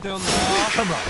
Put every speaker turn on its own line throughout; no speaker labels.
Come on.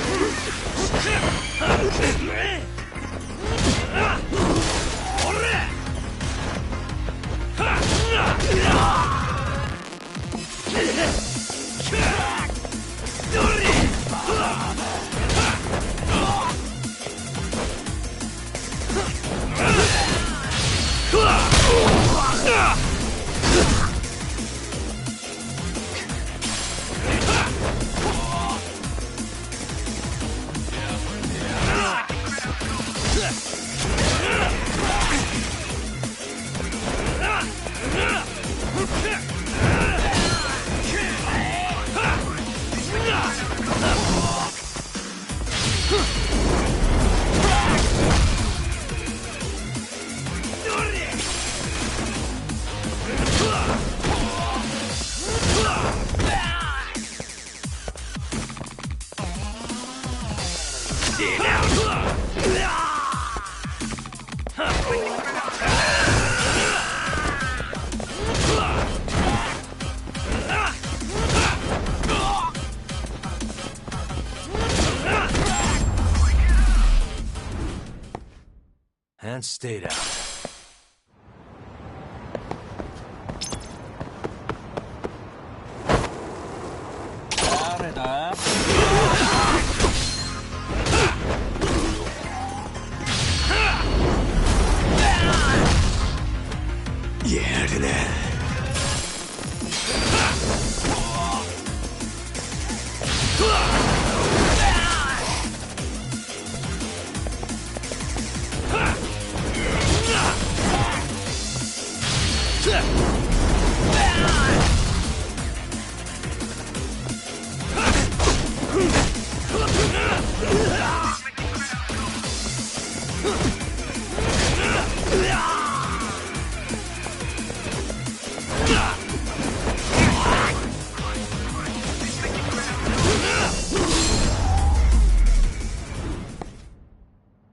And stay down.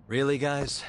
Really, guys?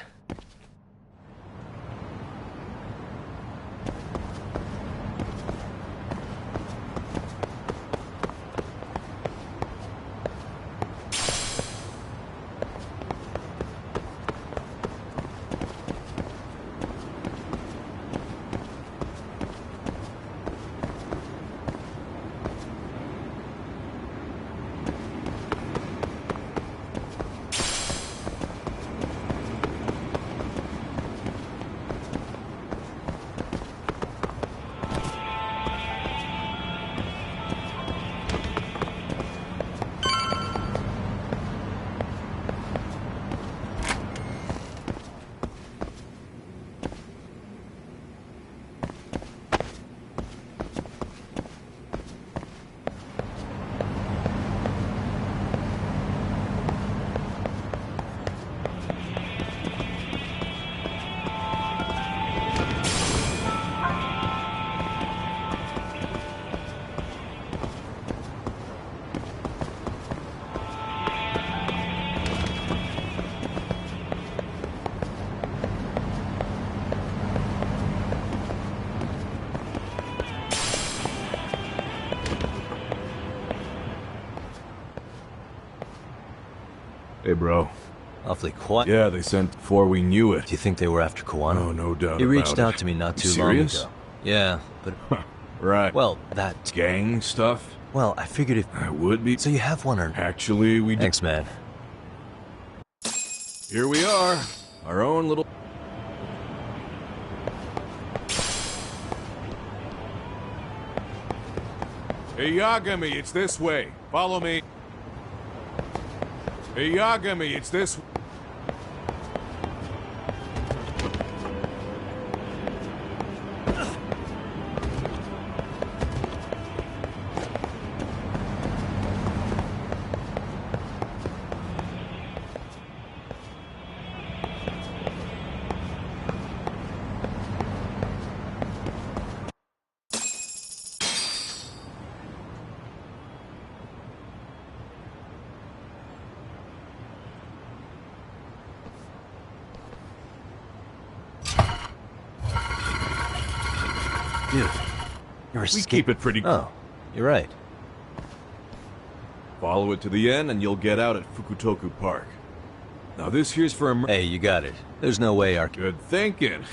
Hey, bro.
Awfully quiet.
Yeah, they sent before we knew it.
Do you think they were after Kawano?
Oh, no doubt
He reached
about
out
it.
to me not too
You
long
serious?
ago. Yeah, but...
Right.
Well, that...
Gang stuff?
Well, I figured if...
I would be.
So you have one or...
Actually, we do.
Thanks, man.
Here we are. Our own little... Hey, Yagami, it's this way. Follow me. Hey, Yagami, it's this...
Dude, you're
We keep it pretty...
Oh, you're right.
Follow it to the end and you'll get out at Fukutoku Park. Now this here's for a...
Hey, you got it. There's no way our...
Good thinking.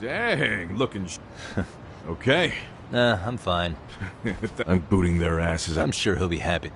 Dang, looking okay.
Nah, I'm fine.
I'm booting their asses.
I'm sure he'll be happy.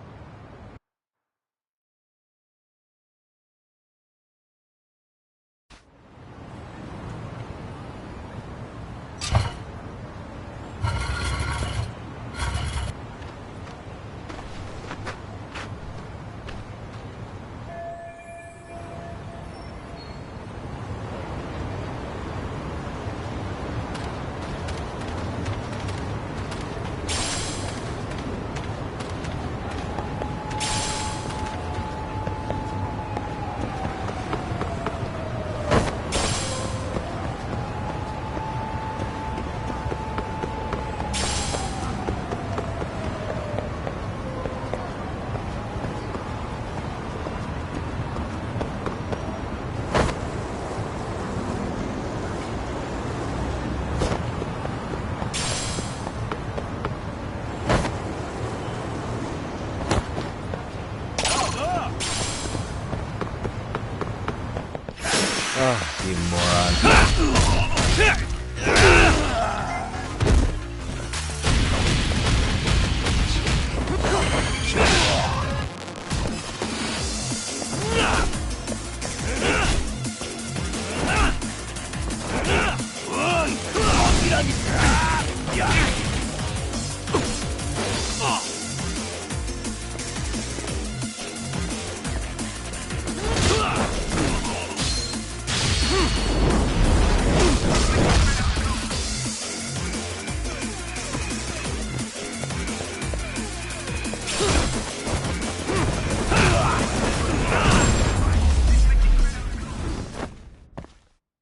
Oh, you moron.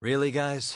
Really, guys?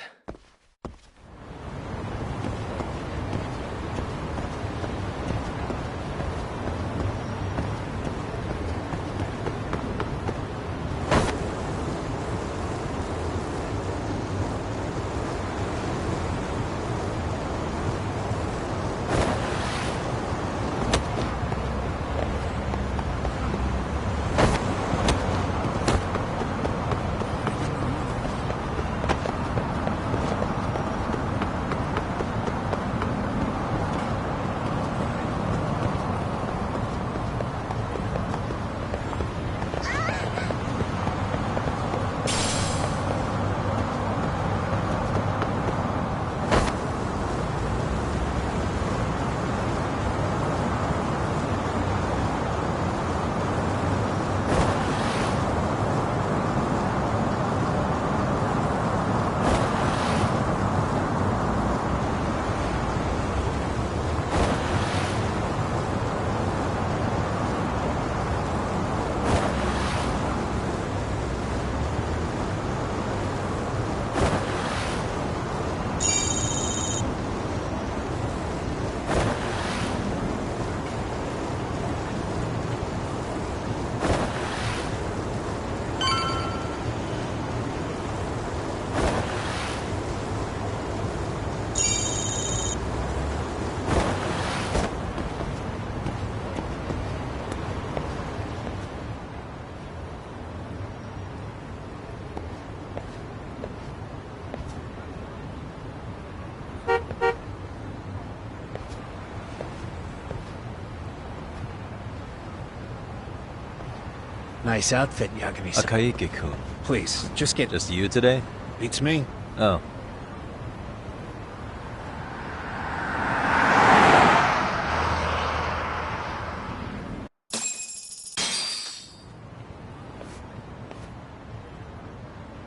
Nice outfit, Yagami-san.
Akaike-kun.
Please, just get...
Just you today?
Beats me.
Oh.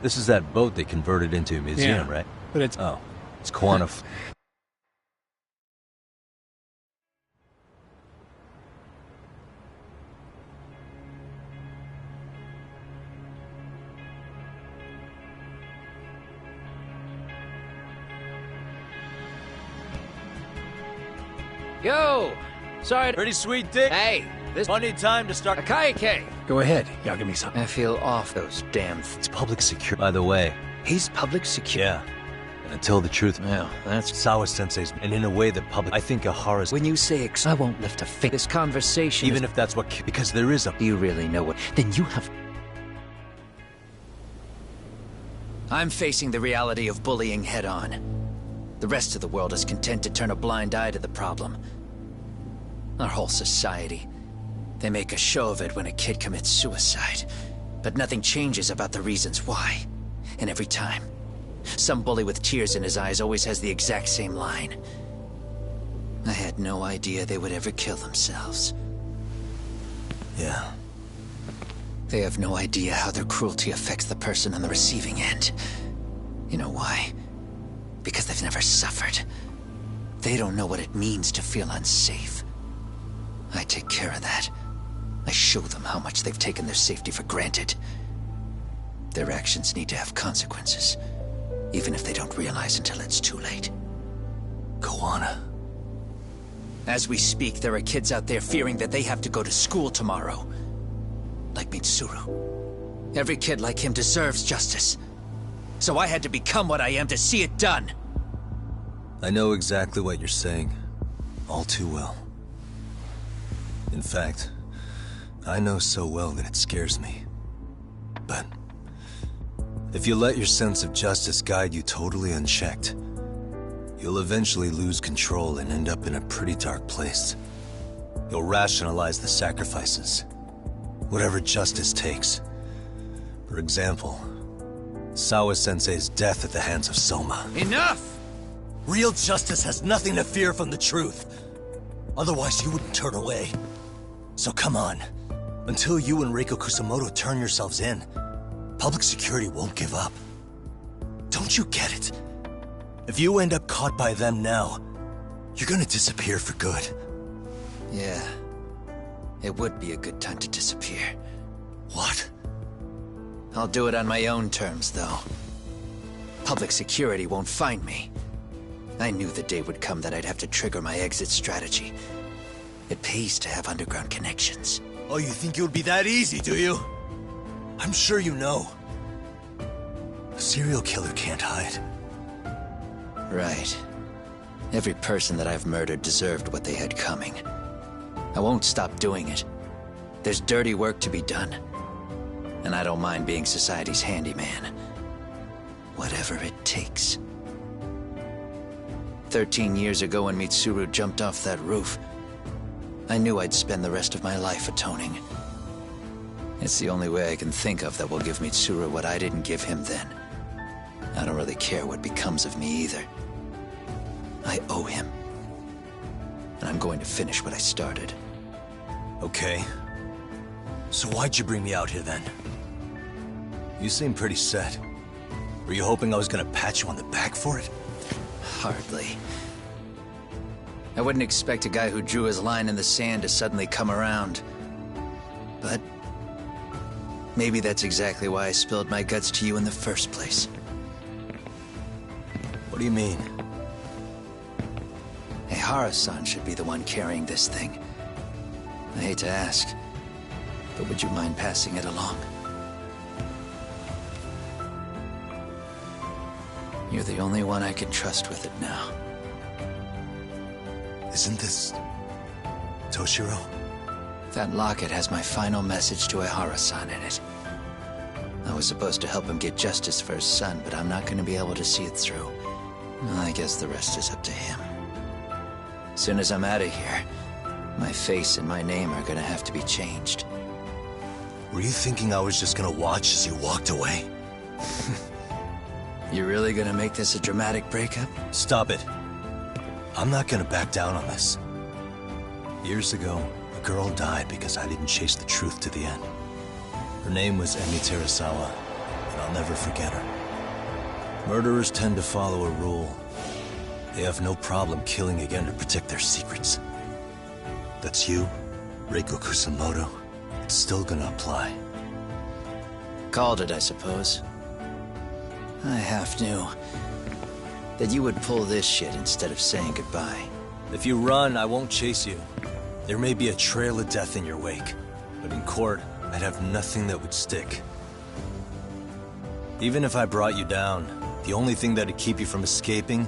This is that boat they converted into a museum,
Yeah,
right?
but it's...
Oh. It's quantif...
Yo! Sorry.
Pretty sweet dick.
Hey, this
Funny time to start.
Akaike.
Go ahead, Yagami-san.
I feel off those damn.
It's public security. By the way,
He's public security.
yeah. And to tell the truth,
Well, that's.
Sawa-sensei's, and in a way that public. I think Ahara's.
When you say I won't lift a finger. This conversation.
Even if that's what. Because there is a.
Do you really know what? Then you have. I'm facing the reality of bullying head on. The rest of the world is content to turn a blind eye to the problem. Our whole society. They make a show of it when a kid commits suicide. But nothing changes about the reasons why. And every time, some bully with tears in his eyes always has the exact same line. I had no idea they would ever kill themselves.
Yeah.
They have no idea how their cruelty affects the person on the receiving end. You know why? Because they've never suffered. They don't know what it means to feel unsafe. I take care of that. I show them how much they've taken their safety for granted. Their actions need to have consequences, even if they don't realize until it's too late.
Koana.
As we speak, there are kids out there fearing that they have to go to school tomorrow. Like Mitsuru. Every kid like him deserves justice. So I had to become what I am to see it done.
I know exactly what you're saying. All too well. In fact, I know so well that it scares me. But if you let your sense of justice guide you totally unchecked, you'll eventually lose control and end up in a pretty dark place. You'll rationalize the sacrifices, whatever justice takes. For example, Sawa-sensei's death at the hands of Soma.
Enough!
Real justice has nothing to fear from the truth. Otherwise, you wouldn't turn away. So come on. Until you and Reiko Kusamoto turn yourselves in, public security won't give up. Don't you get it? If you end up caught by them now, you're gonna disappear for good.
Yeah. It would be a good time to disappear.
What?
I'll do it on my own terms, though. Public security won't find me. I knew the day would come that I'd have to trigger my exit strategy. It pays to have underground connections.
Oh, you think it would be that easy, do you? I'm sure you know. A serial killer can't hide.
Right. Every person that I've murdered deserved what they had coming. I won't stop doing it. There's dirty work to be done. And I don't mind being society's handyman. Whatever it takes. 13 years ago when Mitsuru jumped off that roof, I knew I'd spend the rest of my life atoning. It's the only way I can think of that will give Mitsuru what I didn't give him then. I don't really care what becomes of me either. I owe him. And I'm going to finish what I started.
Okay. So why'd you bring me out here then? You seem pretty set. Were you hoping I was gonna pat you on the back for it?
Hardly. I wouldn't expect a guy who drew his line in the sand to suddenly come around. But maybe that's exactly why I spilled my guts to you in the first place.
What do you mean?
Ehara-san should be the one carrying this thing. I hate to ask, but would you mind passing it along? You're the only one I can trust with it now.
Isn't this... Toshiro?
That locket has my final message to Ehara-san in it. I was supposed to help him get justice for his son, but I'm not going to be able to see it through. Well, I guess the rest is up to him. Soon as I'm out of here, my face and my name are gonna have to be changed.
Were you thinking I was just gonna watch as you walked away?
You really gonna make this a dramatic breakup?
Stop it. I'm not gonna back down on this. Years ago, a girl died because I didn't chase the truth to the end. Her name was Emi Terasawa, and I'll never forget her. Murderers tend to follow a rule. They have no problem killing again to protect their secrets. That's you, Reiko Kusamoto. It's still gonna apply.
Called it, I suppose. I half knew that you would pull this shit instead of saying goodbye.
If you run, I won't chase you. There may be a trail of death in your wake, but in court, I'd have nothing that would stick. Even if I brought you down, the only thing that'd keep you from escaping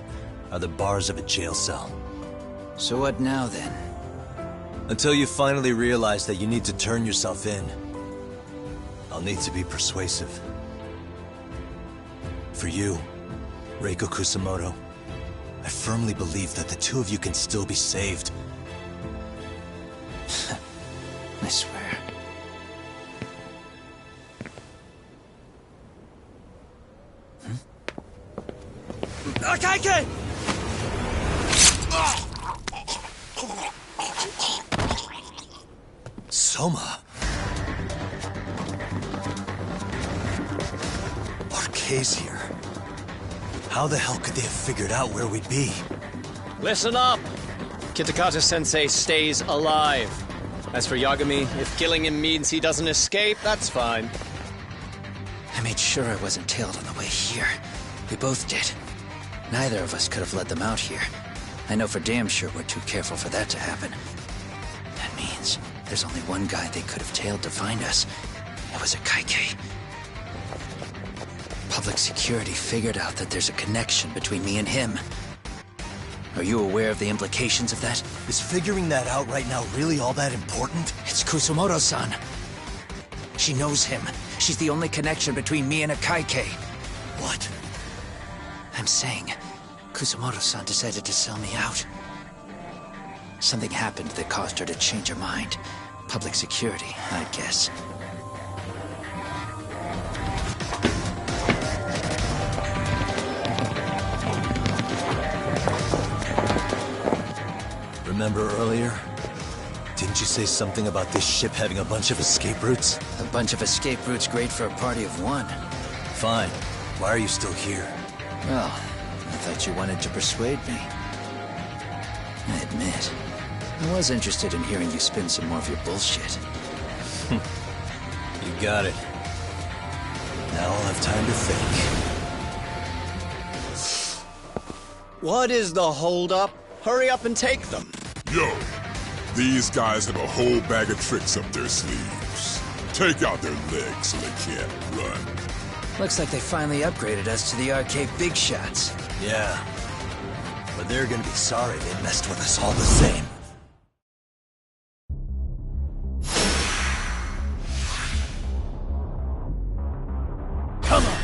are the bars of a jail cell.
So what now, then?
Until you finally realize that you need to turn yourself in, I'll need to be persuasive. For you, Reiko Kusamoto, I firmly believe that the two of you can still be saved.
I swear. Akaike!
Soma! Arcay's here. How the hell could they have figured out where we'd be?
Listen up! Kitakata-sensei stays alive. As for Yagami, if killing him means he doesn't escape, that's fine.
I made sure I wasn't tailed on the way here. We both did. Neither of us could have led them out here. I know for damn sure we're too careful for that to happen. That means there's only one guy they could have tailed to find us. It was Akaike. Public security figured out that there's a connection between me and him. Are you aware of the implications of that?
Is figuring that out right now really all that important?
It's Kusamoto-san. She knows him. She's the only connection between me and Akaike.
What?
I'm saying, Kusamoto-san decided to sell me out. Something happened that caused her to change her mind. Public security, I guess.
Remember earlier? Didn't you say something about this ship having a bunch of escape routes?
A bunch of escape routes great for a party of one.
Fine. Why are you still here?
Well, I thought you wanted to persuade me. I admit, I was interested in hearing you spin some more of your bullshit.
You got it. Now I'll have time to think.
What is the holdup? Hurry up and take them.
Yo, these guys have a whole bag of tricks up their sleeves. Take out their legs so they can't run.
Looks like they finally upgraded us to the arcade big shots.
Yeah. But they're gonna be sorry they messed with us all the same. Come on!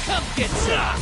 Come get some!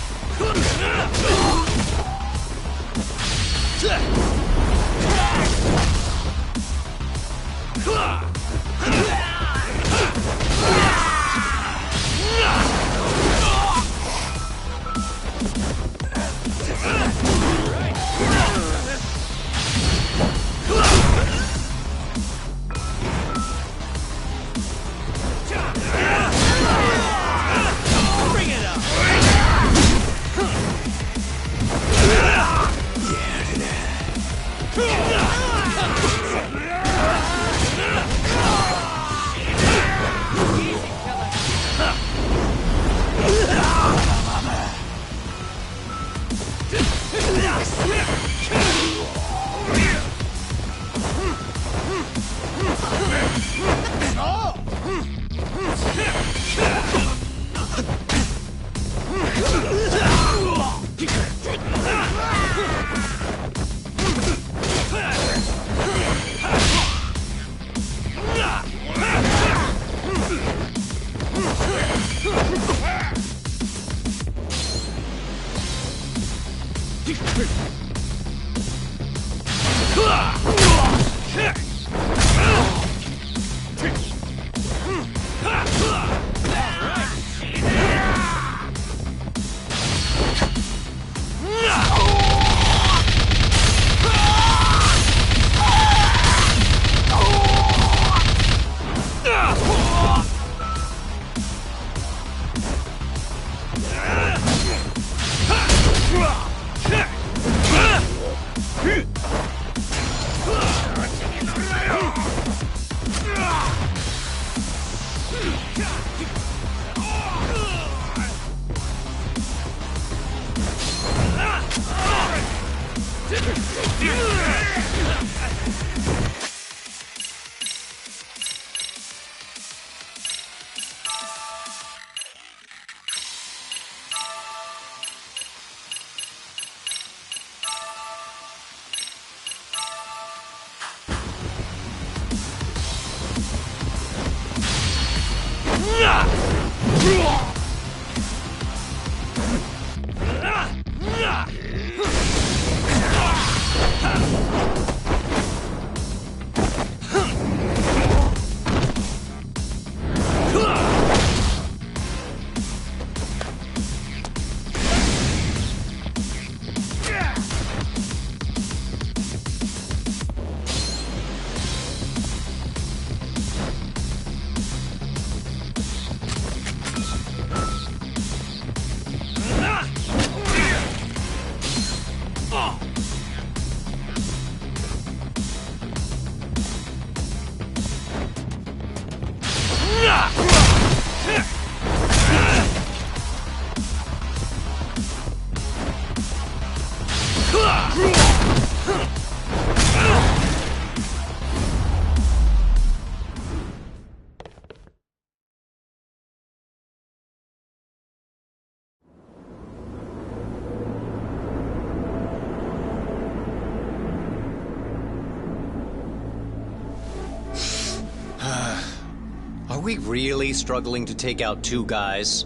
Are we really struggling to take out two guys?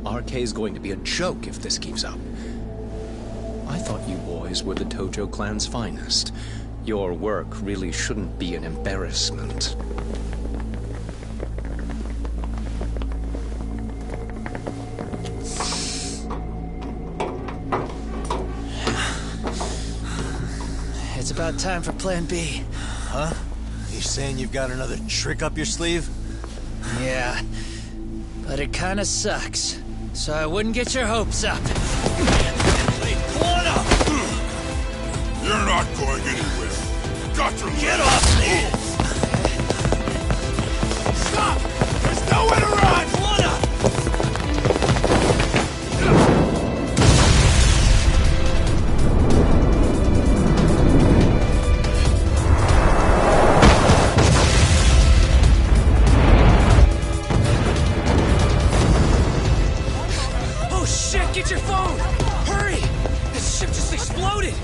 RK's going to be a joke if this keeps up. I thought you boys were the Tojo clan's finest. Your work really shouldn't be an embarrassment.
It's about time for Plan B.
Huh? You saying you've got another trick up your sleeve?
Yeah, but it kinda sucks. So I wouldn't get your hopes up.
You're not going anywhere. Got to
Get off me!
Stop! There's nowhere to run!
Oh shit, get your phone! Hurry! This ship just exploded!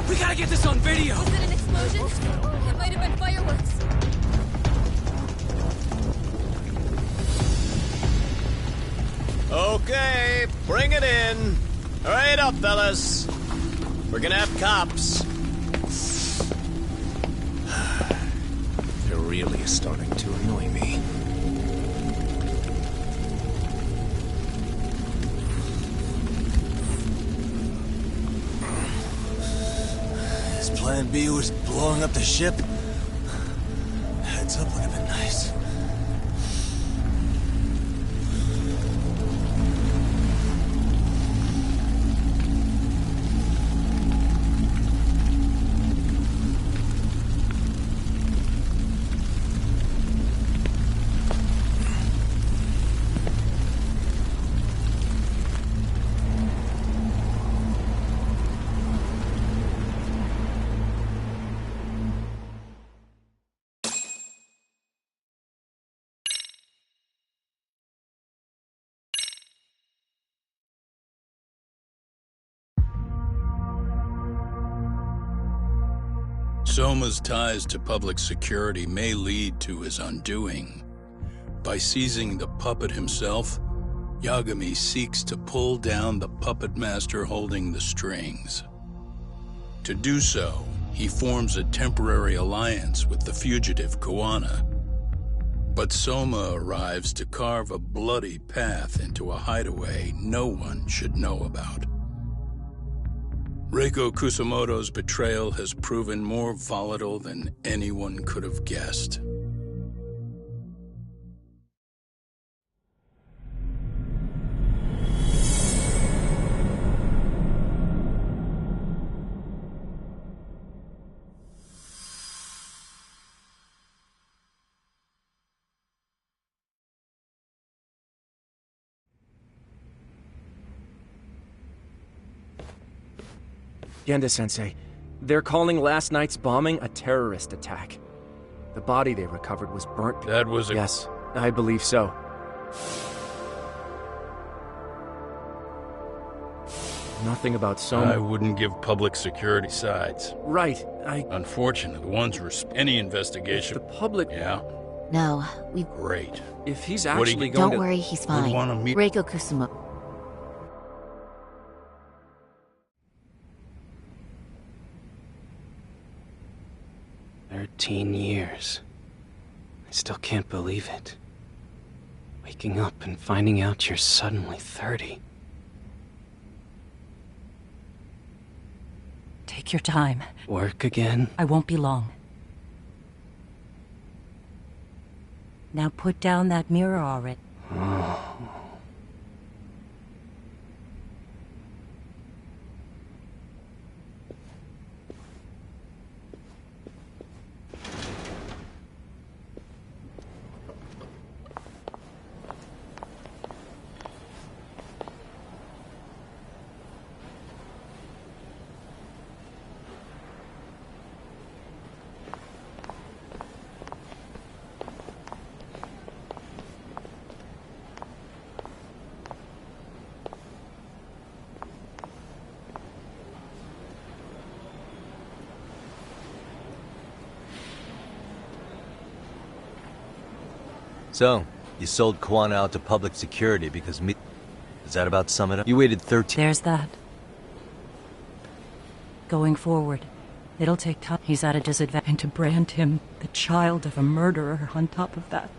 We gotta get this on video!
Was it an explosion? It might have been fireworks.
Okay, bring it in. Hurry it up, fellas. We're gonna have cops. They're really starting to annoy me.
His plan B was blowing up the ship? Heads up would have been nice.
Soma's ties to public security may lead to his undoing. By seizing the puppet himself, Yagami seeks to pull down the puppet master holding the strings. To do so, he forms a temporary alliance with the fugitive Koana. But Soma arrives to carve a bloody path into a hideaway no one should know about. Reiko Kusamoto's betrayal has proven more volatile than anyone could have guessed.
Genda-sensei, they're calling last night's bombing a terrorist attack. The body they recovered was burnt.
That was a...
Yes, I believe so. Nothing about Soma.
I wouldn't give public security sides.
Right,
Unfortunately, the ones any investigation...
The public...
Yeah?
No, we...
Great.
If he's
What do you-
actually going
Don't
to...
worry, he's fine.
wanna meet-
Reiko Kusumo.
13 years. I still can't believe it. Waking up and finding out you're suddenly 30.
Take your time.
Work again?
I won't be long. Now put down that mirror already.
Oh.
So, you sold Kwan out to public security because me... Does that about sum it up? You waited 13...
There's that. Going forward, it'll take time. He's at a disadvantage. And to brand him the child of a murderer on top of that.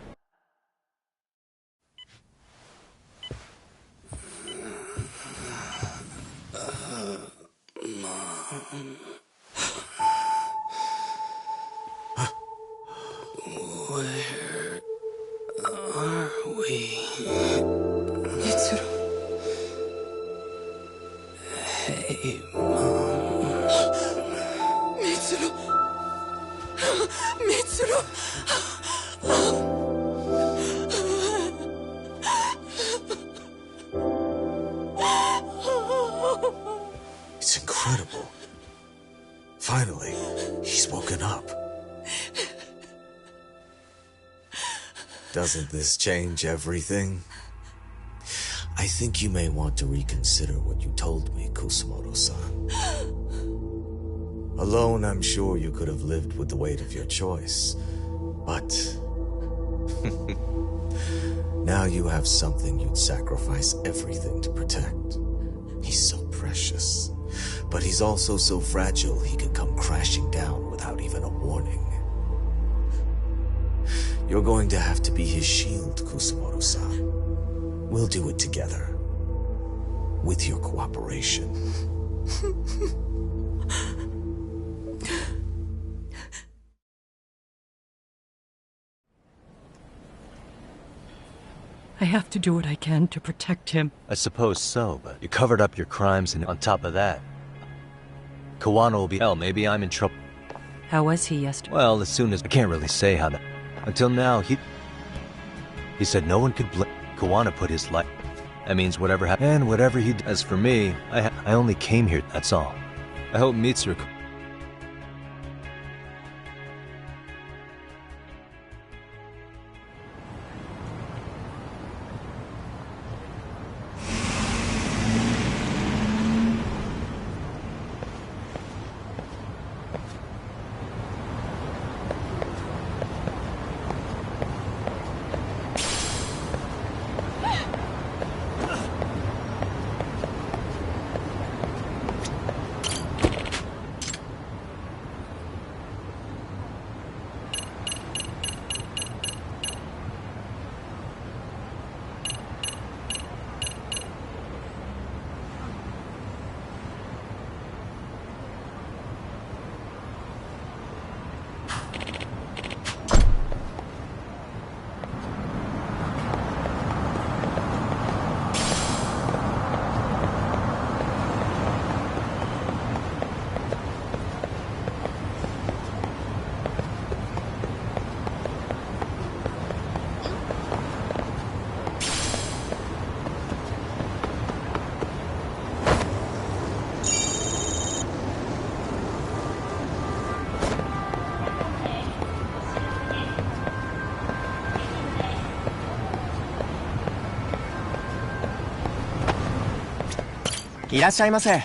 Where are we?
Mitsuru.
Hey, Mom.
Mitsuru. Mitsuru.
It's incredible. Finally, he's woken up. Doesn't this change everything? I think you may want to reconsider what you told me, Kusumoto-san. Alone, I'm sure you could have lived with the weight of your choice. But... now you have something you'd sacrifice everything to protect. He's so precious. But he's also so fragile he can come crashing down without even a warning. You're going to have to be his shield, Kusumoto-san. We'll do it together. With your cooperation.
I have to do what I can to protect him.
I suppose so, but you covered up your crimes, and on top of that... Kawano will be... Hell, maybe I'm in trouble.
How was he yesterday?
Well, as soon as... I can't really say how that... Until now, he said no one could blame... Kawano put his life... That means whatever happened... And whatever he does for me, I only came here, that's all. I hope Mitsuru...
いらっしゃいませ。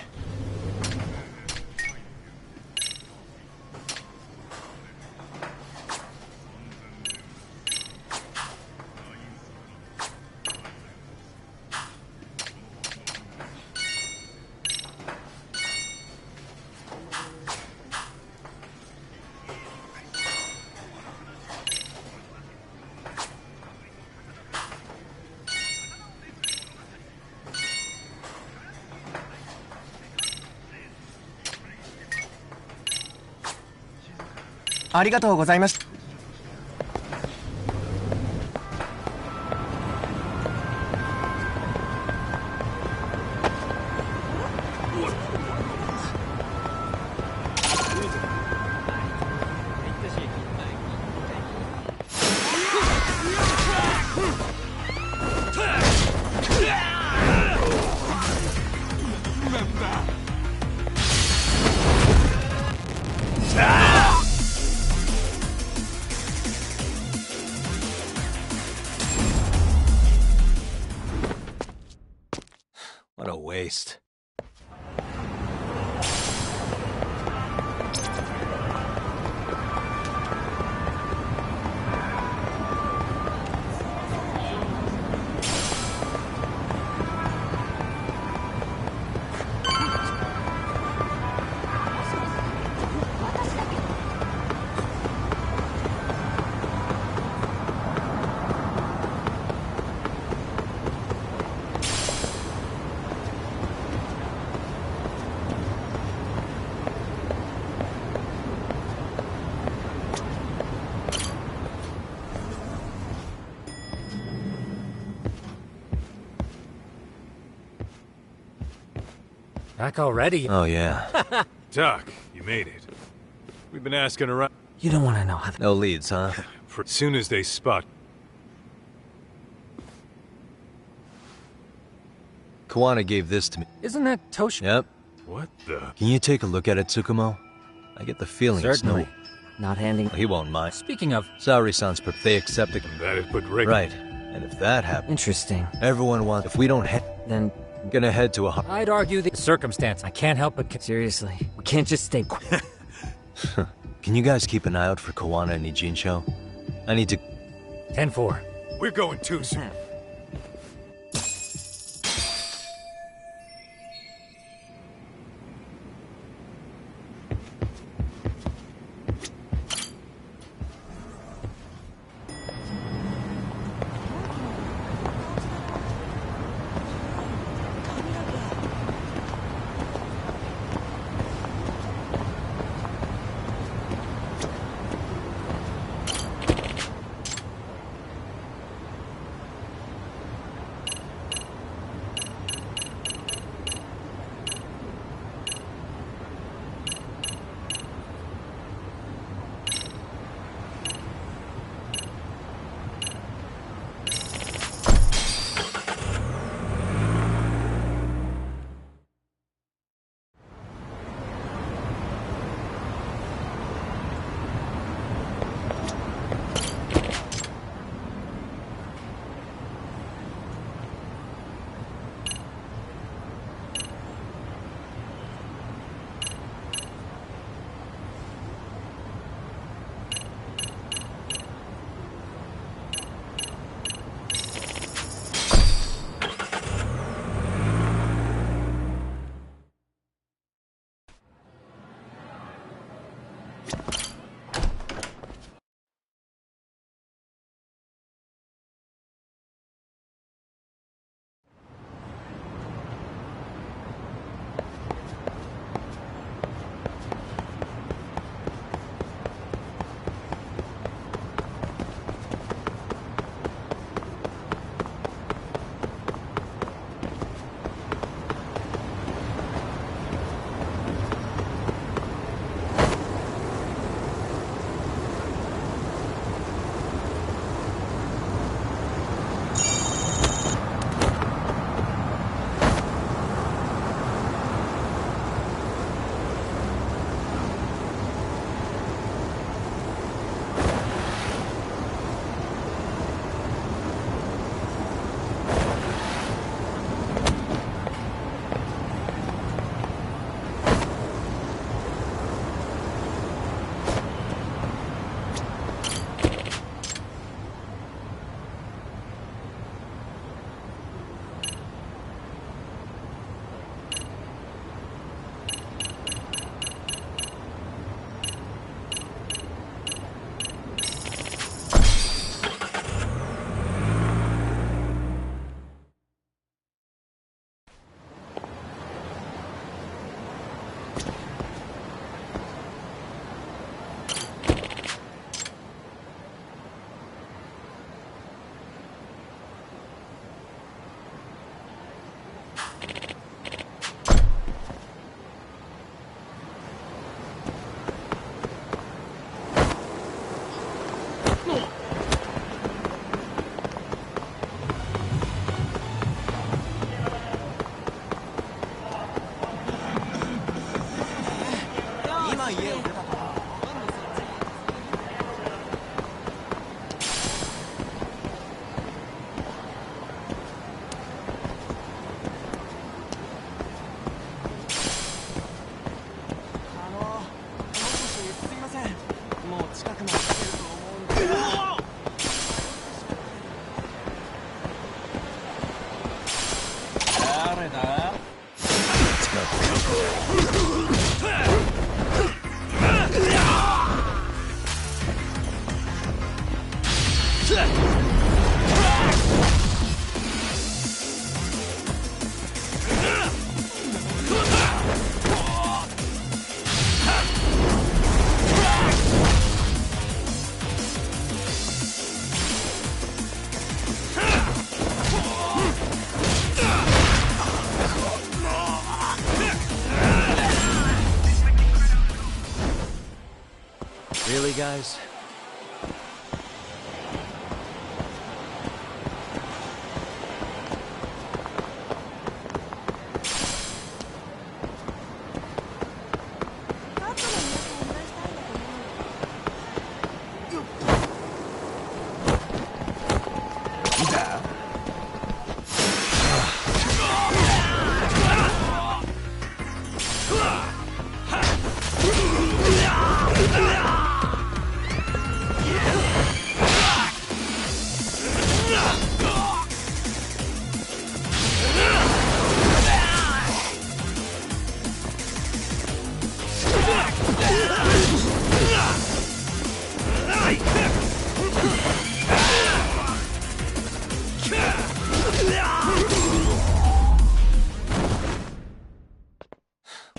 ありがとうございました。
What a waste.
Back already?
Oh, yeah.
Doc, you made it. We've been asking around.
You don't want to know how...
No leads, huh?
As soon as they spot...
Kawana gave this to me.
Isn't that Toshi?
Yep.
What the...
Can you take a look at it, Tsukumo? I get the feeling
Certainly.
it's
Not handing...
He won't mind.
Speaking of...
Saori-san's but they accept it.
That'd put Rick...
Right. And if that happens...
Interesting.
Everyone wants... If we don't head...
Then...
I'm gonna head to a...
I'd argue the circumstance. I can't help but... Seriously. We can't just stay...
Can you guys keep an eye out for Kawana and Ijincho? I need to...
10-4.
We're going too soon.
Really, guys?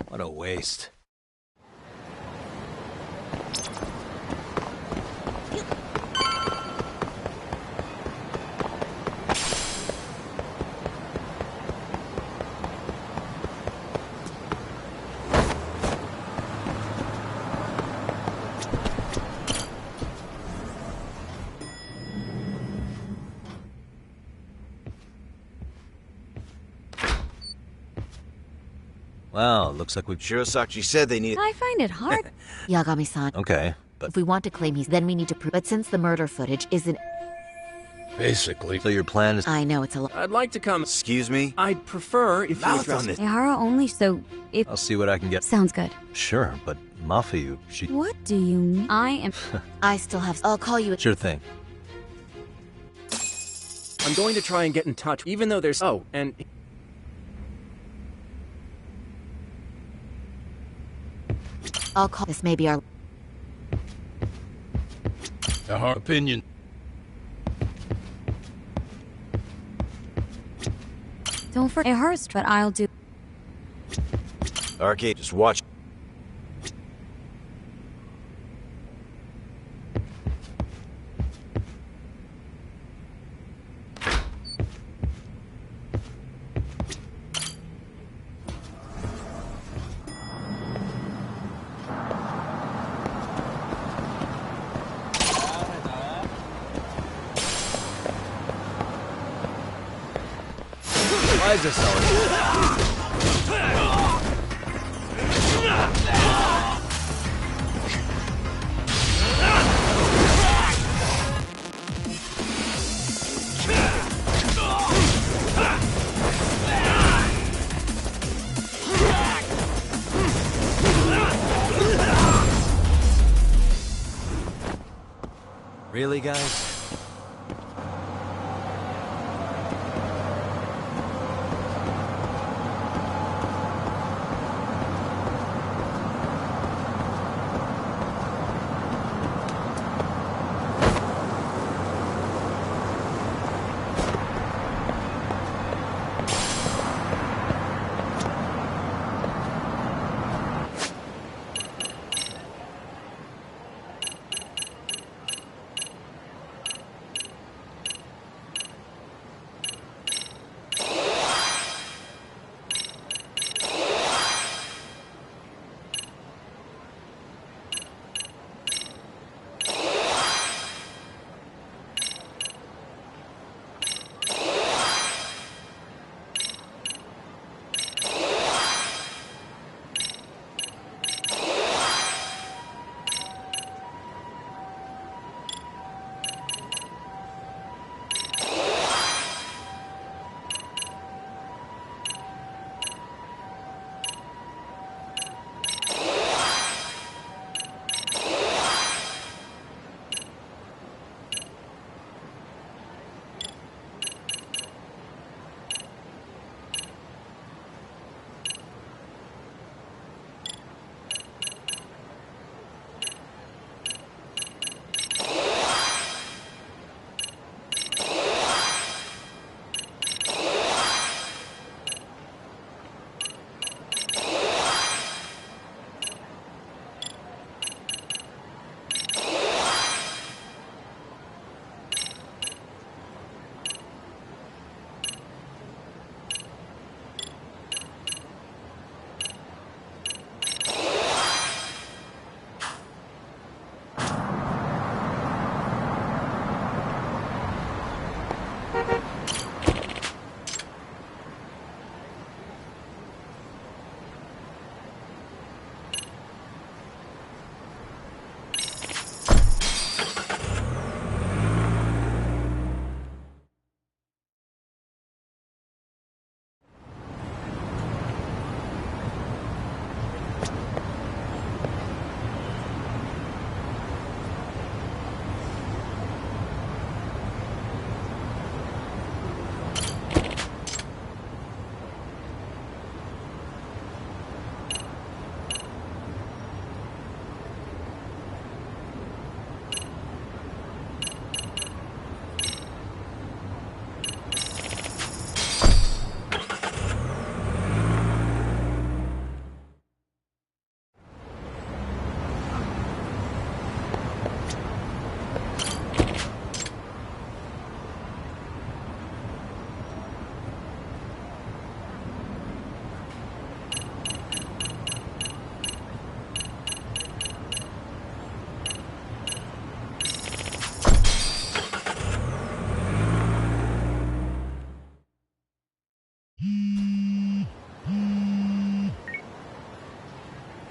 What a waste. Wow, looks like we've...
Shirosaki said they need...
I find it hard. Yagami-san.
Okay, but...
If we want to claim then we need to prove... But since the murder footage isn't...
Basically.
So your plan is...
I know it's a lot.
I'd like to come.
Excuse me?
I'd prefer if you address
this.
Ehara only, so if...
I'll see what I can get.
Sounds good.
Sure, but Mafuyu, she...
What do you mean? I am... I still have... I'll call you...
Sure thing.
I'm going to try and get in touch, even though there's... Oh, and...
I'll call... This may be our...
Our opinion.
Don't forget hers, but I'll do...
Arcade, just watch.
Why is this all... Really, guys?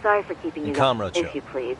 Sorry for keeping you
And
up, if you please.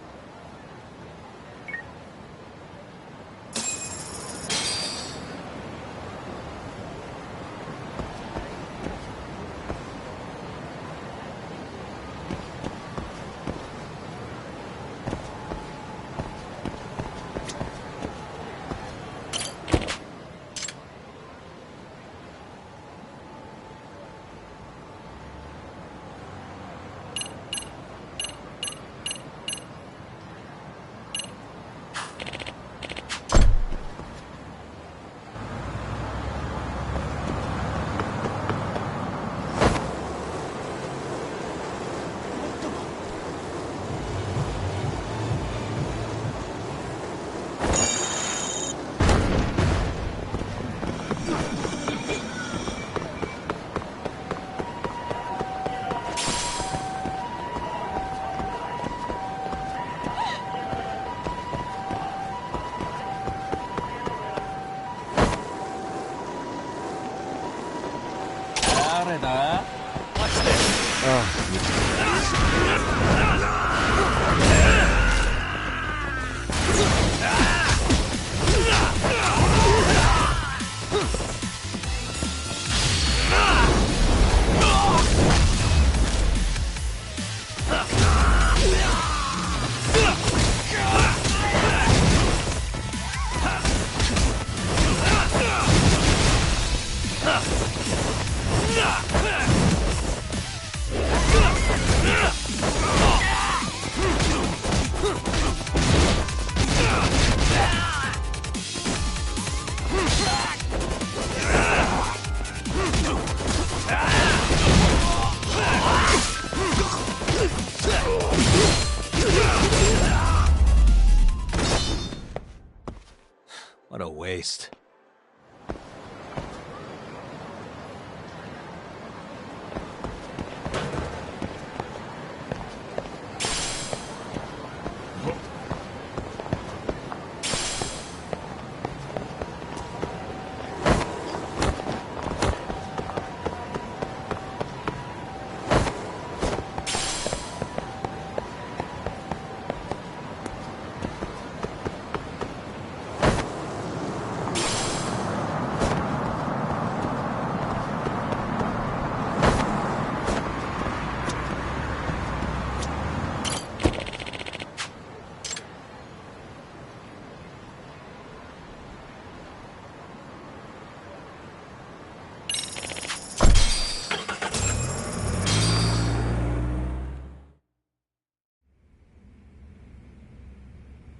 What a waste.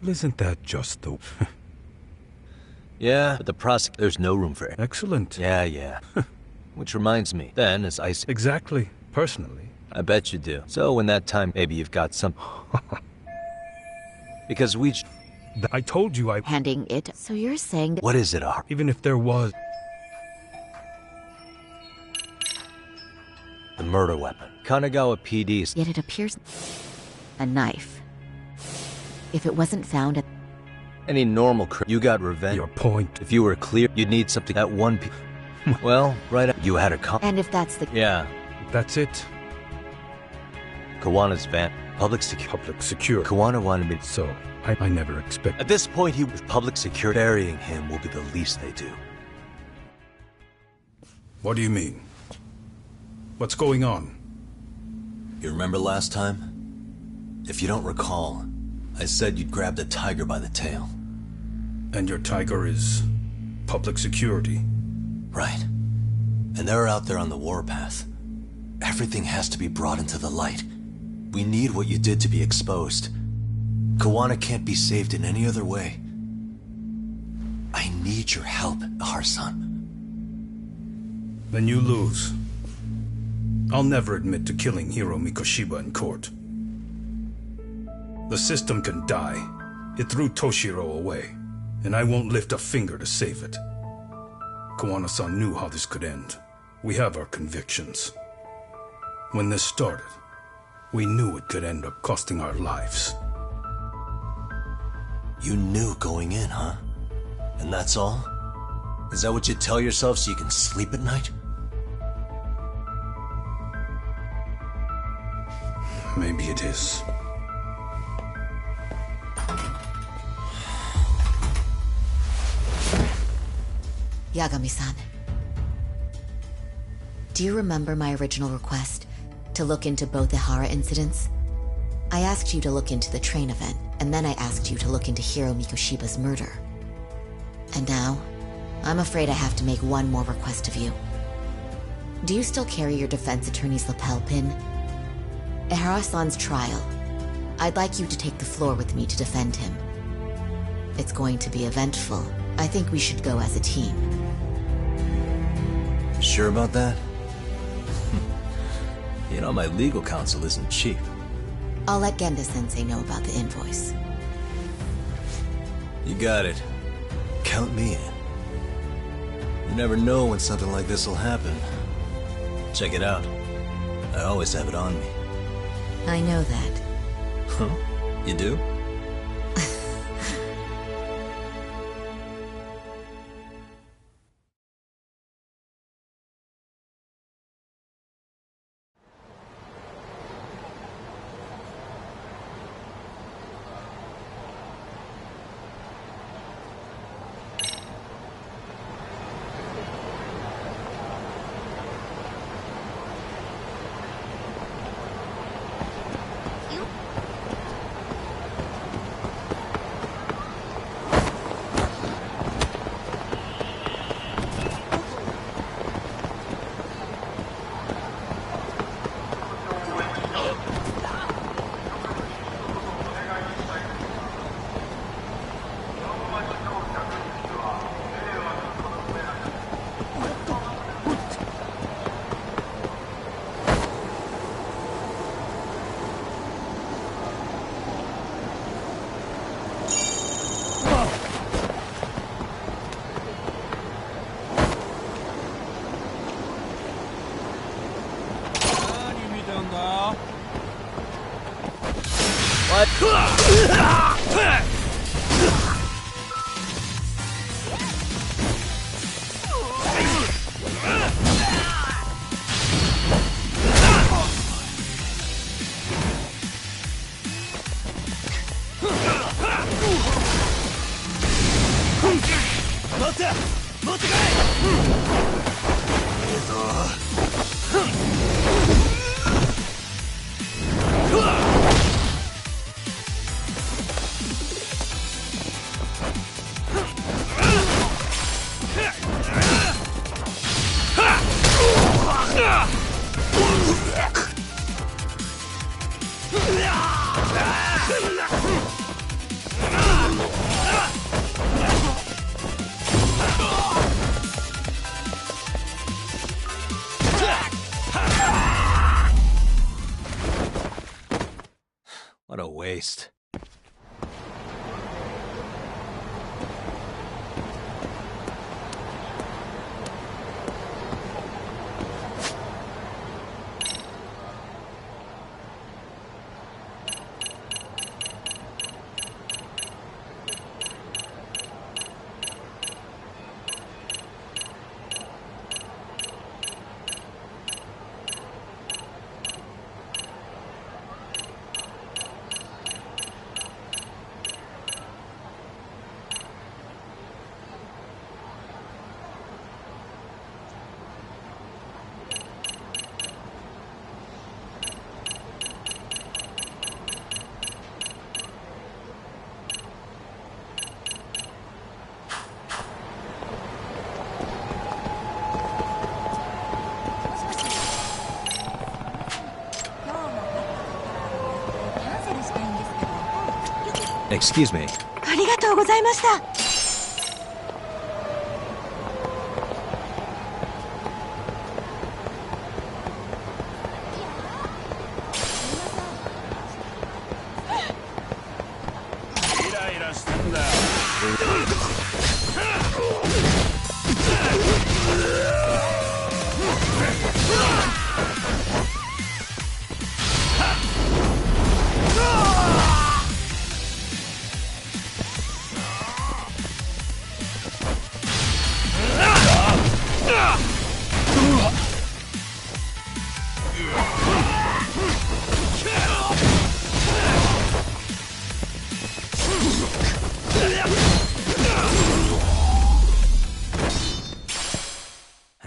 Isn't that just the...
Yeah, but there's no room for it.
Excellent.
Yeah. Which reminds me, then, as I...
Exactly. Personally.
I bet you do. So when that time, maybe you've got some... Because we...
I told you I...
Handing it. So you're saying that...
What is it, Ar?
Even if there was...
The murder weapon. Kanagawa PD's...
Yet it appears... a knife. If it wasn't found at...
Any normal you got revenge.
Your point.
If you were clear, you'd need something that one well, right you had a
And if that's the...
Yeah.
That's it.
Kawana's van. Public
secure.
Kawana wanted me...
So, I never expected...
At this point, he was public security. Burying him will be the least they do.
What do you mean? What's going on?
You remember last time? If you don't recall, I said you'd grab the tiger by the tail.
And your tiger is... public security?
Right. And they're out there on the warpath. Everything has to be brought into the light. We need what you did to be exposed. Kawana can't be saved in any other way. I need your help, Har-san.
Then you lose. I'll never admit to killing Hiro Mikoshiba in court. The system can die. It threw Toshiro away, and I won't lift a finger to save it. Kawana-san knew how this could end. We have our convictions. When this started, we knew it could end up costing our lives.
You knew going in, huh? And that's all? Is that what you tell yourself so you can sleep at night?
Maybe it is.
Yagami-san. Do you remember my original request? To look into both Ihara incidents? I asked you to look into the train event, and then I asked you to look into Hiro Mikoshiba's murder. And now, I'm afraid I have to make one more request of you. Do you still carry your defense attorney's lapel pin? Ihara-san's trial. I'd like you to take the floor with me to defend him. It's going to be eventful. I think we should go as a team.
Sure about that? You know, my legal counsel isn't cheap.
I'll let Genda-sensei know about the invoice.
You got it. Count me in. You never know when something like this will happen. Check it out. I always have it on me.
I know that.
Huh? You do? What a waste. Excuse me.
ありがとうございました。
イライラしてんだよ。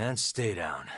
And stay down.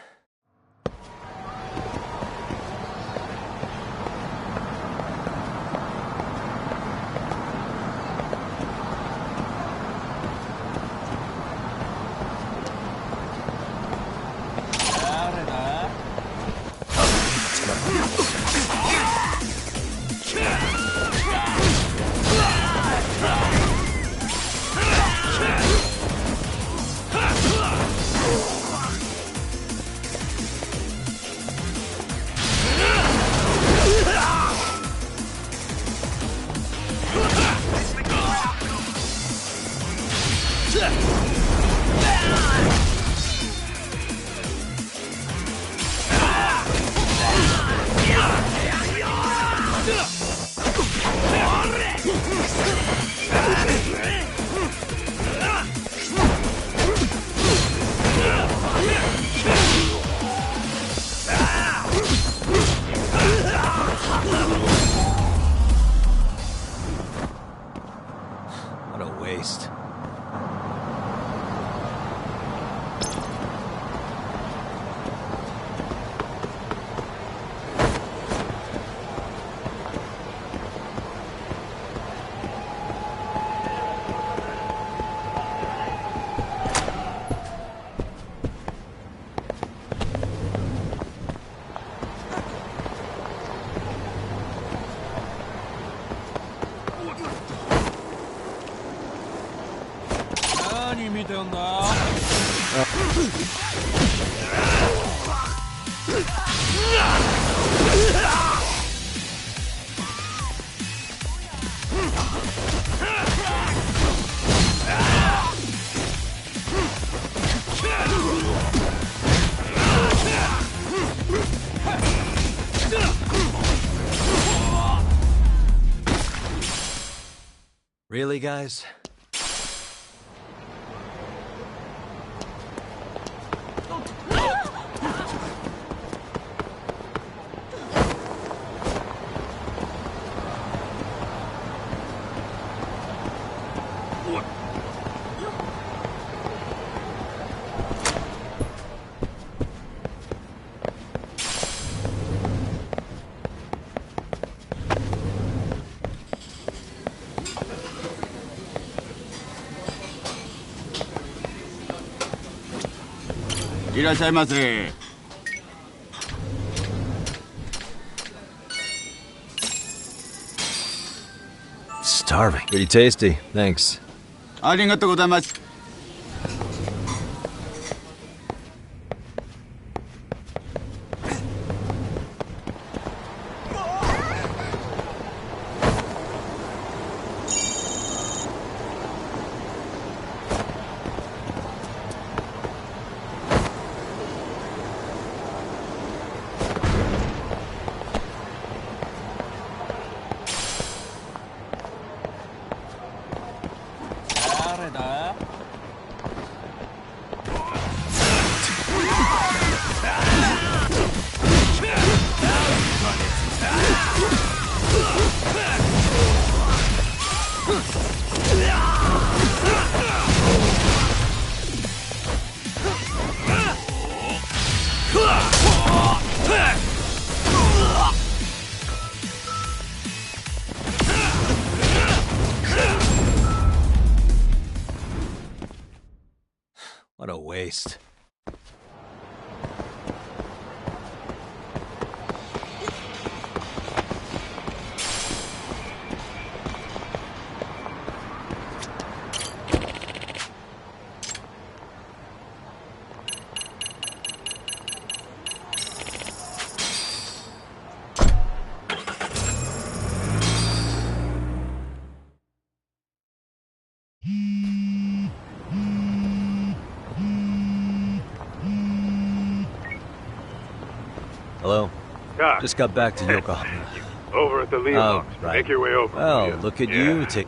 What a waste. Really, guys?
いらっしゃいませ。
Starving. Pretty tasty. Thanks.
ありがとうございます。
What a waste. Hello?
Doc.
Just got back to Yokohama.
Over at the Leonards.
Oh, right.
Make your way over.
Well,
will you?
look at
Yeah.
you take...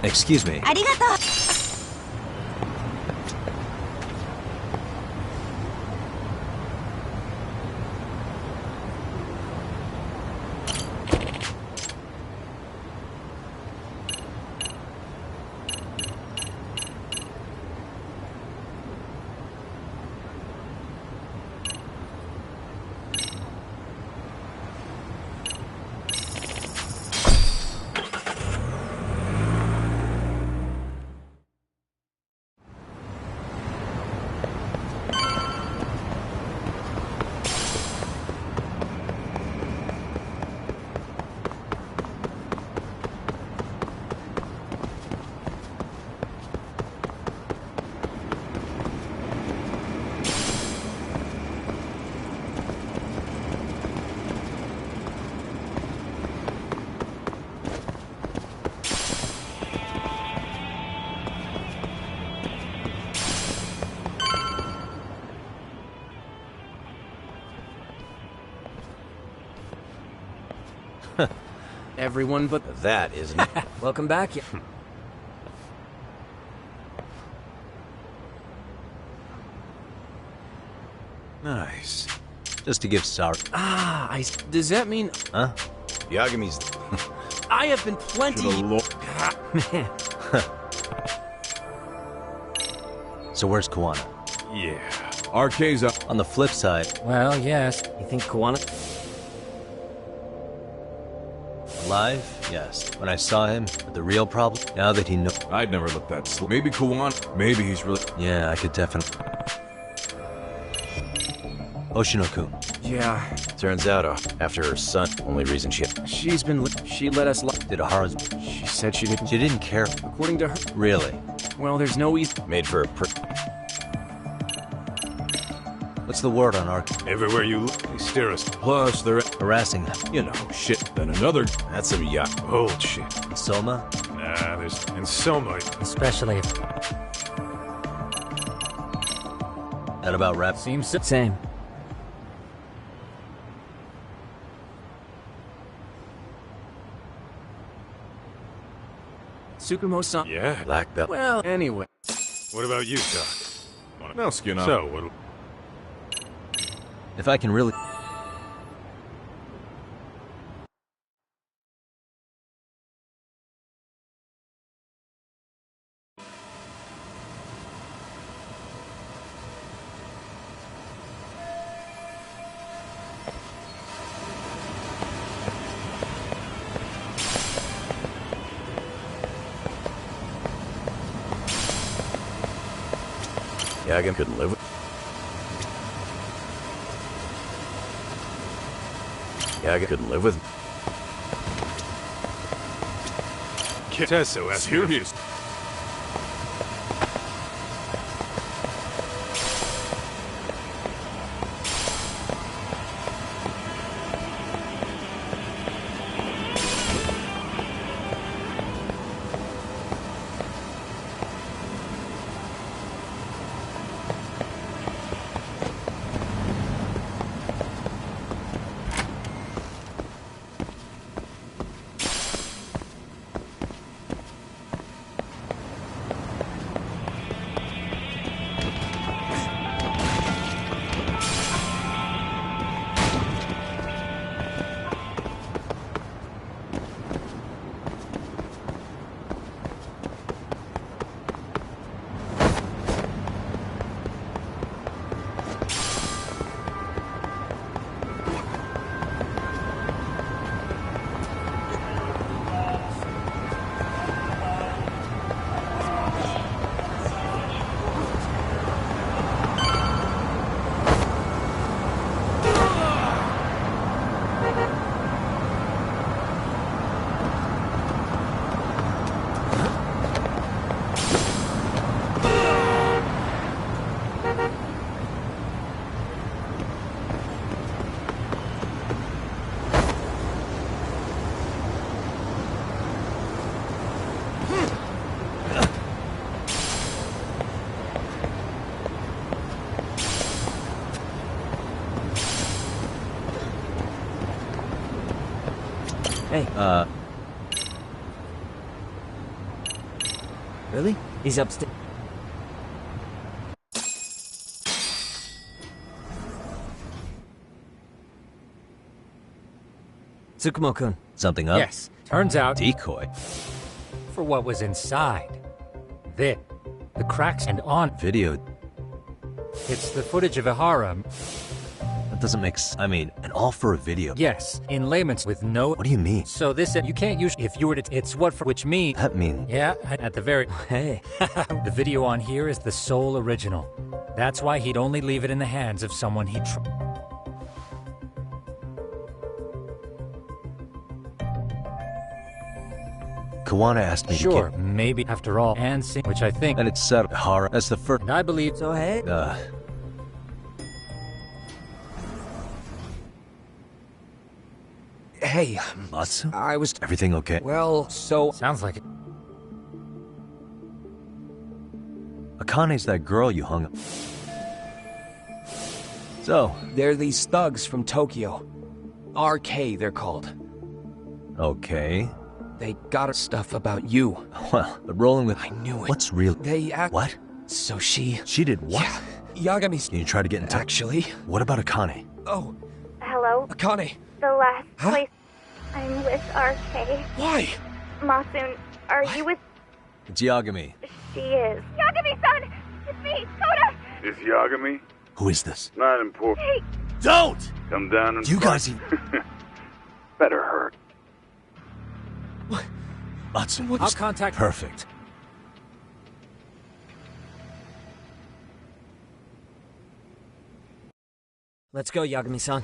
Excuse me.
ありがとう。
Everyone but
that isn't.
Welcome back.
Nice. Just to give sorry.
Does that mean...
Huh?
Yagami's...
I have been plenty... Man.
So where's Koana?
Yeah. RK's up.
On the flip side...
Well, yes.
You think Koana...
Alive? Yes. When I saw him, but the real problem, now that he knows...
I'd never look that slow. Maybe Koana. Maybe he's really...
Yeah, I could definitely... Oshino-kun.
Yeah.
Turns out, after her son, only reason
She's been... She let us...
Did Ahara's...
She said she didn't...
She didn't care.
According to her...
Really?
Well, there's no easy...
Made for a
What's the word on our...
Everywhere you look, they stare us. Plus, they're...
Harassing them.
You know, shit. Then another...
That's some
old shit.
Soma?
Nah, there's... And Soma...
Especially if...
That about rap?
Seems same.
Tsukumo-san...
Yeah.
Black belt.
Well, anyway.
What about you, Doc? Now skin up. So, what...
If I can really...
Yagami couldn't live with... Yagami couldn't live with...
Tesso, serious.
Hey.
Really? He's upstairs. Tsukumo-kun. Something up? Yes. Turns out... Decoy?
For what was inside. The cracks and on...
Video.
It's the footage of Ihara.
That doesn't make sense. I mean, and all for a video.
Yes, in layman's with no...
What do you mean?
So this, you can't use... If you were to... It's what for... Which means...
That mean...
Yeah, at the very...
Hey.
The video on here is the sole original. That's why he'd only leave it in the hands of someone he'd...
Kawana asked me to
Sure,
get...
maybe after all, and see, which I think...
And it's set up Ihara as the first...
And I believe...
So hey...
Hey,
Matsu?
I was...
Everything okay?
Well, so...
Sounds like it.
Akane's that girl you hung up... So...
They're these thugs from Tokyo. RK, they're called.
Okay.
They got stuff about you.
Well, but rolling with...
I knew it.
What's real?
They act...
What?
So she...
She did what?
Yeah, Yagami...
Can you try to get in touch?
Actually...
What about Akane?
Oh.
Hello?
Akane.
The last place I'm with RK.
Why?
Masun, are you with...
It's Yagami.
She is. Yagami-san! It's me, Koda!
Is Yagami?
Who is this?
Not important.
Hey!
Don't!
Come down and...
You guys...
Better hurt.
Matsu,
I'll contact...
Perfect. Let's go, Yagami-san.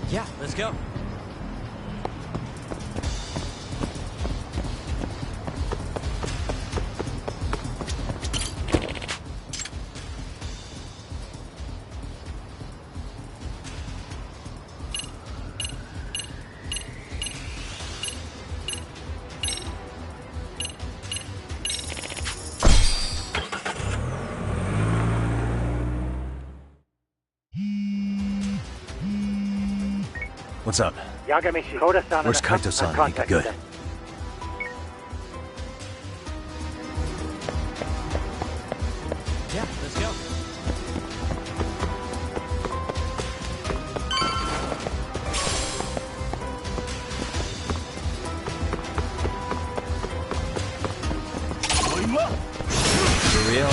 Yeah, let's go.
What's up?
Yagami Koda-san.
Where's Kaito-san? He good.
Yeah, let's go.
For real?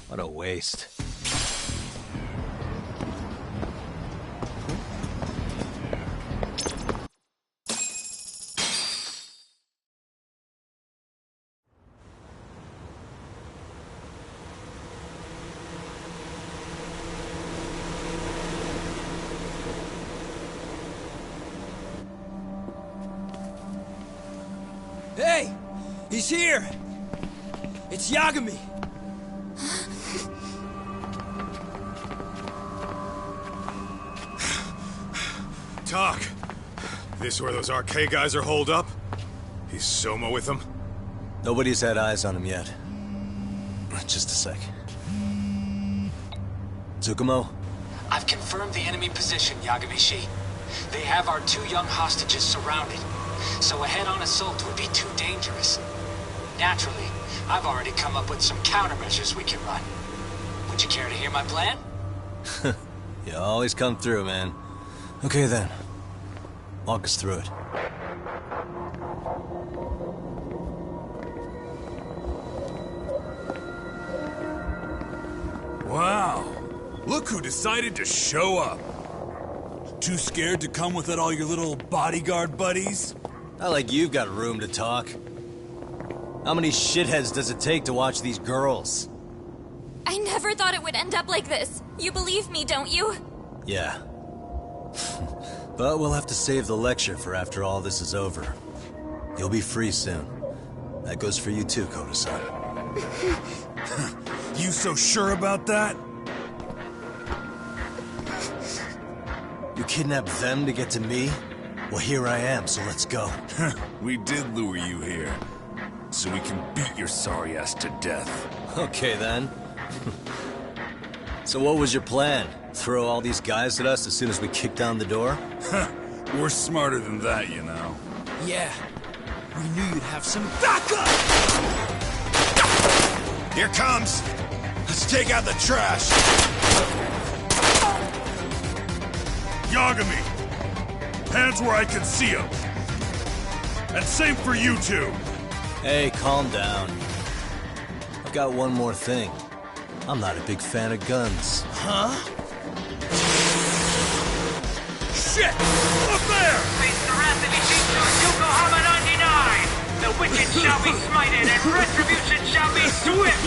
What a waste.
Hey! He's here! It's Yagami!
Talk. This where those RK guys are holed up? He's Soma with them?
Nobody's had eyes on him yet. Just a sec. Tsukumo?
I've confirmed the enemy position, Yagami-shi. They have our 2 young hostages surrounded, so a head-on assault would be too dangerous. Naturally, I've already come up with some countermeasures we can run. Would you care to hear my plan?
You always come through, man. Okay then. Walk us through it.
Wow. Look who decided to show up. Too scared to come without all your little bodyguard buddies?
Not like you've got room to talk. How many shitheads does it take to watch these girls?
I never thought it would end up like this. You believe me, don't you?
Yeah. But we'll have to save the lecture for after all this is over. You'll be free soon. That goes for you too, Koda-san.
You so sure about that?
You kidnapped them to get to me? Well, here I am, so let's go.
We did lure you here, so we can beat your sorry ass to death.
Okay, then. So what was your plan? Throw all these guys at us as soon as we kick down the door?
We're smarter than that, you know.
Yeah. We knew you'd have some backup!
Here comes! Let's take out the trash!
Yagami! Hands where I can see them! And same for you two!
Hey, calm down. I've got one more thing. I'm not a big fan of guns.
Huh?
Shit! Up there!
Face the wrath of Ishitsu Yokohama 99! The wicked shall be smited and retribution shall be swift!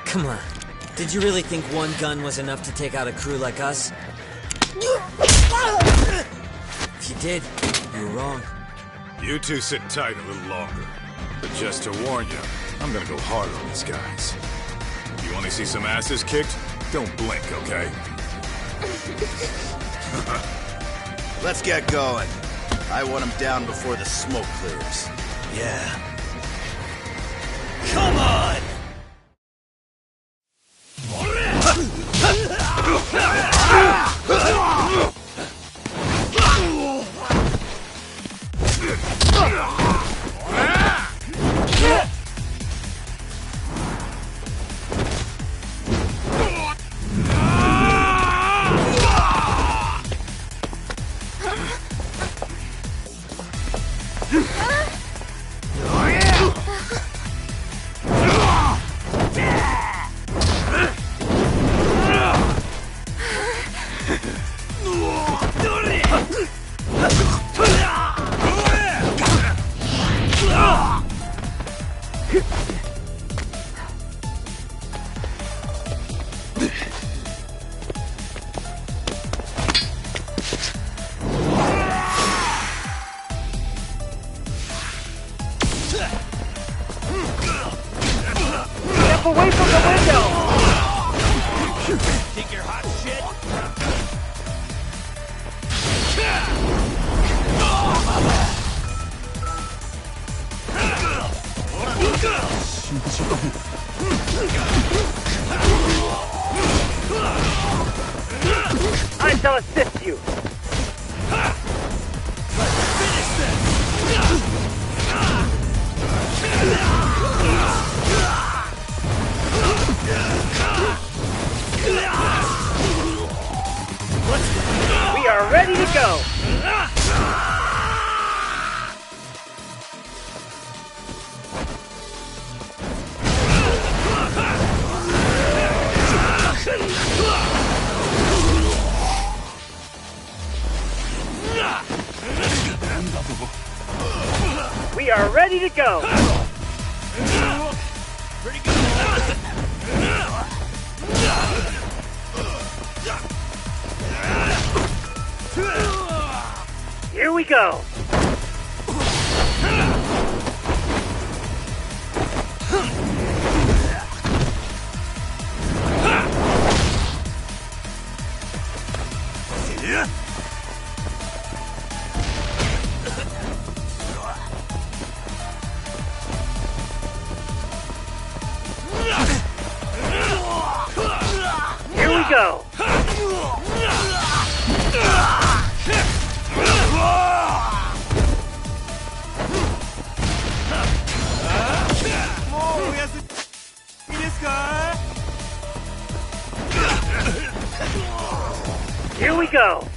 Come on. Did you really think one gun was enough to take out a crew like us? If you did, you were wrong.
You two sit tight a little longer. But just to warn you, I'm gonna go hard on these guys. If you want to see some asses kicked, don't blink, okay?
Let's get going. I want them down before the smoke clears.
Yeah. Come on!
Away from the window!
Think you're hot shit?
I shall assist you!
Finish this!
We are ready to go! We are ready to go!
Pretty good.
Here we go! Here we go! Here we go!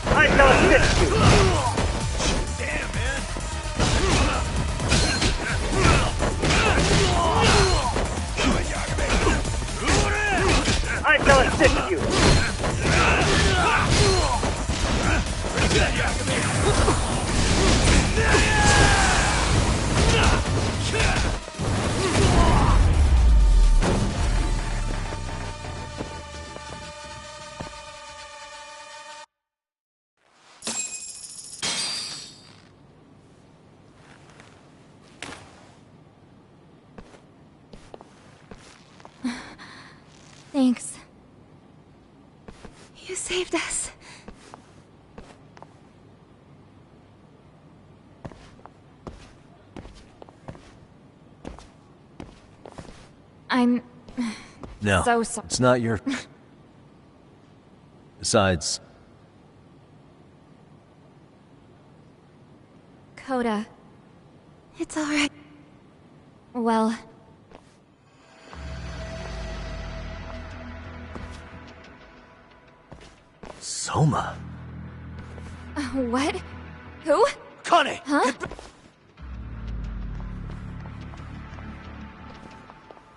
I shall assist you!
Damn, man! Come on, Yagami!
saved us.
I'm...
No,
so sorry.
it's not your... Besides...
Coda.
It's alright.
Well...
Soma?
What? Who?
Connie!
Huh?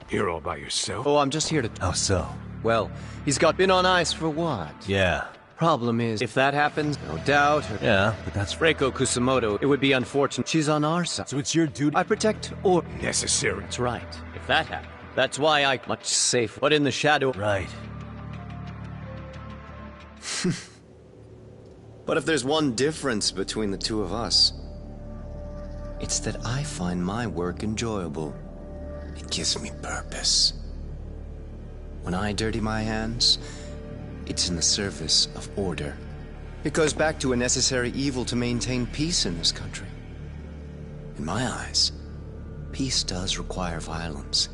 Here all by yourself?
Oh, I'm just here to...
How so?
Well, he's been on ice for what?
Yeah.
Problem is, if that happens, no doubt...
Yeah, but that's...
Reiko Kusamoto, it would be unfortunate. She's on our side.
So it's your duty...
I protect or...
Necessary.
That's right. If that happens, that's why I... Much safer. But in the shadow...
Right.
But if there's one difference between the two of us, it's that I find my work enjoyable. It gives me purpose. When I dirty my hands, it's in the service of order. It goes back to a necessary evil to maintain peace in this country. In my eyes, peace does require violence.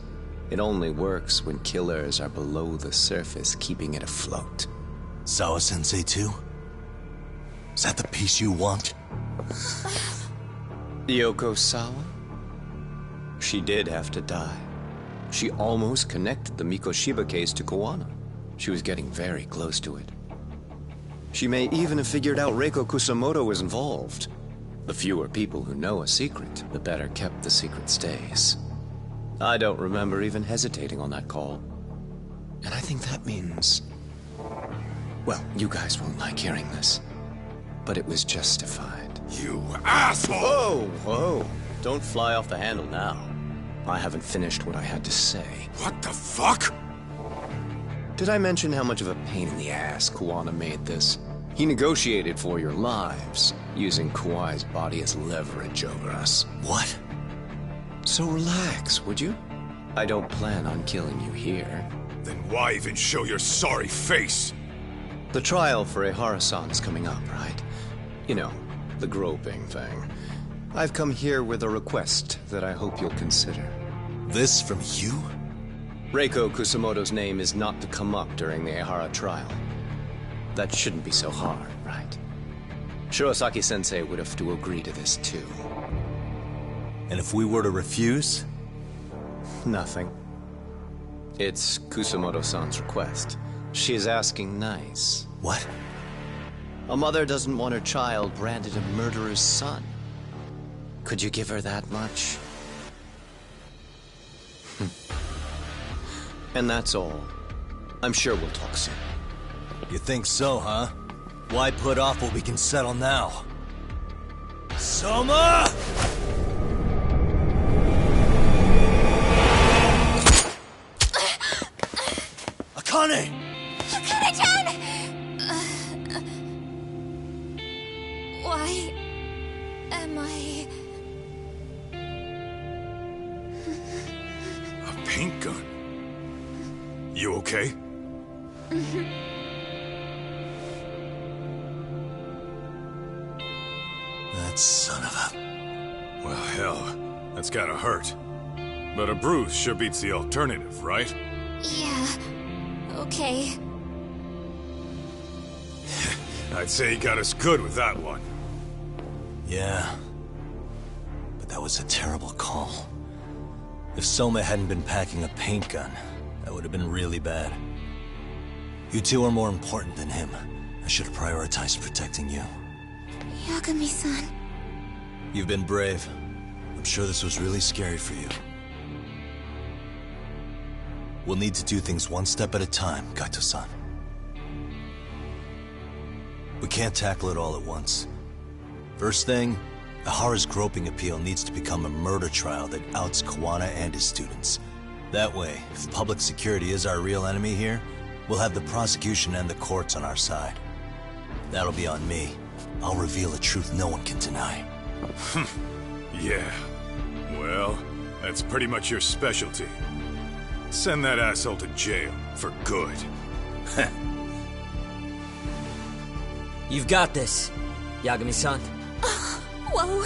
It only works when killers are below the surface, keeping it afloat.
Sawa-sensei too? Is that the peace you want?
Yoko Sawa? She did have to die. She almost connected the Mikoshiba case to Koano. She was getting very close to it. She may even have figured out Reiko Kusamoto was involved. The fewer people who know a secret, the better kept the secret stays. I don't remember even hesitating on that call. And I think that means... Well, you guys won't like hearing this, but it was justified.
You asshole!
Whoa, whoa. Don't fly off the handle now. I haven't finished what I had to say.
What the fuck?
Did I mention how much of a pain in the ass Kuwana made this? He negotiated for your lives, using Kauai's body as leverage over us.
What?
So relax, would you? I don't plan on killing you here.
Then why even show your sorry face?
The trial for Ehara-san is coming up, right? You know, the groping thing. I've come here with a request that I hope you'll consider.
This from you?
Reiko Kusamoto's name is not to come up during the Ehara trial. That shouldn't be so hard, right? Shirosaki-sensei would have to agree to this too.
And if we were to refuse?
Nothing. It's Kusamoto-san's request. She is asking nice.
What?
A mother doesn't want her child branded a murderer's son. Could you give her that much? And that's all. I'm sure we'll talk soon.
You think so, huh? Why put off what we can settle now? Soma! Akane!
Akane-chan! Why am I...
A paint gun? You okay?
That son of a...
Well, hell, that's gotta hurt. But a bruise sure beats the alternative, right?
Yeah. Okay.
I'd say he got us good with that one.
Yeah. But that was a terrible call. If Soma hadn't been packing a paint gun, that would have been really bad. You two are more important than him. I should have prioritized protecting you.
Yagami-san.
You've been brave. I'm sure this was really scary for you. We'll need to do things one step at a time, Kaito-san. We can't tackle it all at once. First thing, Ehara's groping appeal needs to become a murder trial that outs Kawana and his students. That way, if public security is our real enemy here, we'll have the prosecution and the courts on our side. That'll be on me. I'll reveal a truth no one can deny.
Yeah. Well, that's pretty much your specialty. Send that asshole to jail, for good.
You've got this, Yagami-san.
Whoa.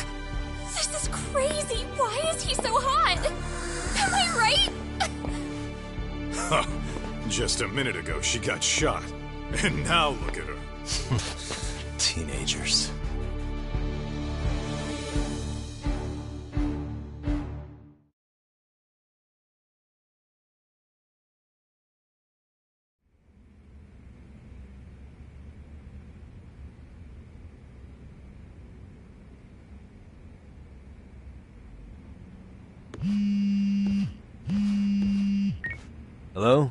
This is crazy. Why is he so hot? Am I right?
Huh. Just a minute ago, she got shot. And now look at her.
Teenagers. Hello?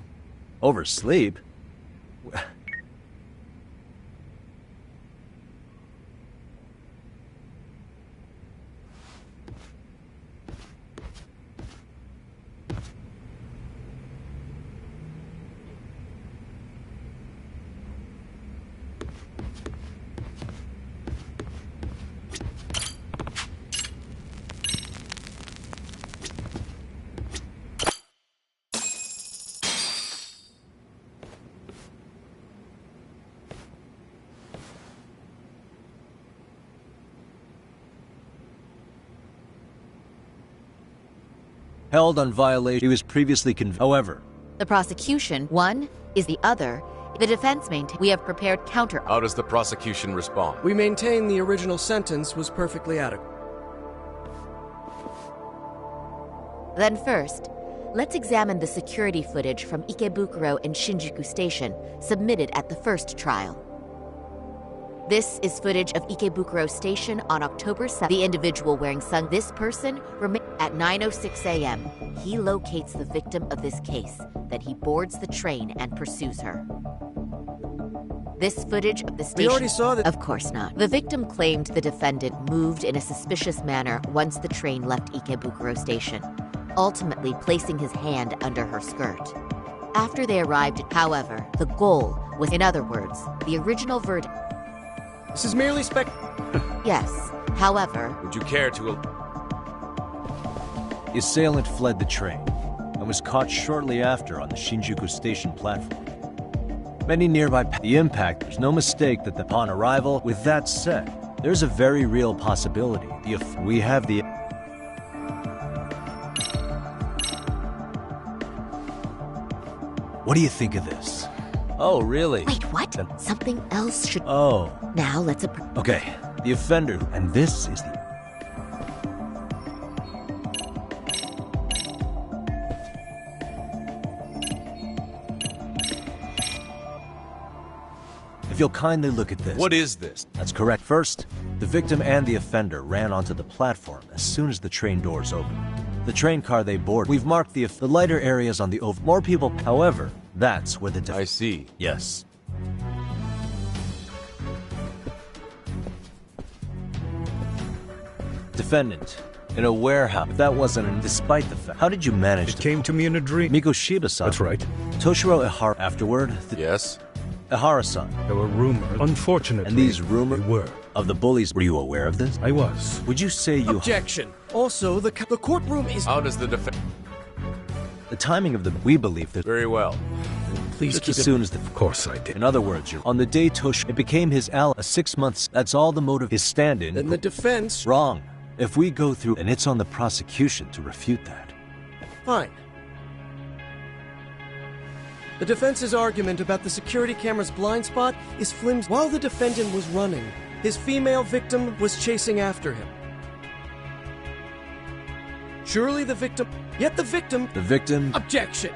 Oversleep? Held on violation. He was previously convicted. However,
The prosecution, one, is the other. The defense maintains we have prepared counter.
How does the prosecution respond?
We maintain the original sentence was perfectly adequate.
Then first, let's examine the security footage from Ikebukuro and Shinjuku Station submitted at the first trial. This is footage of Ikebukuro Station on October 7th. The individual wearing this person remains at 9:06 a.m. He locates the victim of this case. Then he boards the train and pursues her. This footage of the station...
We already saw that...
Of course not. The victim claimed the defendant moved in a suspicious manner once the train left Ikebukuro Station, ultimately placing his hand under her skirt. After they arrived, however, the goal was, in other words, the original verdict.
This is merely
Yes. However...
Would you care to...
the assailant fled the train and was caught shortly after on the Shinjuku Station platform. Many nearby... The impact, there's no mistake that upon arrival... With that said, there's a very real possibility. We have the... What do you think of this? Oh, really?
Wait, what? Something else should...
Oh.
Now let's...
Okay, the offender, and this is the... If you'll kindly look at this.
What is this?
That's correct. First, the victim and the offender ran onto the platform as soon as the train doors opened. The train car they boarded. We've marked the lighter areas on the more people. However, that's where the...
I see.
Yes. Defendant, in a warehouse. That wasn't despite the fact. How did you manage to...
It came to me in a dream.
Mikoshiba-san.
That's right.
Toshiro Ihara. Afterward...
Yes?
Ihara-san. There were rumors. Unfortunately,
and these rumors
were.
Of the bullies. Were you aware of this?
I was.
Would you say you...
Objection. Also, the courtroom is...
How does the defense...
The timing of the... We believe that...
Very well.
Please
just
keep
as soon as the...
Of course I did.
In other words, on the day It became his ally. 6 months. That's all the motive. His stand-in...
Then the defense...
Wrong. If we go through... And it's on the prosecution to refute that.
Fine. The defense's argument about the security camera's blind spot is flimsy. While the defendant was running, his female victim was chasing after him. Surely the victim... Yet the victim...
The victim...
Objection!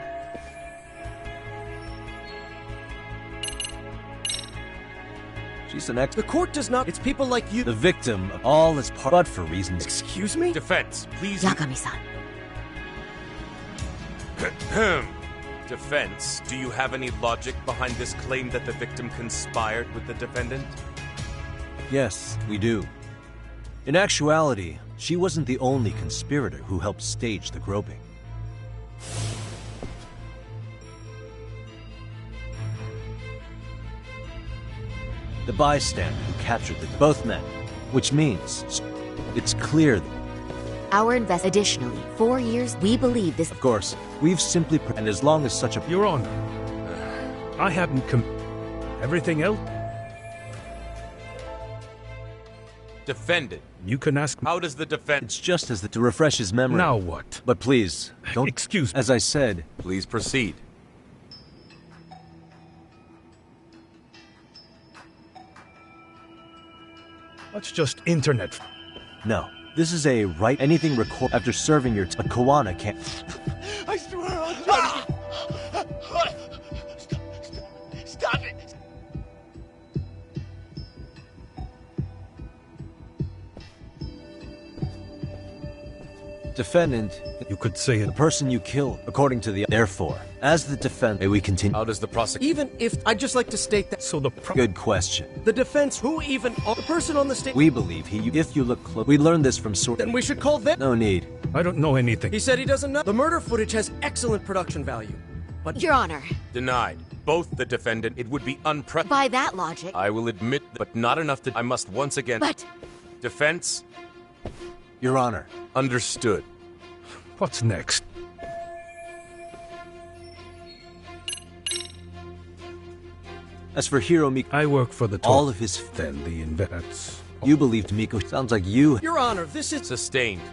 She's an ex...
The court does not... It's people like you...
The victim of all is part... But for reasons...
Excuse me?
Defense, please...
Yagami-san.
Defense, do you have any logic behind this claim that the victim conspired with the defendant?
Yes, we do. In actuality, she wasn't the only conspirator who helped stage the groping. The bystander who captured both men, which means it's clear that...
Additionally, 4 years, we believe this...
Of course, we've simply... And as long as such a...
Your Honor, I haven't everything else...
Defendant.
You can ask.
How does the defendant...
It's just as to refresh his memory.
Now what?
But please, don't...
Excuse me.
As I said...
Please proceed.
That's just internet.
No. This is a right anything record after serving your a Koana can't.
I swear I'll try to... Stop it!
Defendant,
you could say it.
The person you killed, according to the... Therefore, as the defense, may we continue?
How does the prosecution...
Even if... I'd just like to state that...
So the...
Good question.
The defense, who even... The person on the state...
We believe if you look close... We learned this from source...
Then we should call them...
No need.
I don't know anything.
He said he doesn't know. The murder footage has excellent production value. But...
Your Honor.
Denied. Both the defendant, it would be unprecedented.
By that logic...
I will admit, but not enough to... I must once again...
But...
Defense?
Your Honor.
Understood.
What's next?
As for Hiro Miko...
I work for the...
All of his...
Then the invents...
You believed Miko. Sounds like you...
Your Honor, this is...
Sustained.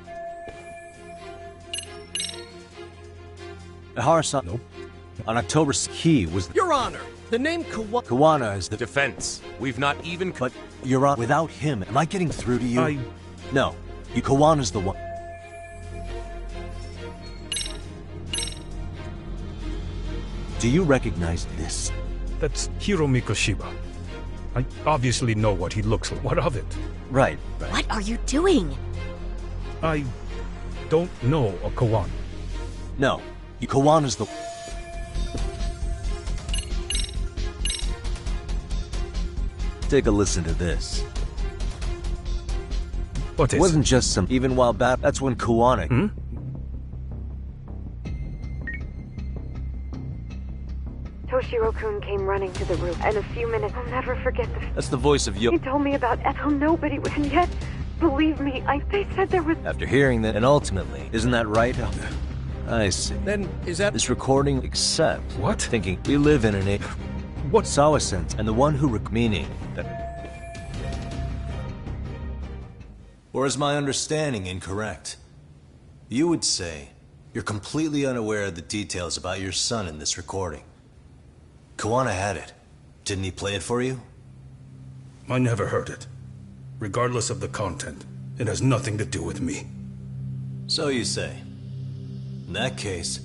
Ihara-san...
Nope.
On October... He was...
Your Honor, the name
Kawana is the...
Defense. We've not even...
But, Your Honor, without him, am I getting through to you?
I...
No. Kawana's the one... Do you recognize this?
That's Hiro Mikoshiba. I obviously know what he looks like. What of it?
Right.
What are you doing?
I don't know a Kawana.
No. Kawana's the... Take a listen to this.
What is
it? Wasn't just some... Even while back... That's when Kawana...
Hmm?
Toshiro-kun came running to the roof. In a few minutes, I'll never forget this.
That's the voice of Yo...
He told me about Ethel. Nobody would... And yet, believe me, they said there was...
After hearing that, and ultimately, isn't that right? I see.
Then, is that...
This recording, except...
What?
Thinking, we live in an age...
What?
Sawa-sense, and the one who... Meaning that... Or is my understanding incorrect? You would say you're completely unaware of the details about your son in this recording. Kawana had it. Didn't he play it for you?
I never heard it. Regardless of the content, it has nothing to do with me.
So you say. In that case,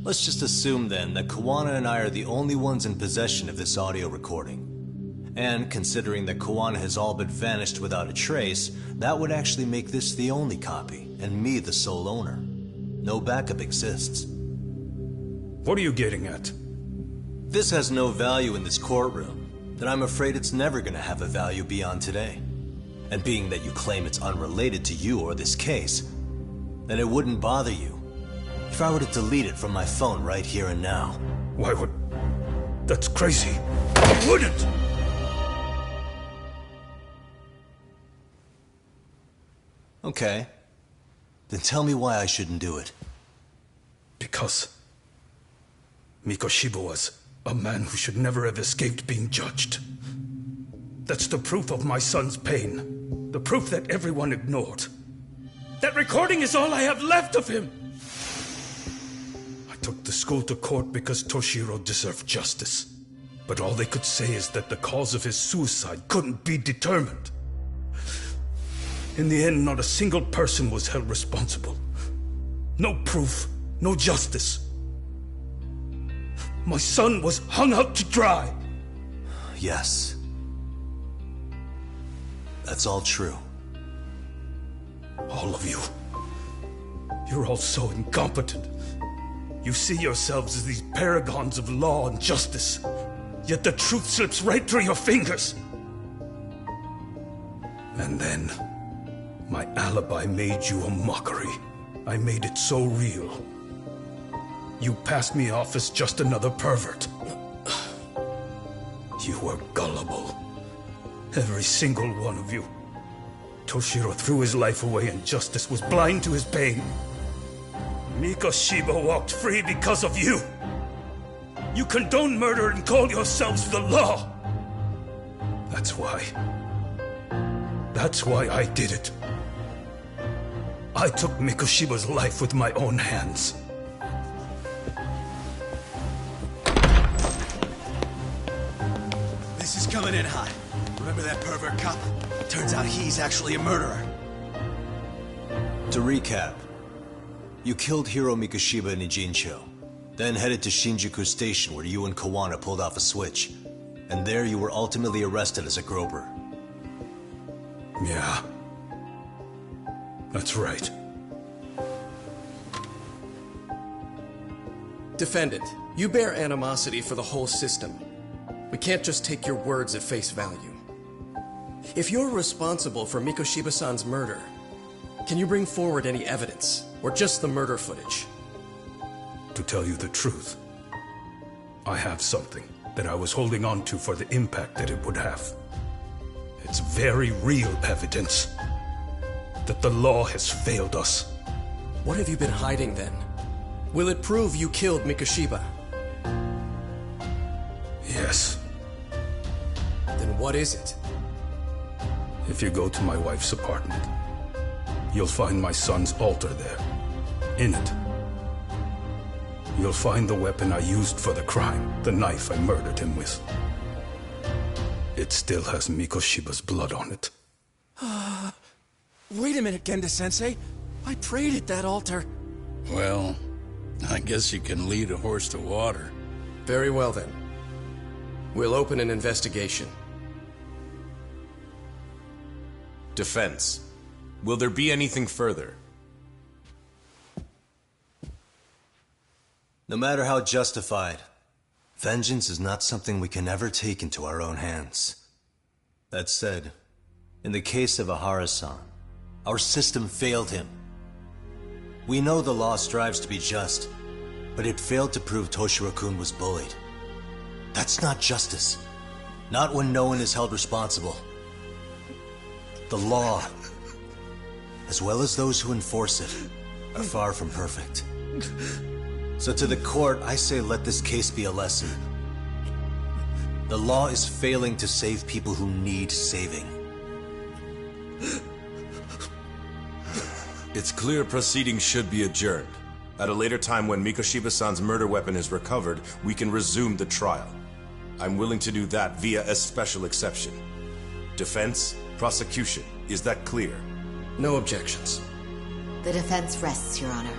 let's just assume then that Kawana and I are the only ones in possession of this audio recording. And considering that Kawana has all but vanished without a trace, that would actually make this the only copy, and me the sole owner. No backup exists.
What are you getting at?
This has no value in this courtroom, then I'm afraid it's never gonna have a value beyond today. And being that you claim it's unrelated to you or this case, then it wouldn't bother you if I were to delete it from my phone right here and now.
Why would... That's crazy. I wouldn't!
Okay. Then tell me why I shouldn't do it.
Because Mikoshiba was a man who should never have escaped being judged. That's the proof of my son's pain. The proof that everyone ignored. That recording is all I have left of him! I took the school to court because Toshiro deserved justice. But all they could say is that the cause of his suicide couldn't be determined. In the end, not a single person was held responsible. No proof, no justice. My son was hung out to dry.
Yes. That's all true.
All of you. You're all so incompetent. You see yourselves as these paragons of law and justice. Yet the truth slips right through your fingers. And then, my alibi made you a mockery. I made it so real. You passed me off as just another pervert. You were gullible. Every single one of you. Toshiro threw his life away and justice was blind to his pain. Mikoshiba walked free because of you. You condone murder and call yourselves the law. That's why. That's why I did it. I took Mikoshiba's life with my own hands.
This is coming in hot. Remember that pervert cop? Turns out he's actually a murderer.
To recap, you killed Hiro Mikoshiba in Ijincho, then headed to Shinjuku Station where you and Kawana pulled off a switch. And there you were ultimately arrested as a groper.
Yeah. That's right.
Defendant, you bear animosity for the whole system. We can't just take your words at face value. If you're responsible for Mikoshiba-san's murder, can you bring forward any evidence, or just the murder footage?
To tell you the truth, I have something that I was holding on to for the impact that it would have. It's very real evidence that the law has failed us.
What have you been hiding then? Will it prove you killed Mikoshiba?
Yes.
Then what is it?
If you go to my wife's apartment, you'll find my son's altar there. In it, you'll find the weapon I used for the crime, the knife I murdered him with. It still has Mikoshiba's blood on it.
Wait a minute, Genda-sensei. I prayed at that altar.
Well, I guess you can lead a horse to water.
Very well then. We'll open an investigation.
Defense. Will there be anything further?
No matter how justified, vengeance is not something we can ever take into our own hands. That said, in the case of Ahara-san, our system failed him. We know the law strives to be just, but it failed to prove Toshiro-kun was bullied. That's not justice. Not when no one is held responsible. The law, as well as those who enforce it, are far from perfect. So to the court, I say let this case be a lesson. The law is failing to save people who need saving.
It's clear proceedings should be adjourned. At a later time when Mikoshiba-san's murder weapon is recovered, we can resume the trial. I'm willing to do that via a special exception. Defense, prosecution, is that clear?
No objections.
The defense rests, Your Honor.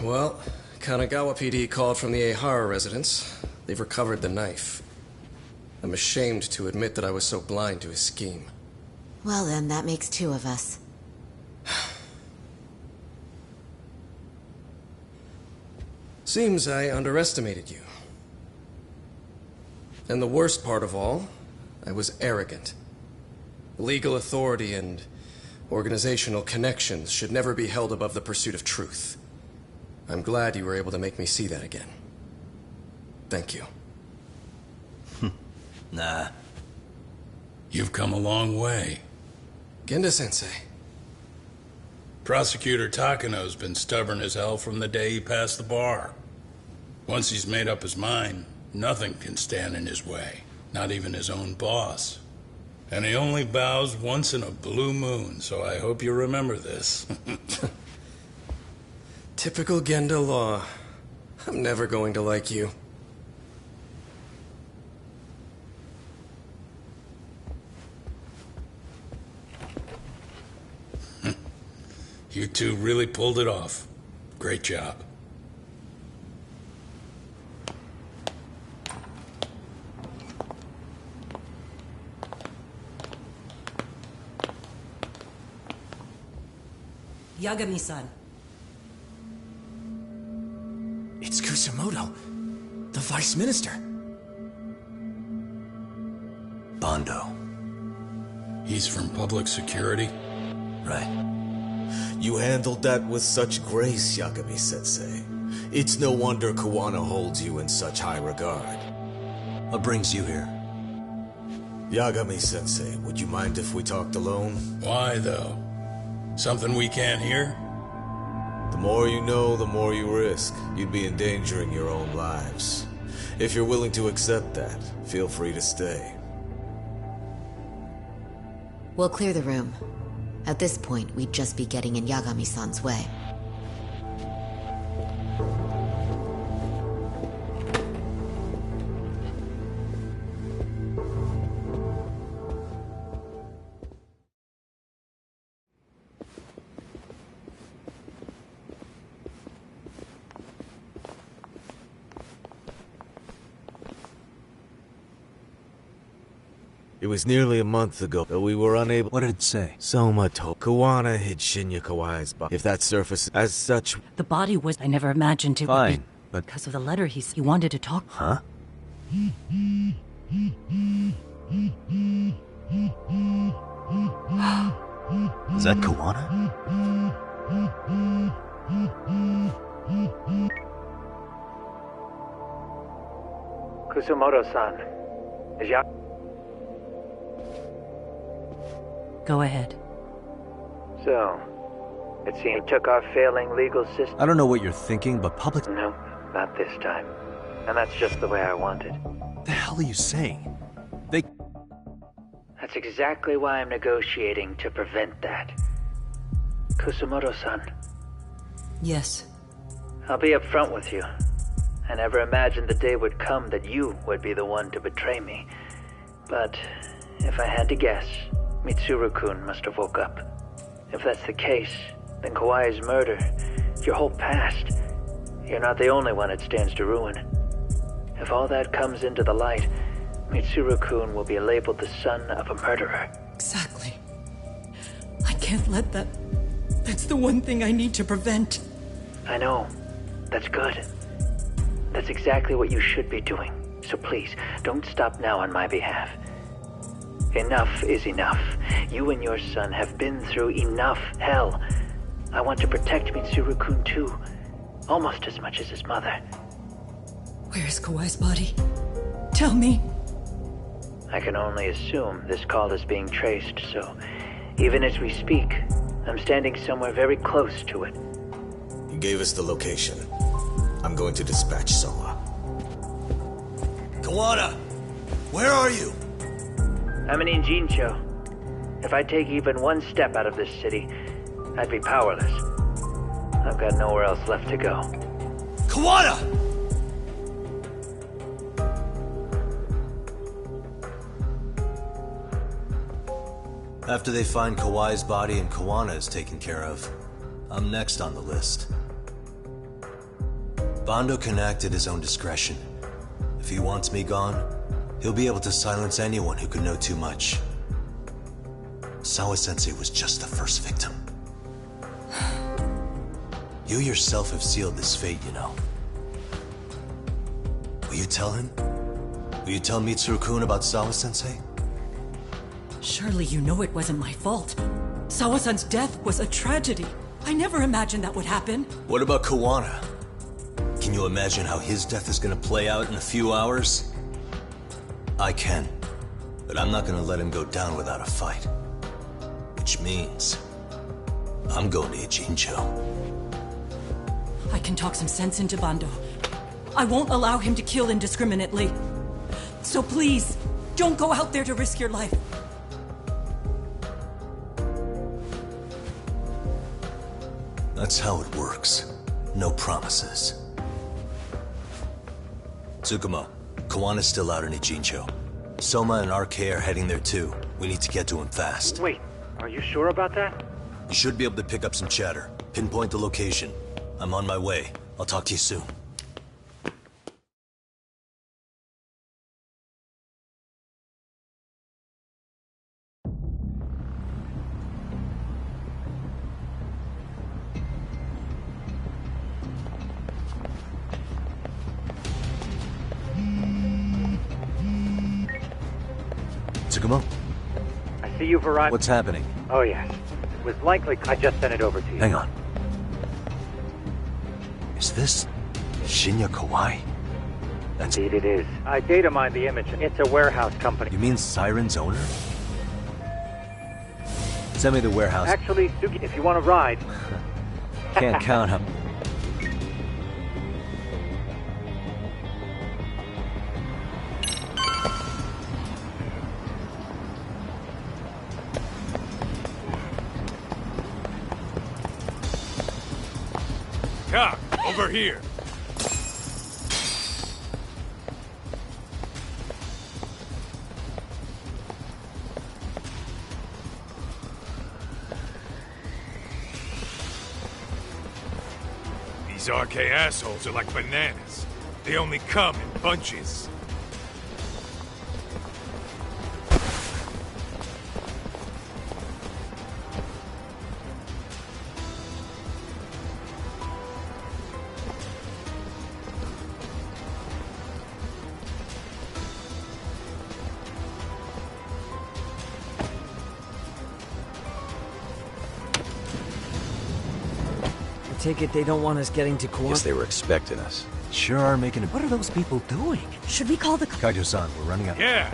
Well, Kanagawa PD called from the Ehara residence. They've recovered the knife. I'm ashamed to admit that I was so blind to his scheme.
Well then, that makes two of us.
Seems I underestimated you. And the worst part of all, I was arrogant. Legal authority and organizational connections should never be held above the pursuit of truth. I'm glad you were able to make me see that again. Thank you.
Nah.
You've come a long way.
Genda-sensei.
Prosecutor Takano's been stubborn as hell from the day he passed the bar. Once he's made up his mind, nothing can stand in his way. Not even his own boss. And he only bows once in a blue moon, so I hope you remember this.
Typical Genda law. I'm never going to like you.
You two really pulled it off. Great job.
Yagami-san.
It's Kusamoto, the Vice Minister.
Bondo.
He's from public security?
Right.
You handled that with such grace, Yagami-sensei.
It's no wonder Kawana holds you in such high regard.
What brings you here?
Yagami-sensei, would you mind if we talked alone?
Why, though? Something we can't hear?
The more you know, the more you risk. You'd be endangering your own lives. If you're willing to accept that, feel free to stay.
We'll clear the room. At this point, we'd just be getting in Yagami-san's way.
It was nearly a month ago that we were unable—
What did it say?
Soma told Kawana hid Shinya Kawai's body. If that surface as such—
The body was— I never imagined it would
Fine,
be—
but—
Because of the letter he wanted to talk—
Huh? Is that Kawana?
Kusumoto-san. Is
Go ahead.
So, it seems you took our failing legal system.
I don't know what you're thinking, but public—
No, not this time. And that's just the way I wanted.
What the hell are you saying?
That's exactly why I'm negotiating to prevent that. Kusumoto-san.
Yes.
I'll be upfront with you. I never imagined the day would come that you would be the one to betray me. But if I had to guess, Mitsuru-kun must have woke up. If that's the case, then Kawai's murder, your whole past, you're not the only one it stands to ruin. If all that comes into the light, Mitsuru-kun will be labeled the son of a murderer.
Exactly. I can't let that... That's the one thing I need to prevent.
I know. That's good. That's exactly what you should be doing. So please, don't stop now on my behalf. Enough is enough. You and your son have been through enough hell. I want to protect Mitsuru-kun too. Almost as much as his mother.
Where is Kawai's body? Tell me.
I can only assume this call is being traced, so even as we speak, I'm standing somewhere very close to it.
You gave us the location. I'm going to dispatch Soma.
Kawana! Where are you?
I'm in Injincho. If I take even one step out of this city, I'd be powerless. I've got nowhere else left to go.
Kawana! After they find Kawai's body and Kawana is taken care of, I'm next on the list. Bando can act at his own discretion. If he wants me gone, he'll be able to silence anyone who could know too much. Sawa-sensei was just the first victim. You yourself have sealed this fate, you know. Will you tell him? Will you tell Mitsuru-kun about Sawa-sensei?
Surely you know it wasn't my fault. Sawa-san's death was a tragedy. I never imagined that would happen.
What about Kawana? Can you imagine how his death is gonna play out in a few hours? I can, but I'm not gonna let him go down without a fight. Which means, I'm going to Ijincho.
I can talk some sense into Bando. I won't allow him to kill indiscriminately. So please, don't go out there to risk your life.
That's how it works. No promises. Tsukumo, Kawana's still out in Ijincho. Soma and RK are heading there too. We need to get to him fast.
Wait, are you sure about that?
You should be able to pick up some chatter. Pinpoint the location. I'm on my way. I'll talk to you soon. Tsukumo?
I see you've arrived.
What's happening?
Oh, yes. It was likely I just sent it over to you.
Hang on. Is this Shinya Kawai?
Indeed it is. I data mined the image. It's a warehouse company.
You mean Siren's owner? Send me the warehouse.
Actually, Suki, if you want to ride...
Can't count him.
Cop, over here. These RK assholes are like bananas. They only come in bunches.
Take it they don't want us getting to Kuwait.
Guess they were expecting us. Sure are making it.
What are those people doing? Should we call the...
Kaido-san, we're running out.
Yeah.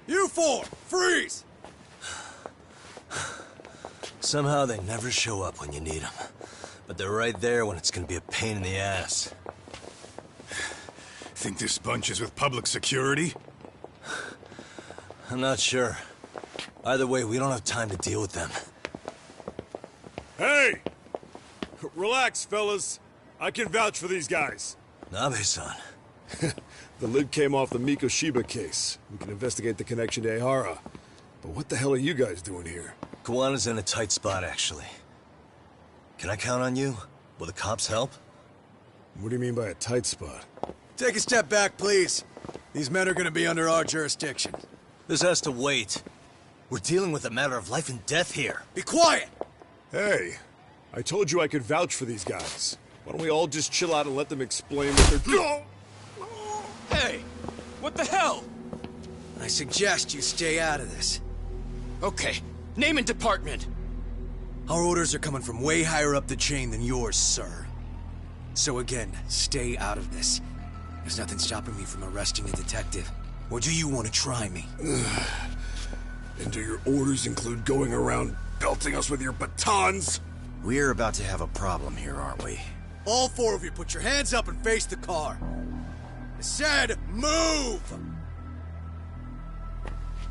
You four, freeze! Somehow they never show up when you need them. But they're right there when it's gonna be a pain in the ass.
Think this bunch is with public security?
I'm not sure. Either way, we don't have time to deal with them.
Hey! Relax, fellas. I can vouch for these guys.
Nabe-san.
The lid came off the Mikoshiba case. We can investigate the connection to Ehara. But what the hell are you guys doing here?
Kawana's in a tight spot, actually. Can I count on you? Will the cops help?
What do you mean by a tight spot?
Take a step back, please. These men are gonna be under our jurisdiction.
This has to wait. We're dealing with a matter of life and death here.
Be quiet!
Hey, I told you I could vouch for these guys. Why don't we all just chill out and let them explain what they're doing?
Hey! What the hell?
I suggest you stay out of this.
Okay, name and department.
Our orders are coming from way higher up the chain than yours, sir. So again, stay out of this. There's nothing stopping me from arresting a detective. Or do you want to try me?
And do your orders include going around belting us with your batons?
We're about to have a problem here, aren't we?
All four of you, put your hands up and face the car. I said, move!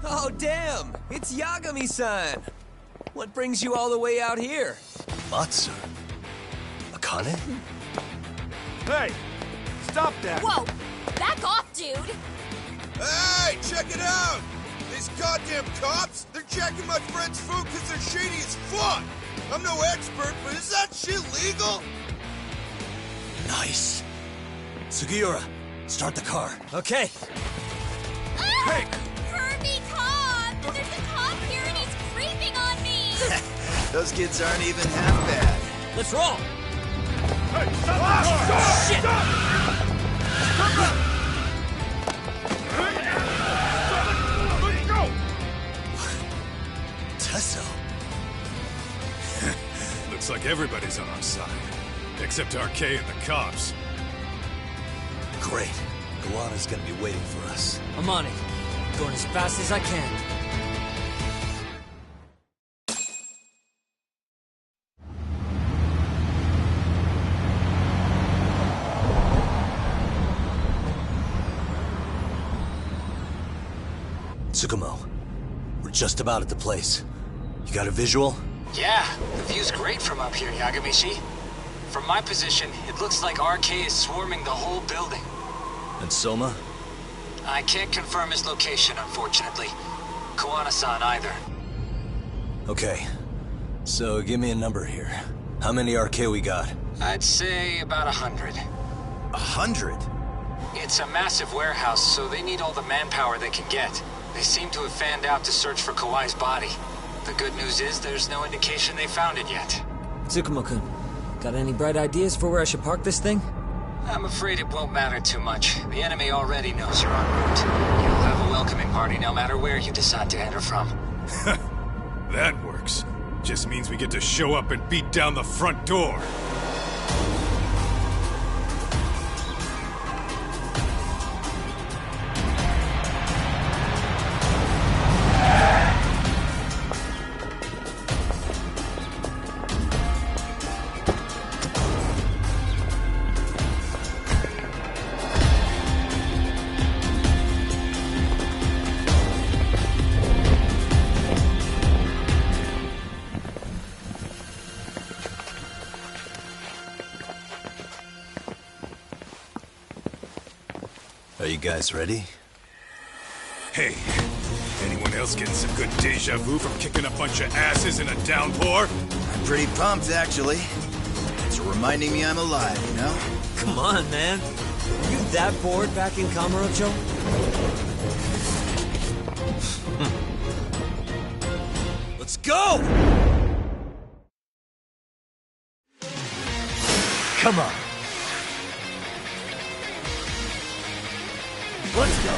Oh, damn! It's Yagami-san! What brings you all the way out here?
Matsu? Akane?
Hey! Stop that!
Whoa! Back off, dude!
Hey, check it out! These goddamn cops, they're checking my friend's food because they're shady as fuck! I'm no expert, but is that shit legal?
Nice. Sugiura, start the car.
Okay.
Hey!
Hurt me, cop! There's a cop here and he's creeping on me!
Those kids aren't even half bad.
Let's roll!
Hey, stop!
Shit!
Let's go!
Tesso.
Looks like everybody's on our side. Except RK and the cops.
Great. Gowanna's gonna be waiting for us.
I'm on it. Going as fast as I can.
Tsukumo, we're just about at the place. You got a visual?
Yeah, the view's great from up here, Yagamishi. From my position, it looks like RK is swarming the whole building.
And Soma?
I can't confirm his location, unfortunately. Koana-san either.
Okay. So give me a number here. How many RK we got?
I'd say about 100.
100?
It's a massive warehouse, so they need all the manpower they can get. They seem to have fanned out to search for Kawai's body. The good news is there's no indication they found it yet.
Tsukumo-kun, got any bright ideas for where I should park this thing?
I'm afraid it won't matter too much. The enemy already knows you're en route. You'll have a welcoming party no matter where you decide to enter from.
That works. Just means we get to show up and beat down the front door.
Are you guys ready?
Hey, anyone else getting some good deja vu from kicking a bunch of asses in a downpour?
I'm pretty pumped, actually. It's reminding me I'm alive, you know?
Come on, man. Are you that bored back in Kamurocho?
Let's go! Come on. Let's go.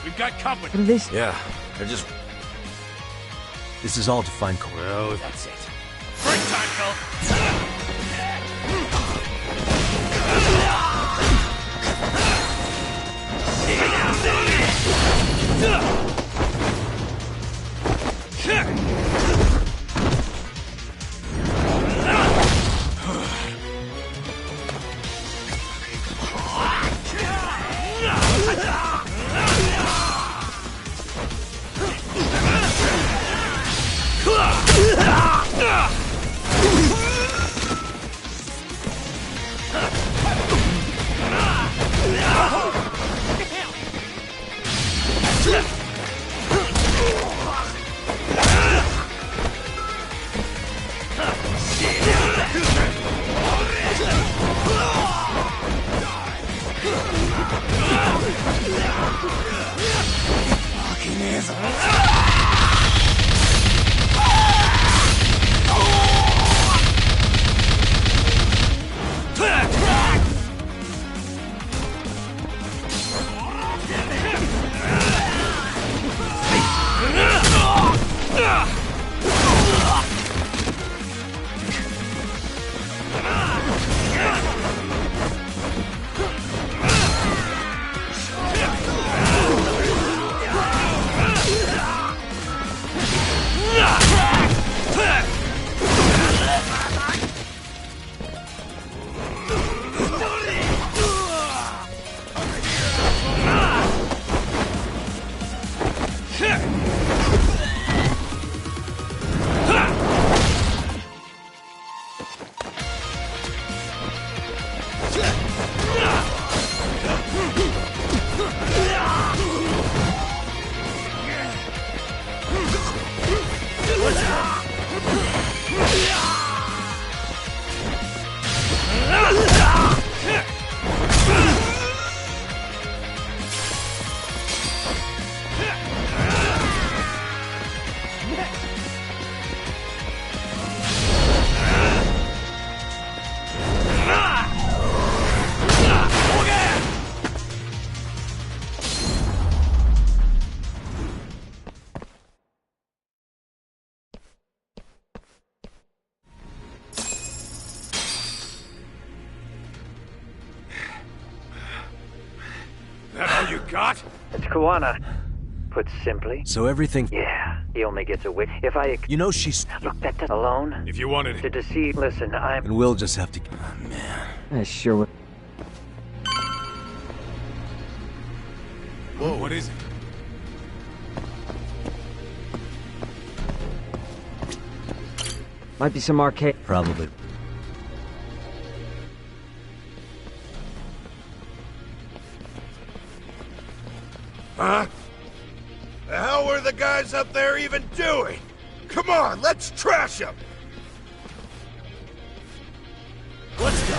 We've got company.
What are they? Yeah, they're just... This is all to find Cole.
Well, that's it. Break time, Cole.
Kawana. Put simply.
So everything...
Yeah, he only gets away. If I...
You know she's...
Look, that does... Alone?
If you wanted...
To deceive... Listen, I'm...
And we'll just have to... Oh, man.
I sure would.
Whoa, what is it?
Might be some arcade.
Probably.
Huh? The hell were the guys up there even doing? Come on, let's trash them!
Let's go!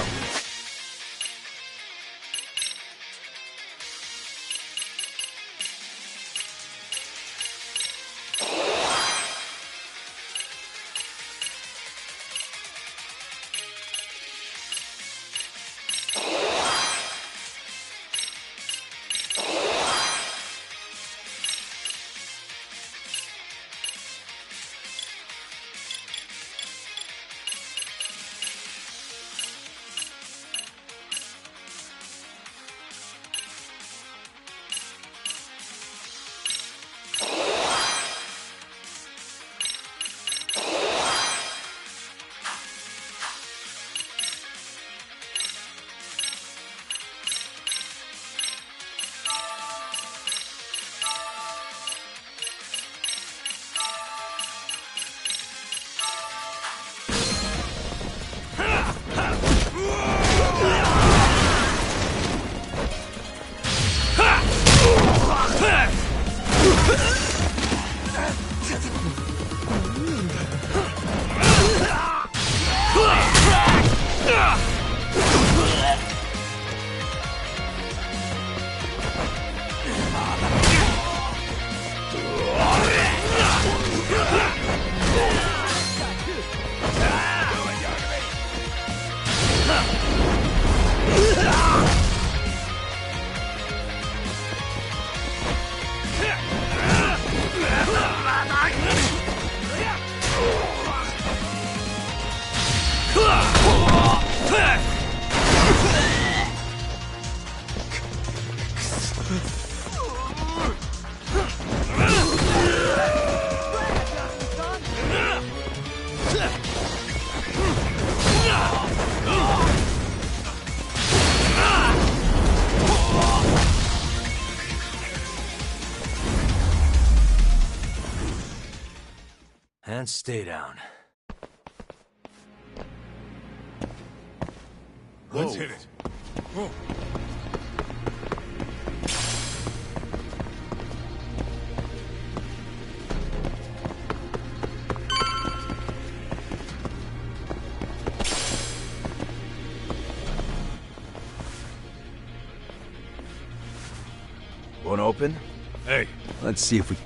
And stay down.
Let's hit it. Whoa.
Won't open?
Hey.
Let's see if we...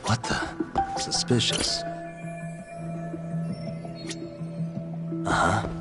What the? Suspicious. Uh-huh.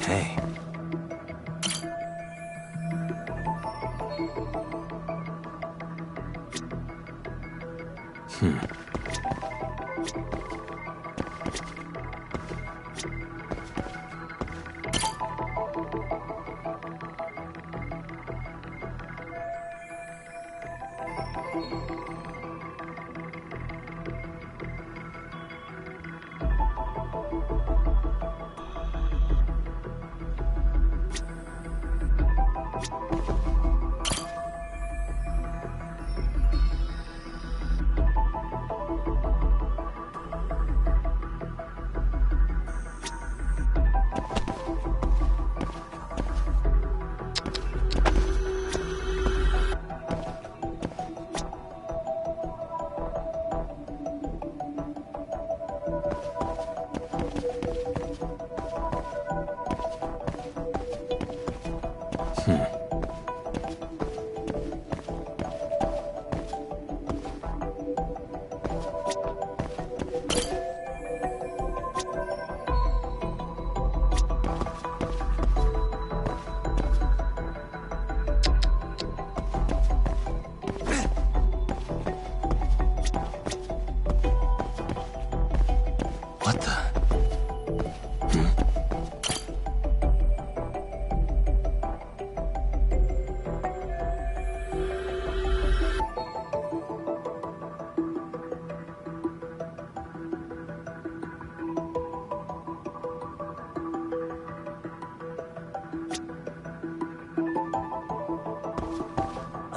Hey.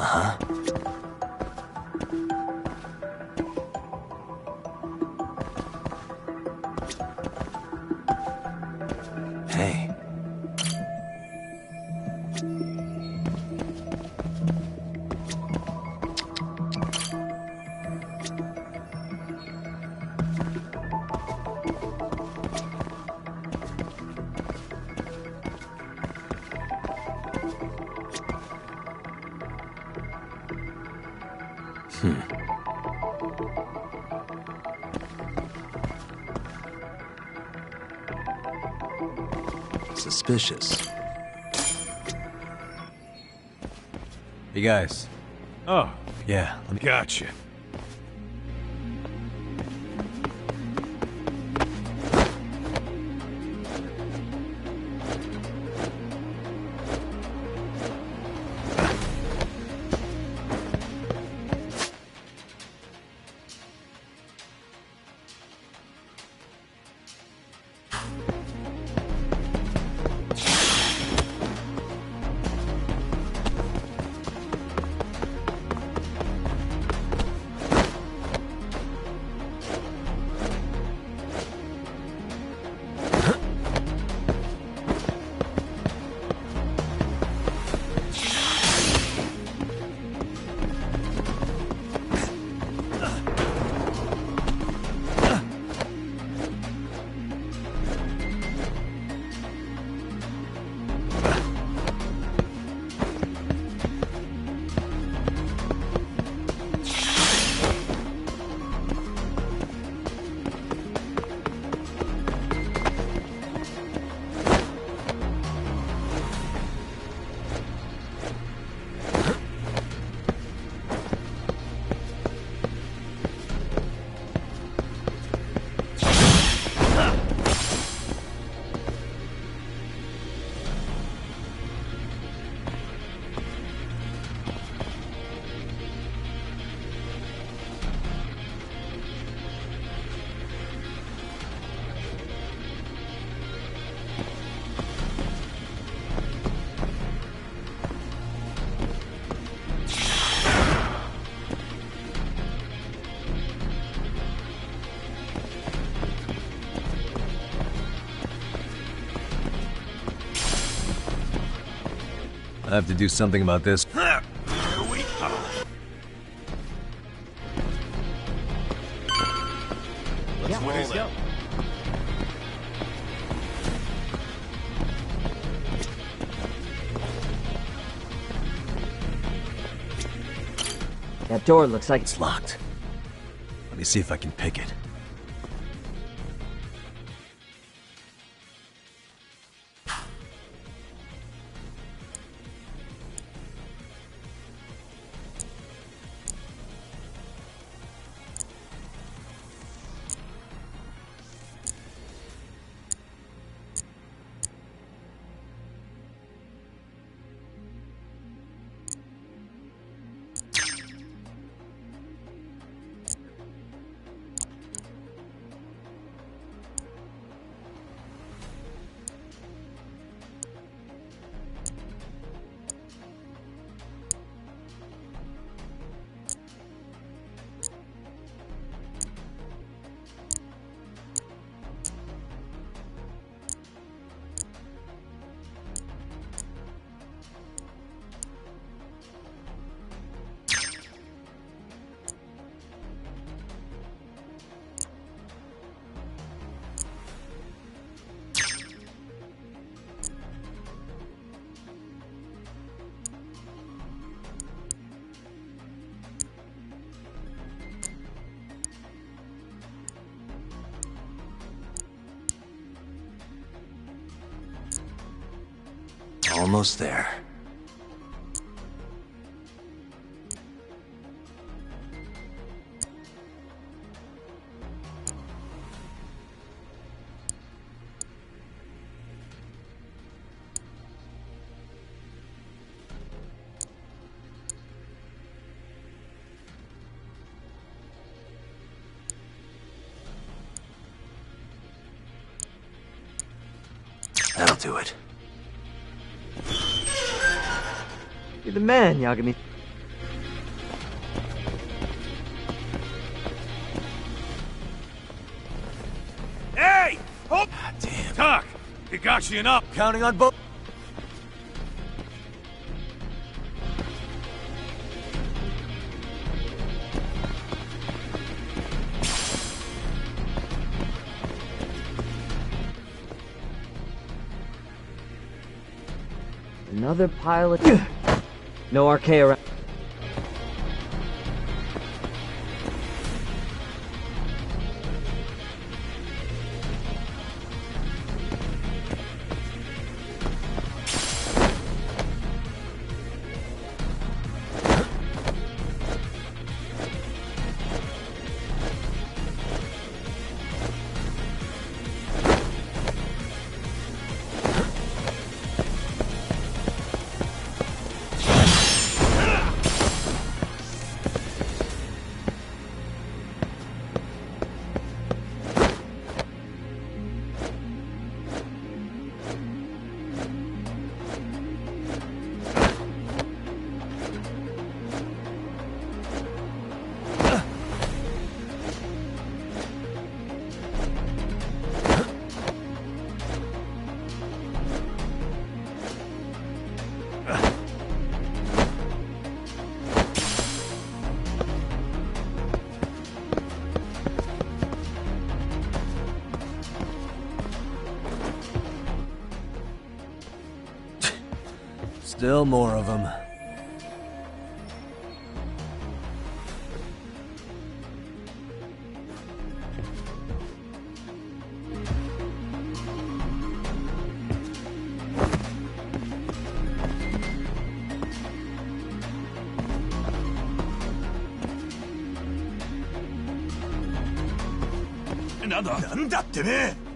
Uh-huh. Hey. Suspicious. Hey guys.
Oh.
Yeah,
Gotcha.
I have to do something about this.
Here we go.
Let's roll it.
That door looks like
it's locked. Let me see if I can pick it. Almost there. That'll do it.
You're the man, Yagami.
God damn. Doc, Higashi and up.
Counting on both.
Another pile of... No RK around.
Still more of them.
なんだってね。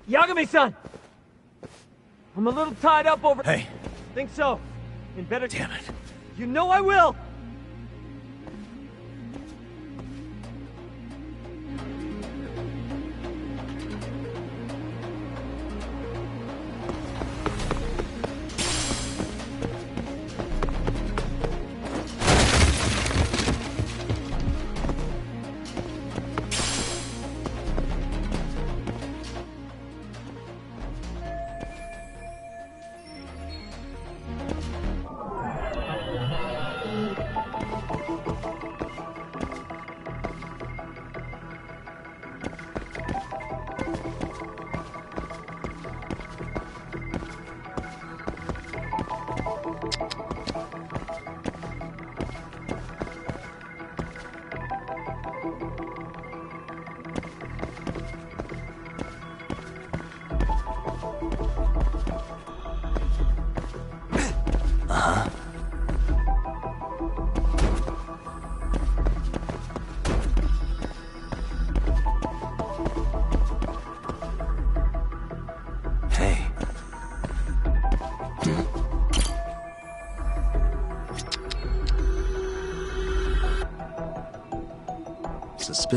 Yagami-san! I'm a little tied up over...
Hey.
Think so. In better...
Damn it.
You know I will!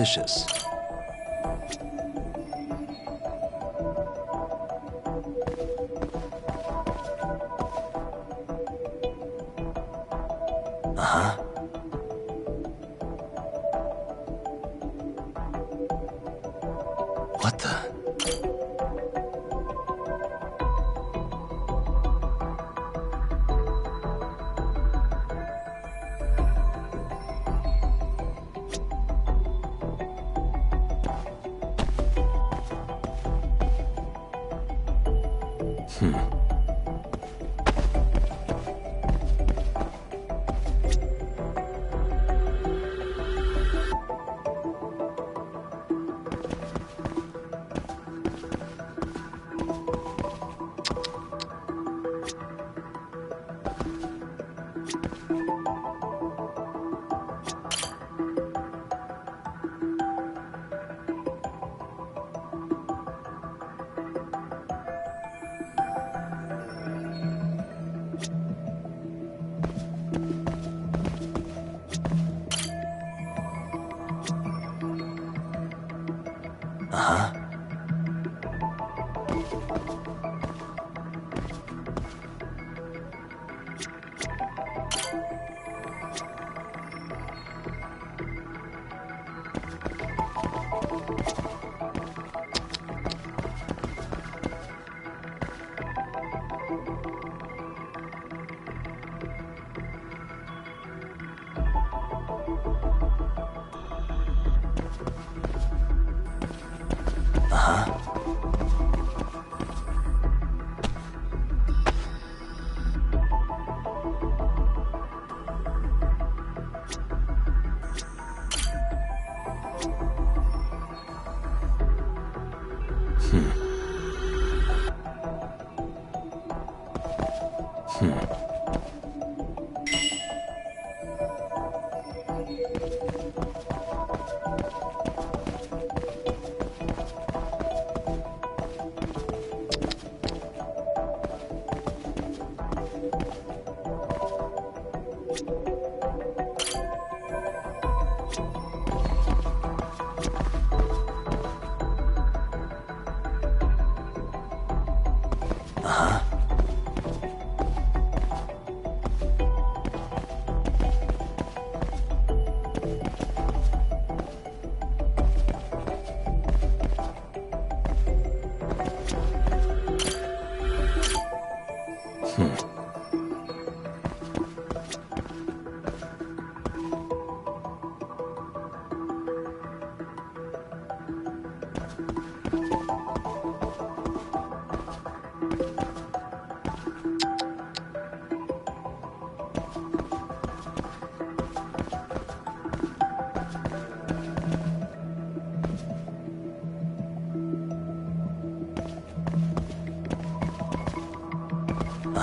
suspicious. Uh-huh. What the?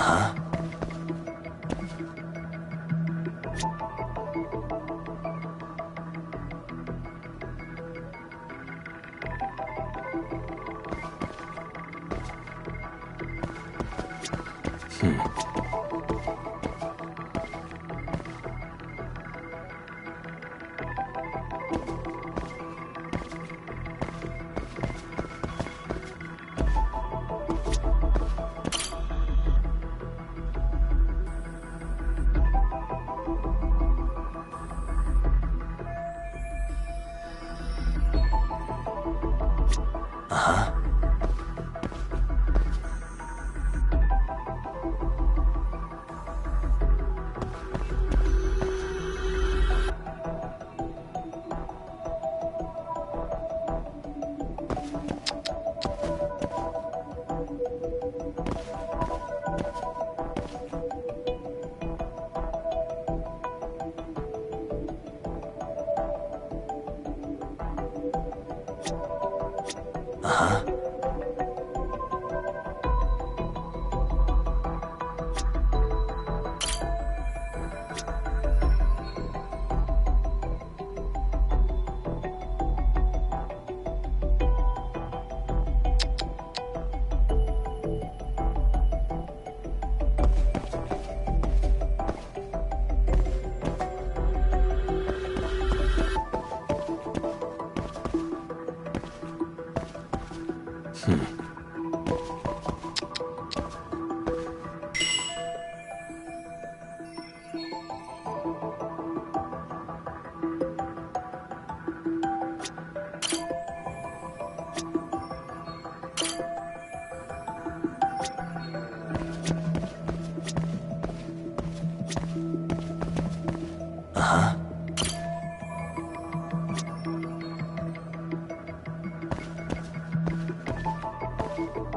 Uh-huh.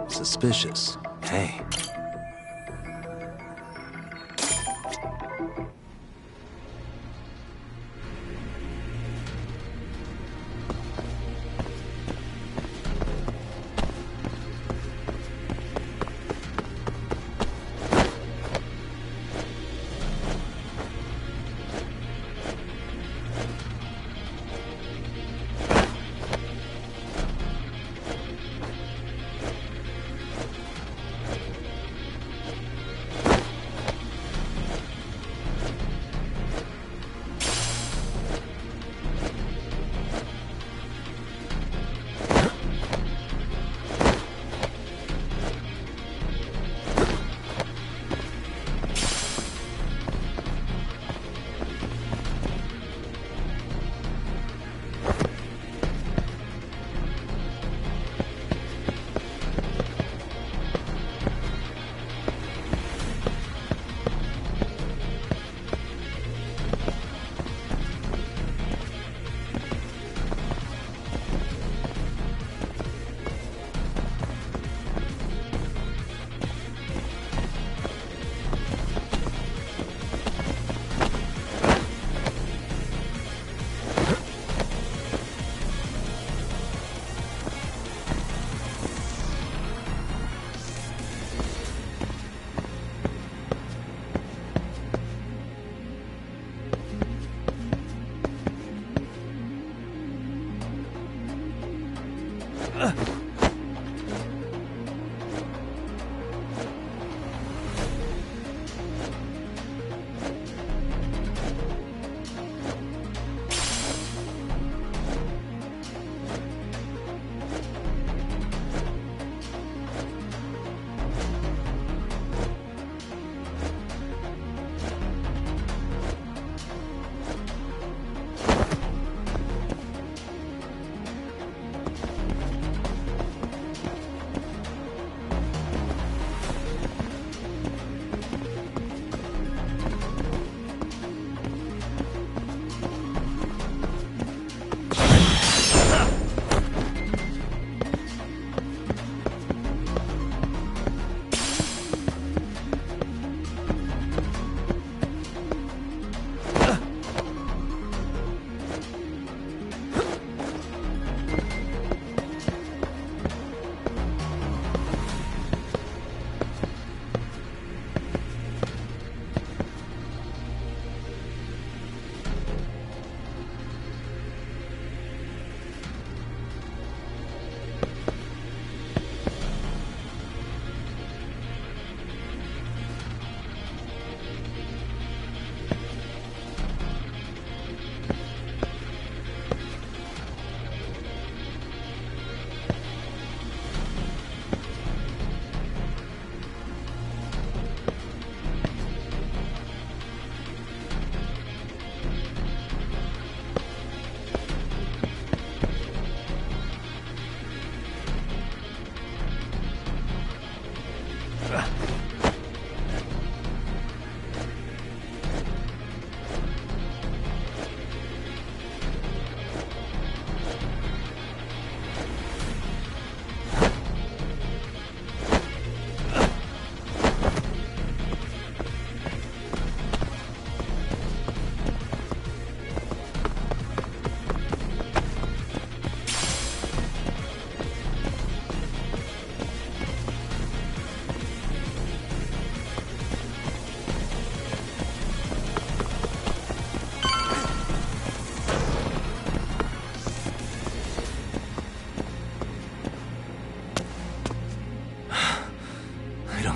Suspicious. Hey.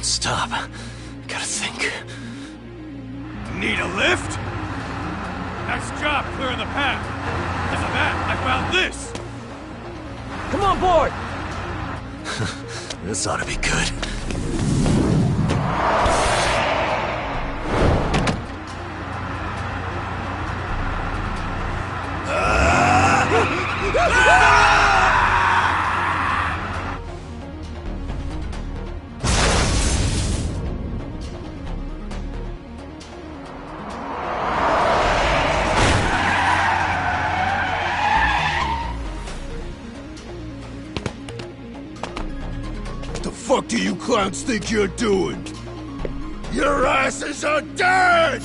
Stop. Gotta think.
Need a lift? Nice job clearing the path. Because of that, I found this.
Come on board!
This ought to be good.
fuck do you clowns think you're doing? Your asses are dead!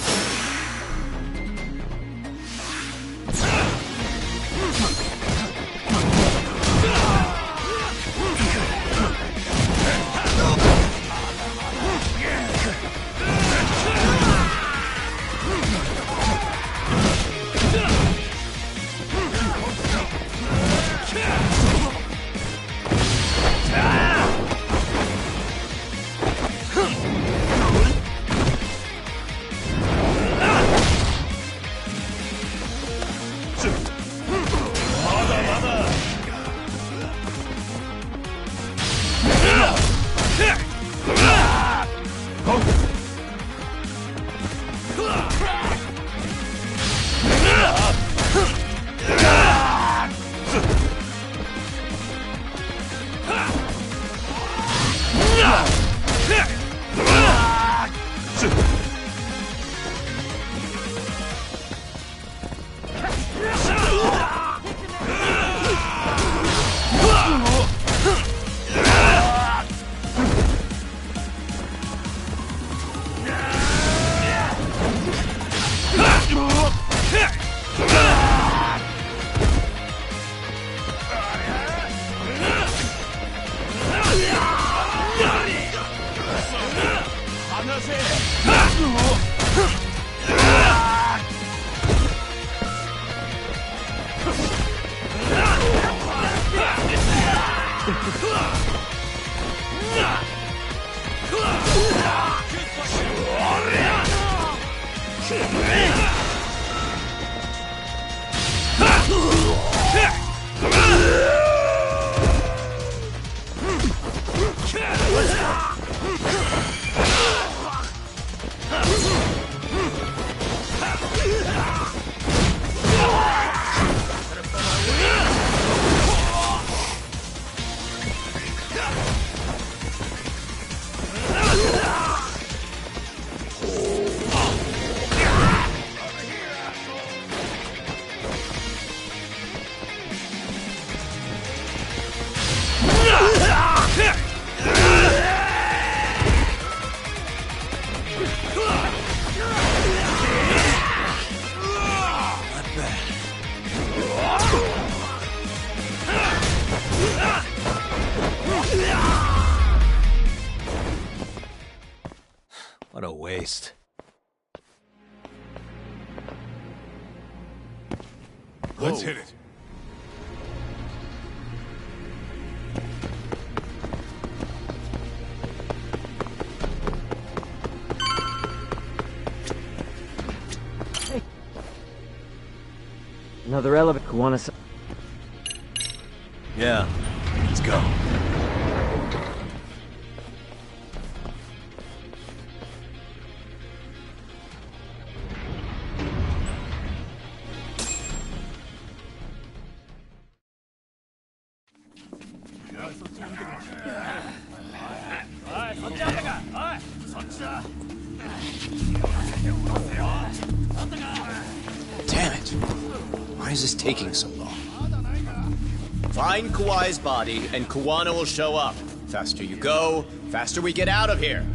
What a waste.
Let's hit it.
Another elevator. Kuwana.
Yeah, let's go.
Damn it! Why is this taking so long?
Find Kawai's body, and Kuwana will show up. Faster you go, faster we get out of here.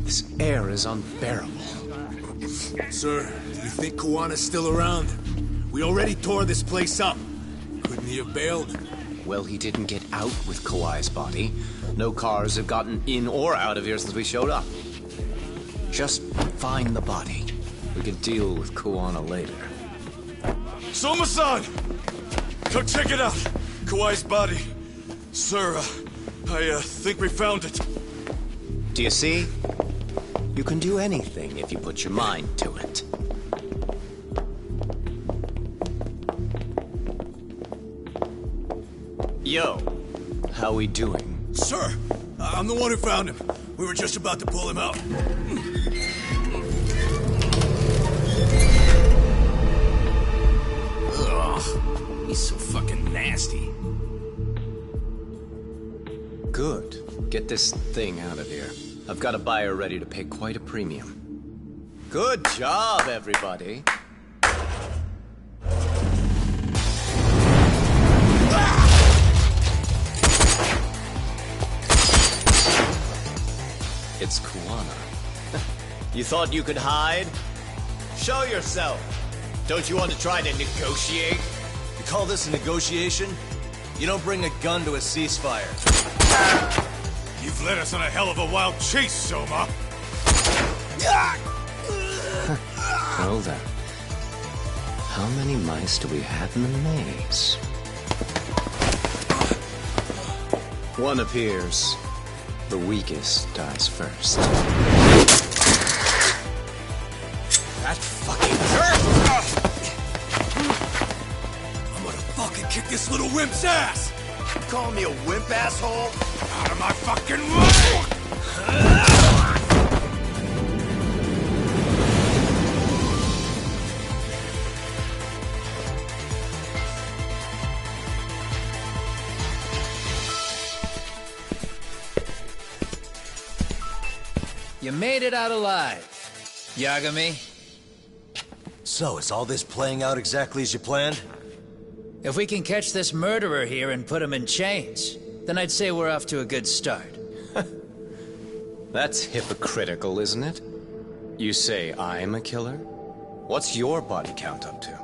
This air is unbearable.
Sir, do you think Kuwana's still around? We already tore this place up. Couldn't he have bailed?
Well, he didn't get out with Kawai's body. No cars have gotten in or out of here since we showed up. Just find the body. We can deal with Kuwana later.
Soma-san! Come check it out! Kawai's body. Sir, I think we found it.
Do you see? You can do anything if you put your mind to it. Yo, how we doing?
Sir, I'm the one who found him. We were just about to pull him out.
Ugh, he's so fucking nasty.
Good. Get this thing out of here. I've got a buyer ready to pay quite a premium. Good job, everybody. It's Kuwana. You thought you could hide? Show yourself! Don't you want to try to negotiate?
You call this a negotiation? You don't bring a gun to a ceasefire.
You've led us on a hell of a wild chase, Soma!
Well then. How many mice do we have in the maze? One appears. The weakest dies first.
That fucking hurt! I'm gonna fucking kick this little wimp's ass!
You calling me a wimp, asshole?
Out of my fucking way!
You made it out alive, Yagami.
So, is all this playing out exactly as you planned?
If we can catch this murderer here and put him in chains, then I'd say we're off to a good start.
That's hypocritical, isn't it? You say I'm a killer? What's your body count up to?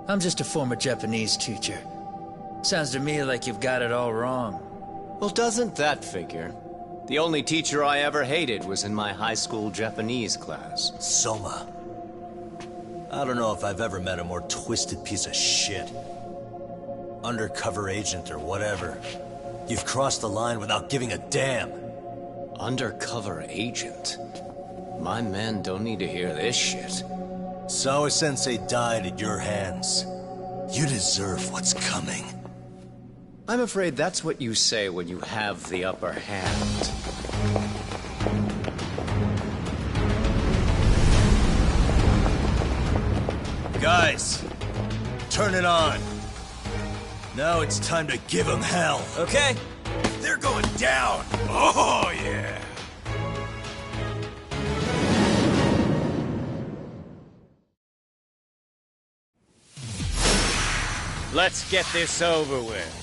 I'm just a former Japanese teacher. Sounds to me like you've got it all wrong.
Well, doesn't that figure? The only teacher I ever hated was in my high school Japanese class.
Soma. I don't know if I've ever met a more twisted piece of shit. Undercover agent or whatever. You've crossed the line without giving a damn.
Undercover agent? My men don't need to hear this shit.
Sawa-sensei died at your hands. You deserve what's coming.
I'm afraid that's what you say when you have the upper hand.
Guys, turn it on. Now it's time to give them hell.
Okay.
They're going down!
Oh, yeah!
Let's get this over with.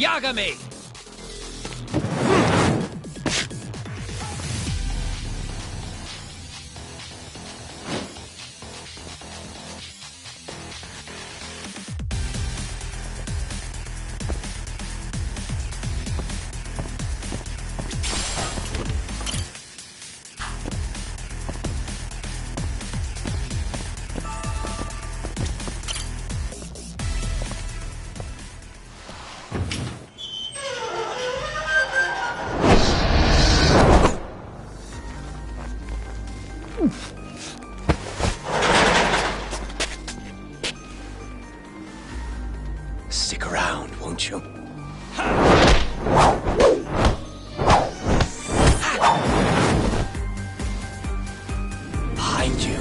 Yagami!
Stick around, won't you? Behind you.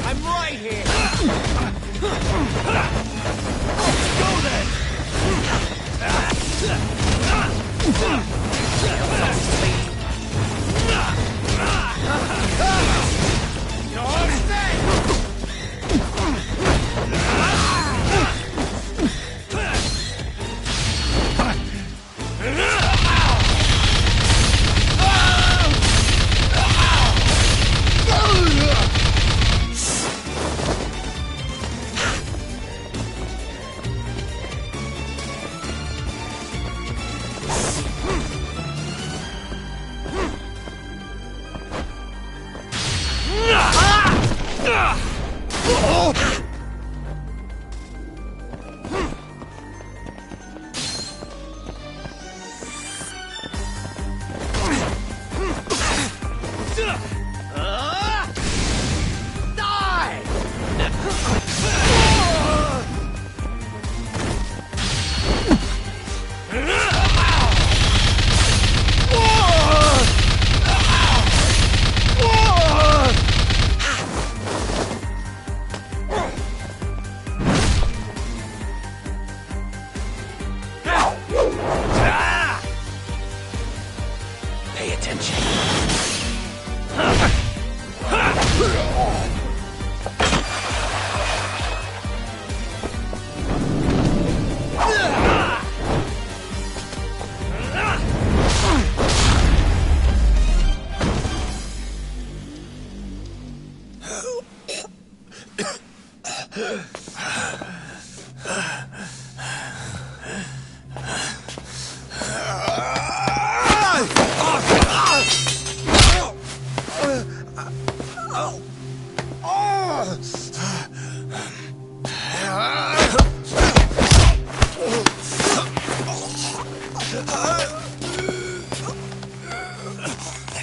I'm right here! Let's go then!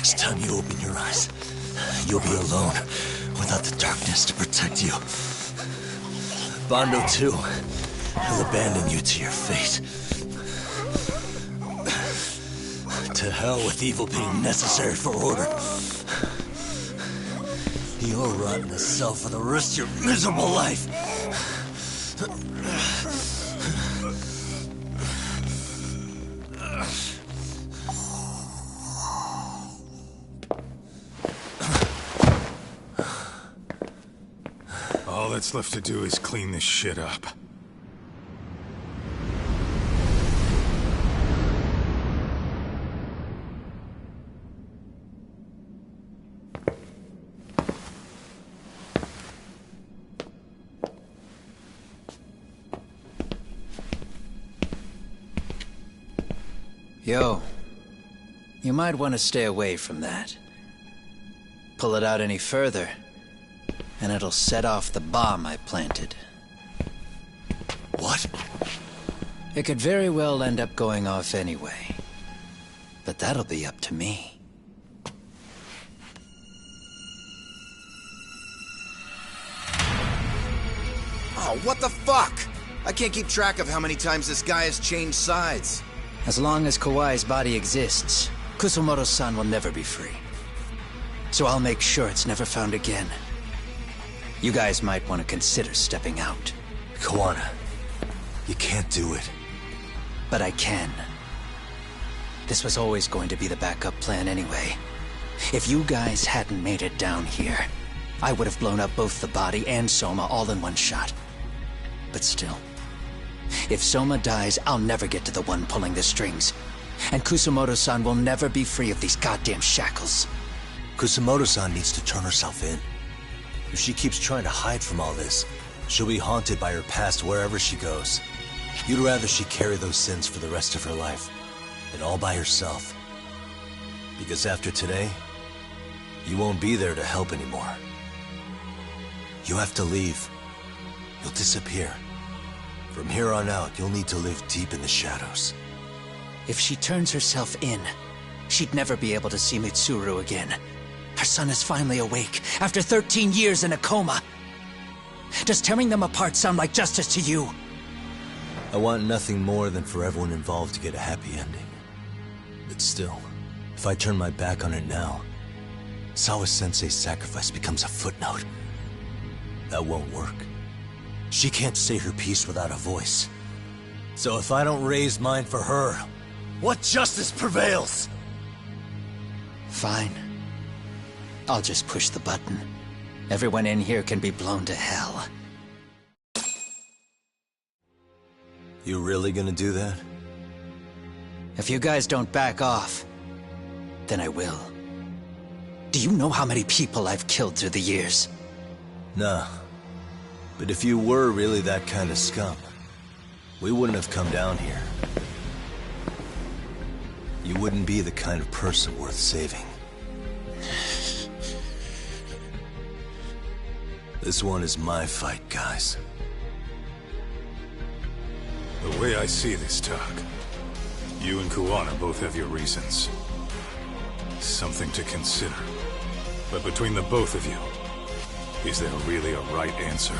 next time you open your eyes, you'll be alone, without the darkness to protect you. Bando too. He'll abandon you to your fate. To hell with evil being necessary for order. You'll rot in a cell for the rest of your miserable life.
All that's left to do is clean this shit up.
Yo, you might want to stay away from that. Pull it out any further, and it'll set off the bomb I planted.
What?
It could very well end up going off anyway. But that'll be up to me.
Oh, what the fuck? I can't keep track of how many times this guy has changed sides.
As long as Kawai's body exists, Kusumoto-san will never be free. So I'll make sure it's never found again. You guys might want to consider stepping out.
Kawana, you can't do it.
But I can. This was always going to be the backup plan anyway. If you guys hadn't made it down here, I would have blown up both the body and Soma all in one shot. But still, if Soma dies, I'll never get to the one pulling the strings. And Kusumoto-san will never be free of these goddamn shackles.
Kusumoto-san needs to turn herself in. If she keeps trying to hide from all this, she'll be haunted by her past wherever she goes. You'd rather she carry those sins for the rest of her life, and all by herself. Because after today, you won't be there to help anymore. You have to leave. You'll disappear. From here on out, you'll need to live deep in the shadows.
If she turns herself in, she'd never be able to see Mitsuru again. Her son is finally awake, after 13 years in a coma. Does tearing them apart sound like justice to you?
I want nothing more than for everyone involved to get a happy ending. But still, if I turn my back on it now, Sawa-sensei's sacrifice becomes a footnote. That won't work. She can't say her piece without a voice. So if I don't raise mine for her, what justice prevails?
Fine. I'll just push the button. Everyone in here can be blown to hell.
You really gonna do that?
If you guys don't back off, then I will. Do you know how many people I've killed through the years?
Nah. But if you were really that kind of scum, we wouldn't have come down here. You wouldn't be the kind of person worth saving. This one is my fight, guys.
The way I see this, Tak, you and Kuwana both have your reasons. Something to consider. But between the both of you, is there really a right answer?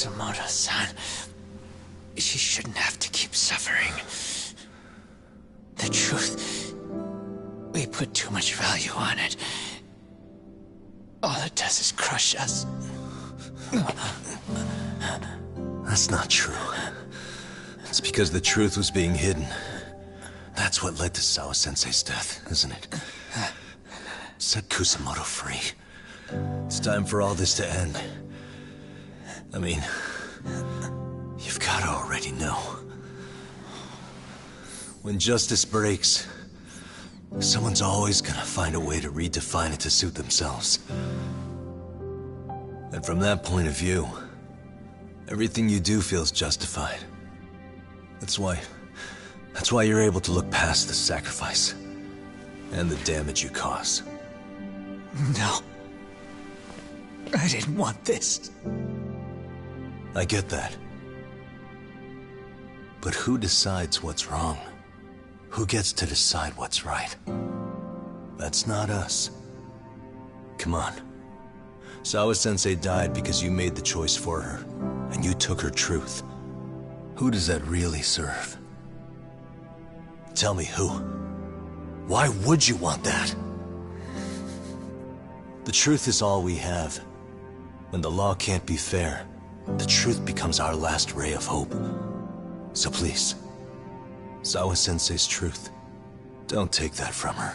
Kusumoto-san. She shouldn't have to keep suffering. The truth, we put too much value on it. All it does is crush us.
That's not true. It's because the truth was being hidden. That's what led to Sawa-sensei's death, isn't it? Set Kusumoto free. It's time for all this to end. I mean, you've gotta already know. When justice breaks, someone's always gonna find a way to redefine it to suit themselves. And from that point of view, everything you do feels justified. That's why you're able to look past the sacrifice and the damage you cause.
No. I didn't want this.
I get that. But who decides what's wrong? Who gets to decide what's right? That's not us. Come on. Sawa-sensei died because you made the choice for her, and you took her truth. Who does that really serve? Tell me who. Why would you want that? The truth is all we have. When the law can't be fair, the truth becomes our last ray of hope. So please, Sawa-sensei's truth, don't take that from her.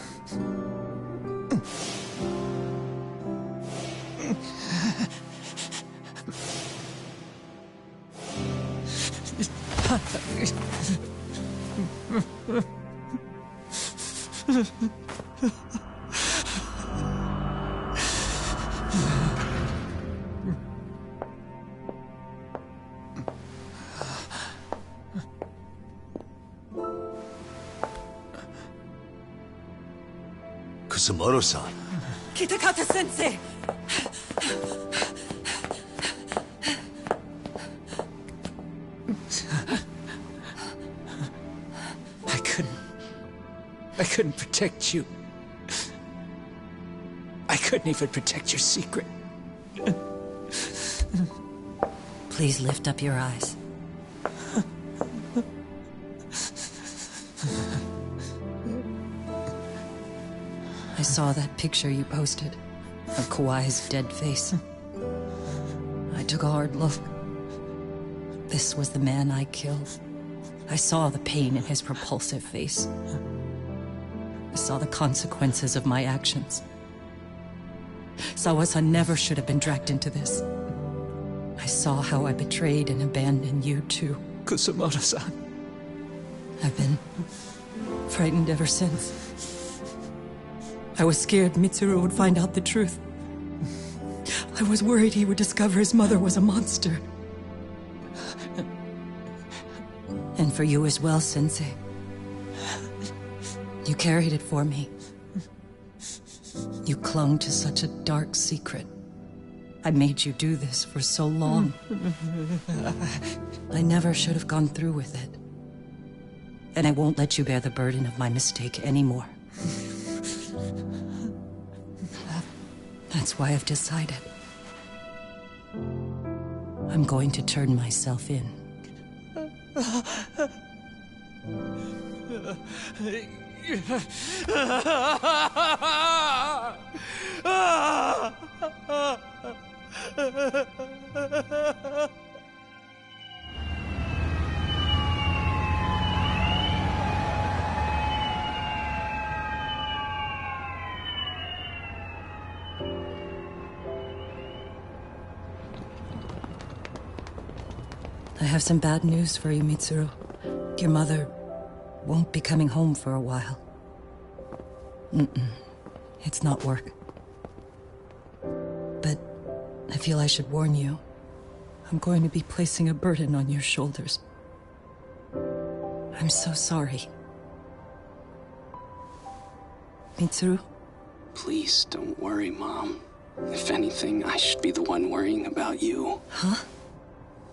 Kusumoto-san.
Kitakata-sensei!
I couldn't protect you. I couldn't even protect your secret.
Please lift up your eyes. I saw that picture you posted of Kawai's dead face. I took a hard look. This was the man I killed. I saw the pain in his repulsive face. I saw the consequences of my actions. Sawa-san never should have been dragged into this. I saw how I betrayed and abandoned you too.
Kusumoto-san.
I've been frightened ever since. I was scared Mitsuru would find out the truth. I was worried he would discover his mother was a monster. And for you as well, Sensei. You carried it for me. You clung to such a dark secret. I made you do this for so long. I never should have gone through with it. And I won't let you bear the burden of my mistake anymore. That's why I've decided. I'm going to turn myself in. I have some bad news for you, Mitsuru. Your mother won't be coming home for a while. It's not work. But I feel I should warn you. I'm going to be placing a burden on your shoulders. I'm so sorry. Mitsuru?
Please don't worry, Mom. If anything, I should be the one worrying about you.
Huh?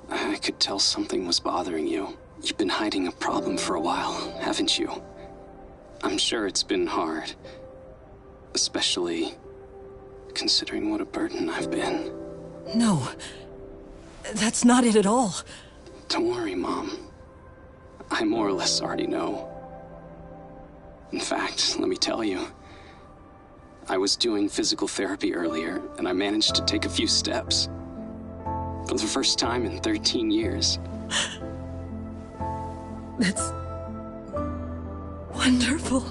I could tell something was bothering you. You've been hiding a problem for a while, haven't you? I'm sure it's been hard. Especially considering what a burden I've been.
No. That's not it at all.
Don't worry, Mom. I more or less already know. In fact, let me tell you. I was doing physical therapy earlier, and I managed to take a few steps. For the first time in 13 years.
That's... wonderful.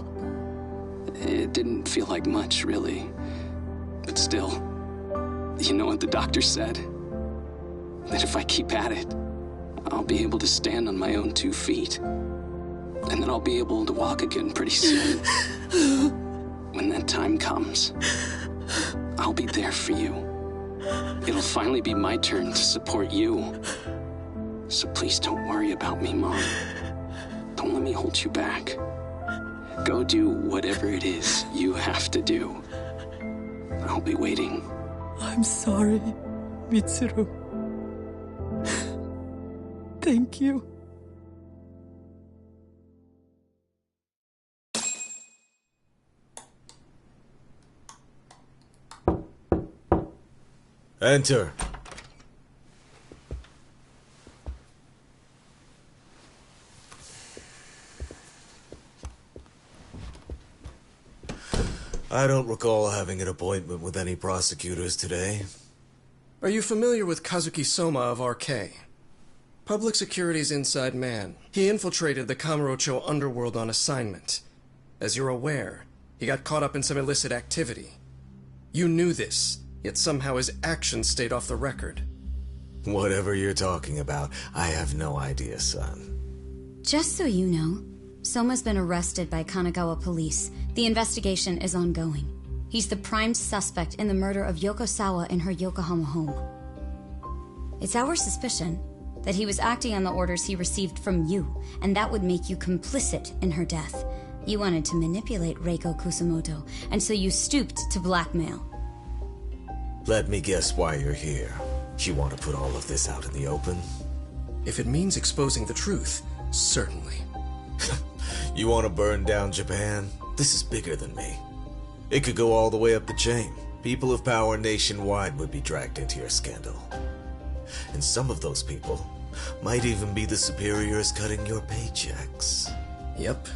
It didn't feel like much, really. But still, you know what the doctor said? That if I keep at it, I'll be able to stand on my own 2 feet. And then I'll be able to walk again pretty soon. When that time comes, I'll be there for you. It'll finally be my turn to support you. So please don't worry about me, Mom. Don't let me hold you back. Go do whatever it is you have to do. I'll be waiting.
I'm sorry, Mitsuru. Thank you.
Enter. I don't recall having an appointment with any prosecutors today.
Are you familiar with Kazuki Soma of RK? Public Security's inside man. He infiltrated the Kamurocho underworld on assignment. As you're aware, he got caught up in some illicit activity. You knew this, yet somehow his actions stayed off the record.
Whatever you're talking about, I have no idea, son.
Just so you know, Soma's been arrested by Kanagawa police. The investigation is ongoing. He's the prime suspect in the murder of Yoko Sawa in her Yokohama home. It's our suspicion that he was acting on the orders he received from you, and that would make you complicit in her death. You wanted to manipulate Reiko Kusamoto, and so you stooped to blackmail.
Let me guess why you're here. You want to put all of this out in the open?
If it means exposing the truth, certainly.
You want to burn down Japan? This is bigger than me. It could go all the way up the chain. People of power nationwide would be dragged into your scandal. And some of those people might even be the superiors cutting your paychecks.
Yep.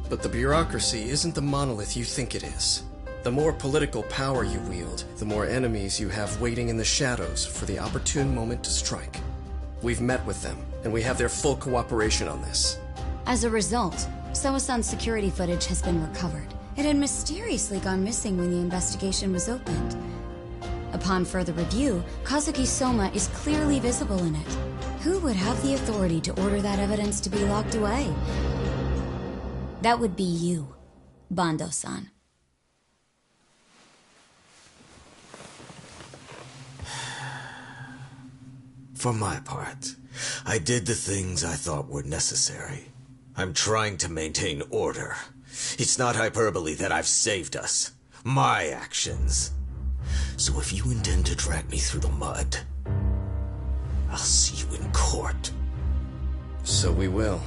But the bureaucracy isn't the monolith you think it is. The more political power you wield, the more enemies you have waiting in the shadows for the opportune moment to strike. We've met with them, and we have their full cooperation on this.
As a result, Soa-san's security footage has been recovered. It had mysteriously gone missing when the investigation was opened. Upon further review, Kazuki Soma is clearly visible in it. Who would have the authority to order that evidence to be locked away? That would be you, Bando-san.
For my part, I did the things I thought were necessary. I'm trying to maintain order. It's not hyperbole that I've saved us. My actions. So if you intend to drag me through the mud, I'll see you in court.
So we will.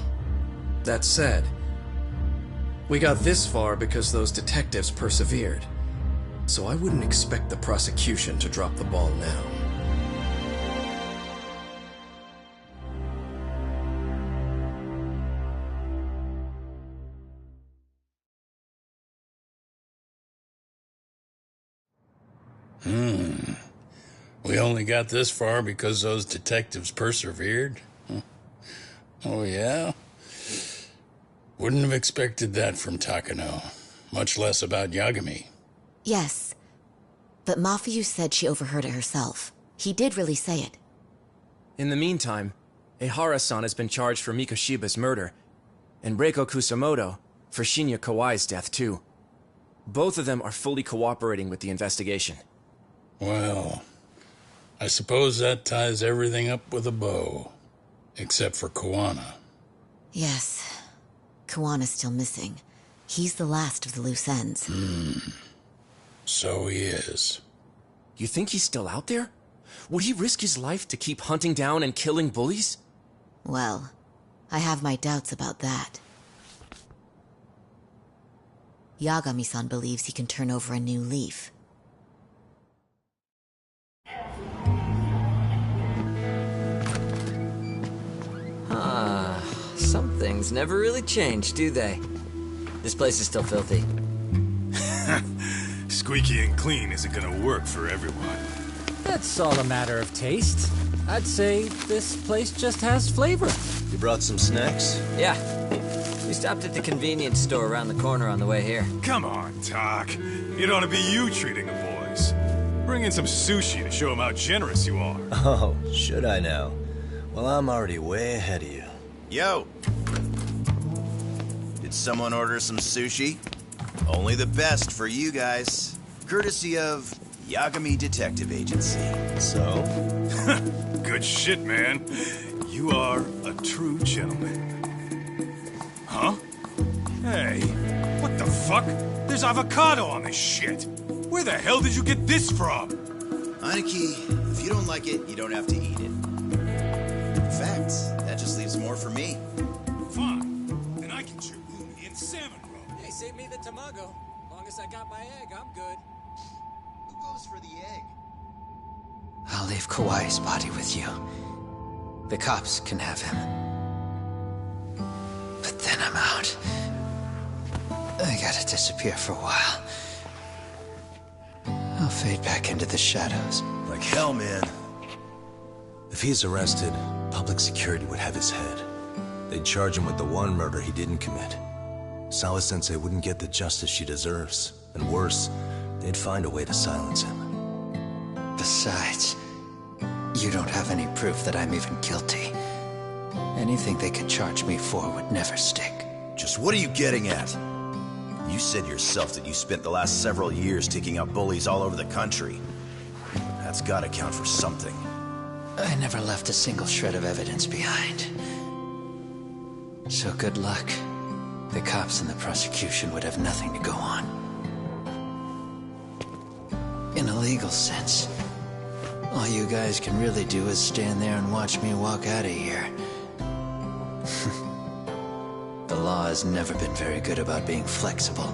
That said, we got this far because those detectives persevered. So I wouldn't expect the prosecution to drop the ball now.
We only got this far because those detectives persevered? Oh, yeah? Wouldn't have expected that from Takano, much less about Yagami.
Yes, but Mafuyu said she overheard it herself. He did really say it.
In the meantime, Ehara-san has been charged for Mikoshiba's murder, and Reiko Kusamoto for Shinya Kawai's death, too. Both of them are fully cooperating with the investigation.
Well, I suppose that ties everything up with a bow. Except for Kuwana.
Yes. Kuwana's still missing. He's the last of the loose ends.
So he is.
You think he's still out there? Would he risk his life to keep hunting down and killing bullies?
Well, I have my doubts about that. Yagami-san believes he can turn over a new leaf.
Things never really change, do they? This place is still filthy.
Squeaky and clean isn't gonna work for everyone.
That's all a matter of taste. I'd say this place just has flavor.
You brought some snacks?
Yeah. We stopped at the convenience store around the corner on the way here.
Come on, Doc. It ought to be you treating the boys. Bring in some sushi to show them how generous you are.
Oh, should I now? Well, I'm already way ahead of you.
Yo! Did someone order some sushi? Only the best for you guys. Courtesy of Yagami Detective Agency.
So?
Good shit, man. You are a true gentleman. Huh? Hey, what the fuck? There's avocado on this shit. Where the hell did you get this from?
Aniki, if you don't like it, you don't have to eat it. In fact, that just leaves more for me.
Fine. Then I can chew umi and salmon roe.
Hey, save me the tamago. Long as I got my egg, I'm good.
Who goes for the egg?
I'll leave Kawai's body with you. The cops can have him. But then I'm out. I gotta disappear for a while. I'll fade back into the shadows.
Like hell, man.
If he's arrested, public security would have his head. They'd charge him with the one murder he didn't commit. Sawa-sensei wouldn't get the justice she deserves. And worse, they'd find a way to silence him.
Besides, you don't have any proof that I'm even guilty. Anything they could charge me for would never stick.
Just what are you getting at? You said yourself that you spent the last several years taking out bullies all over the country. That's gotta count for something.
I never left a single shred of evidence behind. So good luck. The cops and the prosecution would have nothing to go on. In a legal sense, all you guys can really do is stand there and watch me walk out of here. The law has never been very good about being flexible.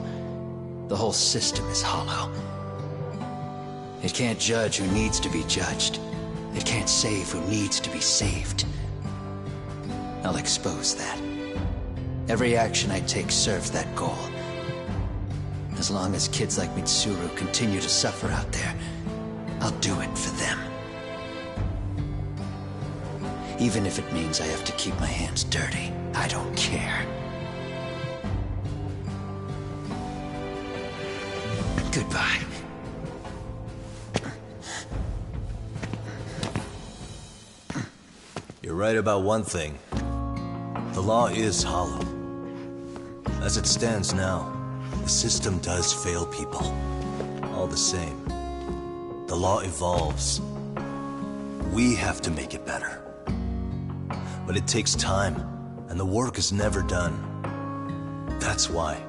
The whole system is hollow. It can't judge who needs to be judged. It can't save who needs to be saved. I'll expose that. Every action I take serves that goal. As long as kids like Mitsuru continue to suffer out there, I'll do it for them. Even if it means I have to keep my hands dirty, I don't care. Goodbye.
You're right about one thing. The law is hollow. As it stands now, the system does fail people. All the same, the law evolves. We have to make it better. But it takes time, and the work is never done. That's why.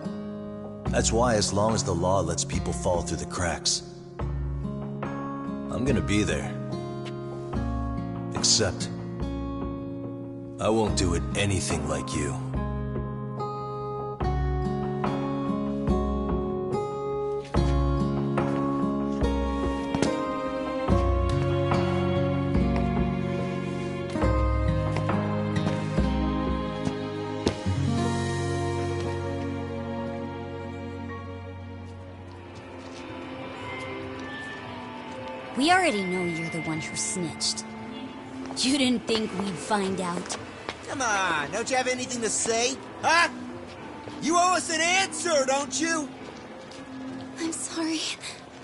That's why as long as the law lets people fall through the cracks, I'm gonna be there. Except, I won't do it anything like you.
We already know you're the one who snitched. You didn't think we'd find out.
Come on, don't you have anything to say? Huh? You owe us an answer, don't you?
I'm sorry.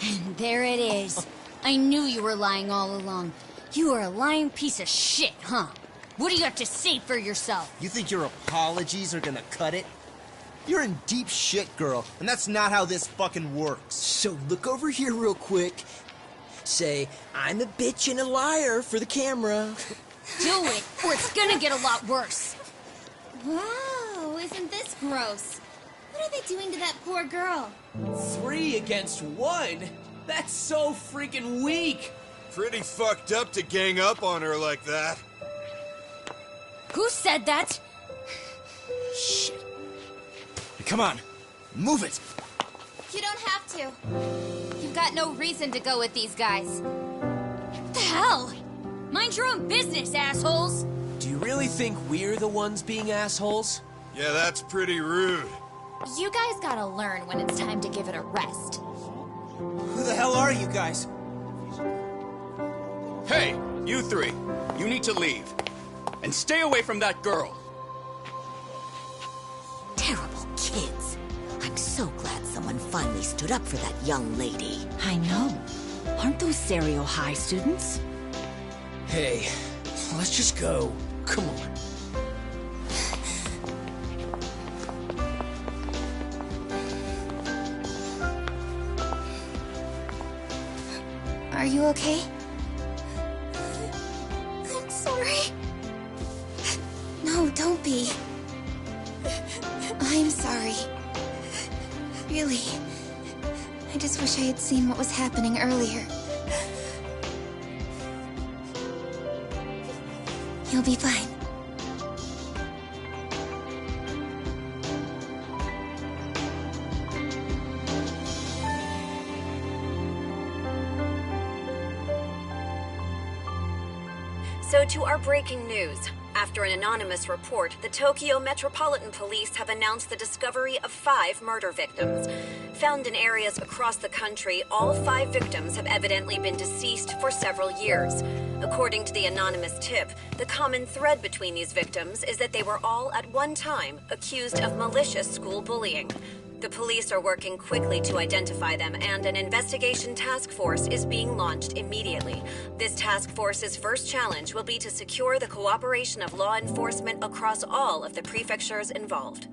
And there it is. I knew you were lying all along. You are a lying piece of shit, huh? What do you have to say for yourself?
You think your apologies are gonna cut it? You're in deep shit, girl, and that's not how this fucking works. So look over here real quick. Say, I'm a bitch and a liar for the camera.
Do it, or it's gonna get a lot worse.
Wow, isn't this gross? What are they doing to that poor girl?
3 against 1? That's so freaking weak!
Pretty fucked up to gang up on her like that.
Who said that?
Shit. Come on, move it.
You don't have to. You've got no reason to go with these guys.
What the hell? Mind your own business, assholes!
Do you really think we're the ones being assholes?
Yeah, that's pretty rude.
You guys gotta learn when it's time to give it a rest.
Who the hell are you guys?
Hey, you three. You need to leave. And stay away from that girl.
Terrible kids. I'm so glad someone finally stood up for that young lady.
I know. Aren't those Serio High students?
Hey, let's just go. Come on.
Are you okay? I'm sorry. No, don't be. I'm sorry. Really. I just wish I had seen what was happening earlier. You'll be fine.
So to our breaking news. After an anonymous report, the Tokyo Metropolitan Police have announced the discovery of 5 murder victims. Found in areas across the country, all 5 victims have evidently been deceased for several years. According to the anonymous tip, the common thread between these victims is that they were all at one time accused of malicious school bullying. The police are working quickly to identify them, and an investigation task force is being launched immediately. This task force's first challenge will be to secure the cooperation of law enforcement across all of the prefectures involved.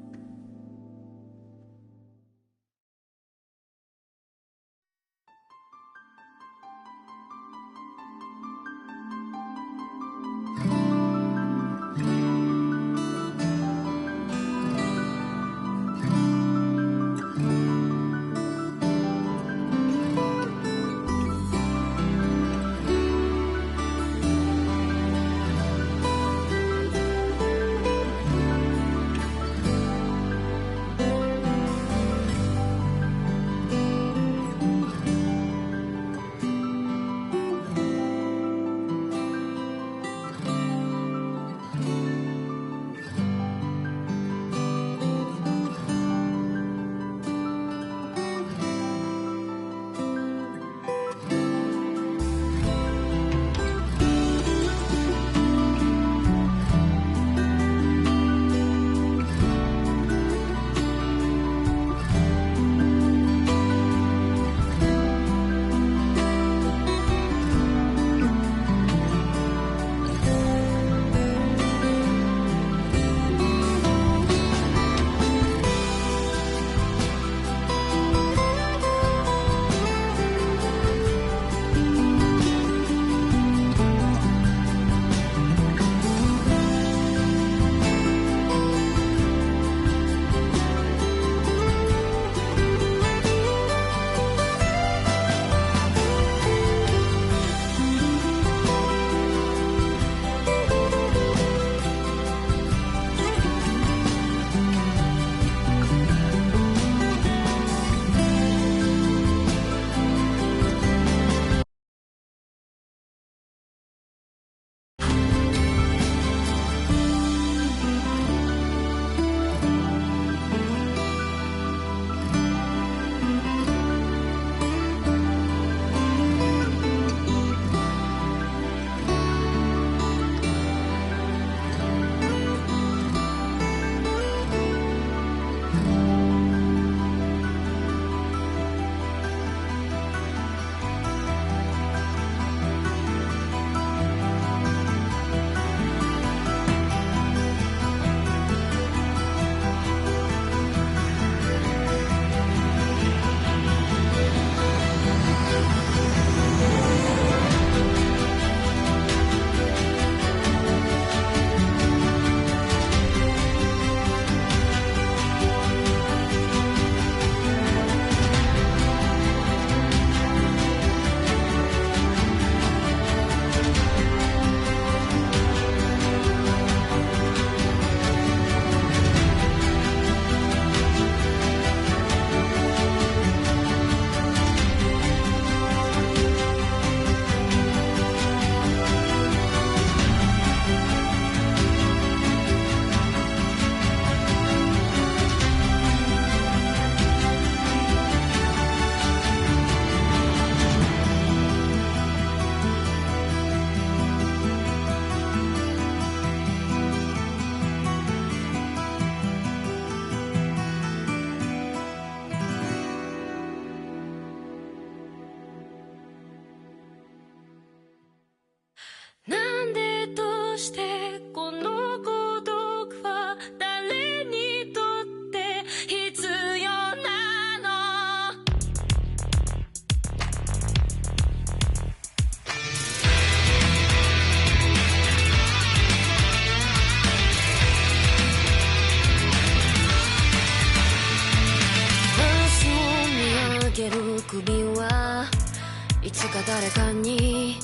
か誰かに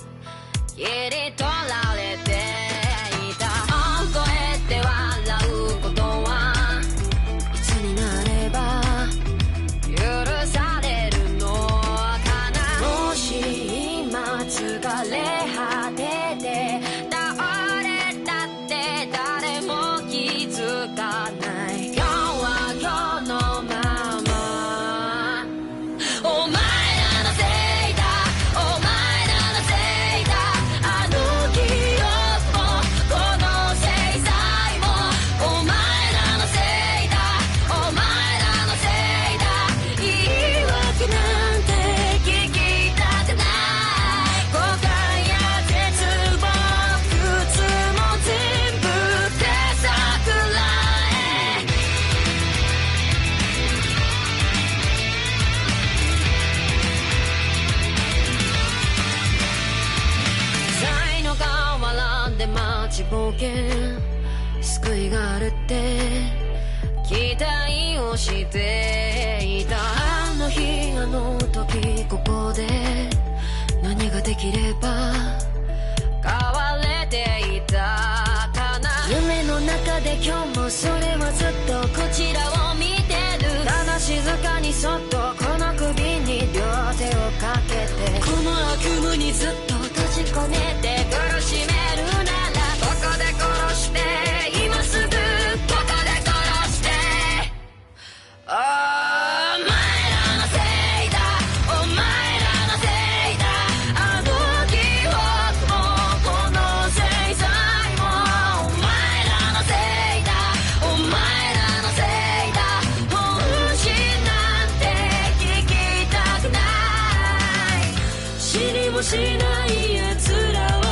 切り取られていた。大声で笑うことはいつになれば許されるのかな。もし今疲れ果てて倒れたって誰も気づかない。今日は今日のまま。お前らのせいだ、お前らのせいだ。あの記憶もこの制裁もお前らのせいだ、お前らのせいだ。言い訳なんて聞きたくない。後悔や絶望靴も全部手桜へ。才の河原で待ちぼうけ救いがあるって期待をしていた。あの日あの時ここで何ができれば変われていたかな。夢の中で今日もそれはずっとこちらを見てる。ただ静かにそっとこの首に両手をかけて、この悪夢にずっと閉じ込めて苦しめるならここで殺して、今すぐここで殺して。お前らのせいだ、お前らのせいだ。あの記憶もこの制裁もお前らのせいだ、お前らのせいだ。本心なんて聞きたくない。知りもしない奴らは